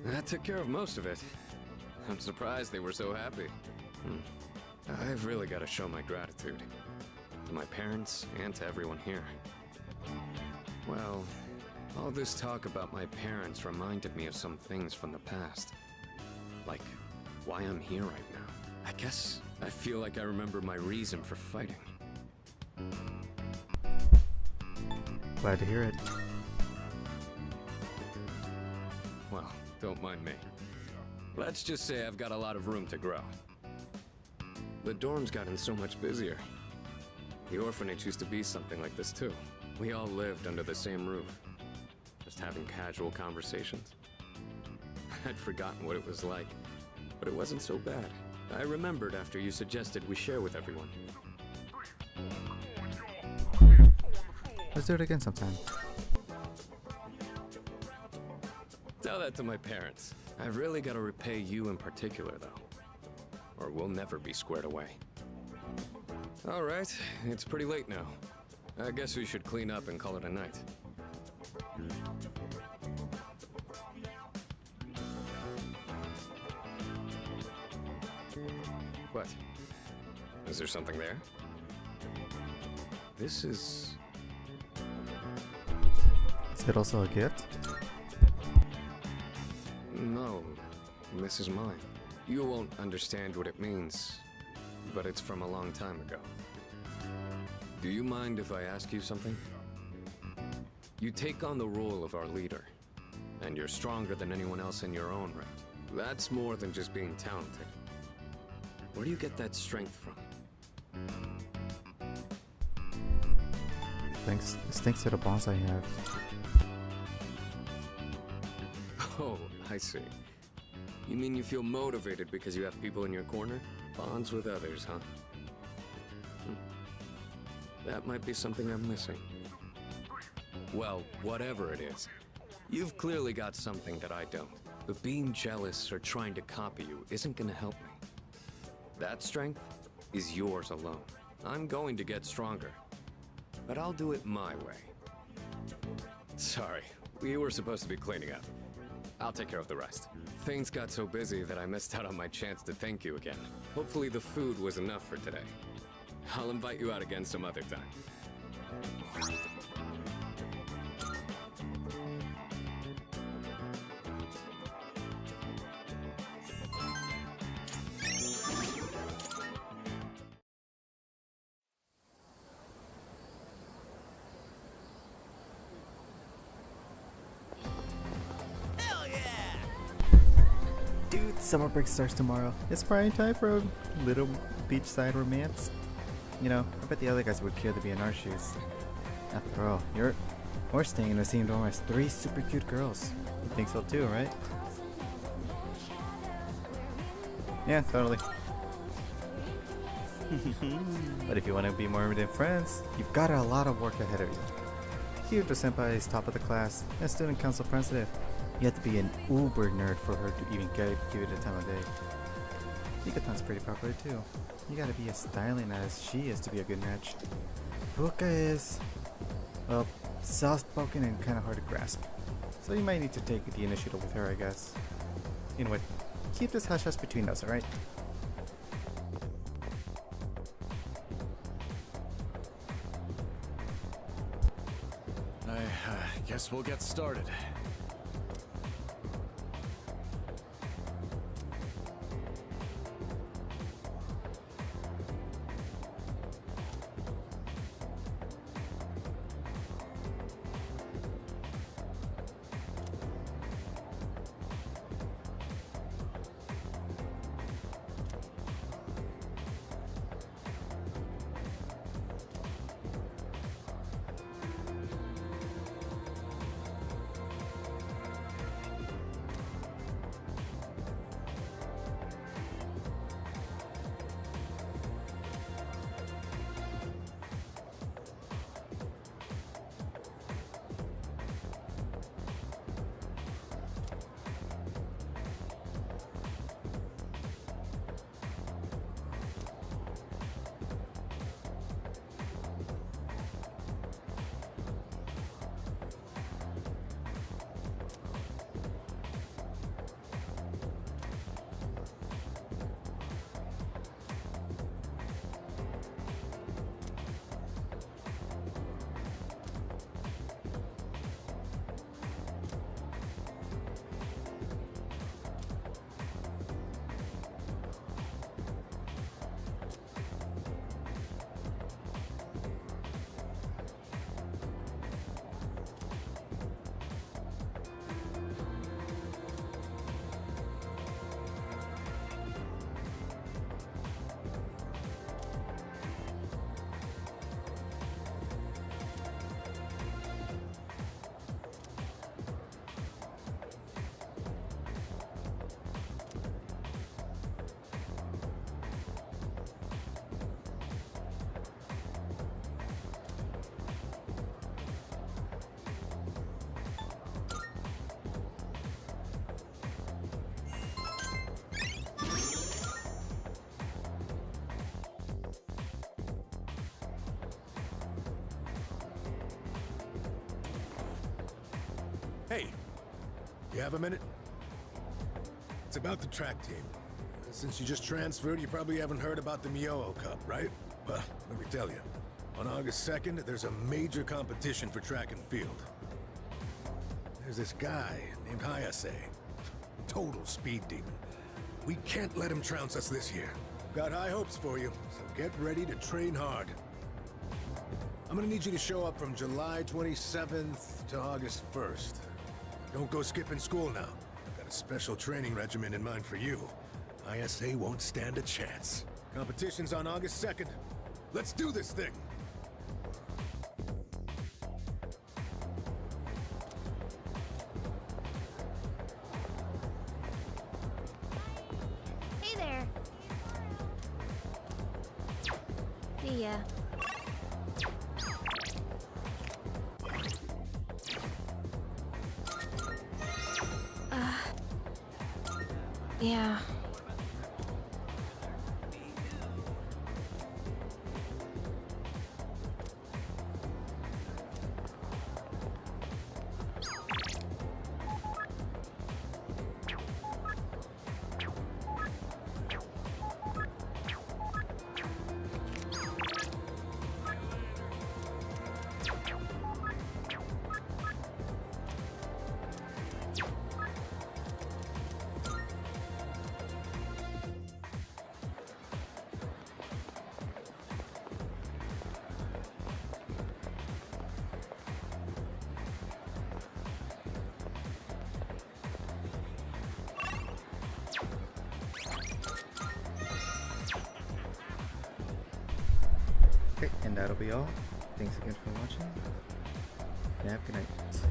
That took care of most of it. I'm surprised they were so happy. I've really got to show my gratitude. To my parents and to everyone here. Well, all this talk about my parents reminded me of some things from the past. Like, why I'm here right now. I guess I feel like I remember my reason for fighting. Glad to hear it. Well, don't mind me. Let's just say I've got a lot of room to grow. The dorm's gotten so much busier. The orphanage used to be something like this too. We all lived under the same roof, just having casual conversations. I'd forgotten what it was like, but it wasn't so bad. I remembered after you suggested we share with everyone. Let's do it again sometime. Tell that to my parents. I've really got to repay you in particular, though. Or we'll never be squared away. All right, it's pretty late now. I guess we should clean up and call it a night. What? Is there something there? This is... Is it also a gift? No, this is mine. You won't understand what it means, but it's from a long time ago. Do you mind if I ask you something? You take on the role of our leader, And you're stronger than anyone else in your own right. That's more than just being talented. Where do you get that strength from? Thanks to the bonds I have. Oh, I see. You mean you feel motivated because you have people in your corner? Bonds with others, huh? That might be something I'm missing. Well, whatever it is, you've clearly got something that I don't. But being jealous or trying to copy you isn't gonna help me. That strength is yours alone. I'm going to get stronger. But I'll do it my way. Sorry, we were supposed to be cleaning up. I'll take care of the rest. Things got so busy that I missed out on my chance to thank you again. Hopefully the food was enough for today. I'll invite you out again some other time. Dude, summer break starts tomorrow. It's probably time for a little beachside romance. You know, I bet the other guys would care to be in our shoes. After all, we're staying in the same dorm as 3 super cute girls. You think so too, right? Yeah, totally. But if you want to be more than friends, you've got a lot of work ahead of you. Kyuto senpai is top of the class and student council president. You have to be an uber nerd for her to even give you the time of day. Mikatan's pretty popular too. You gotta be as styling as she is to be a good match. Fuka is, well, soft-spoken and kind of hard to grasp. So you might need to take the initiative with her, I guess. Anyway, keep this hush-hush between us, alright? I guess we'll get started. Hey, you have a minute? It's about the track team. Since you just transferred, you probably haven't heard about the Myoho Cup, right? Well, let me tell you. On August 2nd, there's a major competition for track and field. There's this guy named Hayase. Total speed demon. We can't let him trounce us this year. Got high hopes for you, so get ready to train hard. I'm gonna need you to show up from July 27th to August 1st. Don't go skipping school now. I've got a special training regimen in mind for you. ISA won't stand a chance. Competition's on August 2nd. Let's do this thing! Hey there. See ya. Yeah. Okay, and that'll be all. Thanks again for watching. And have a good night.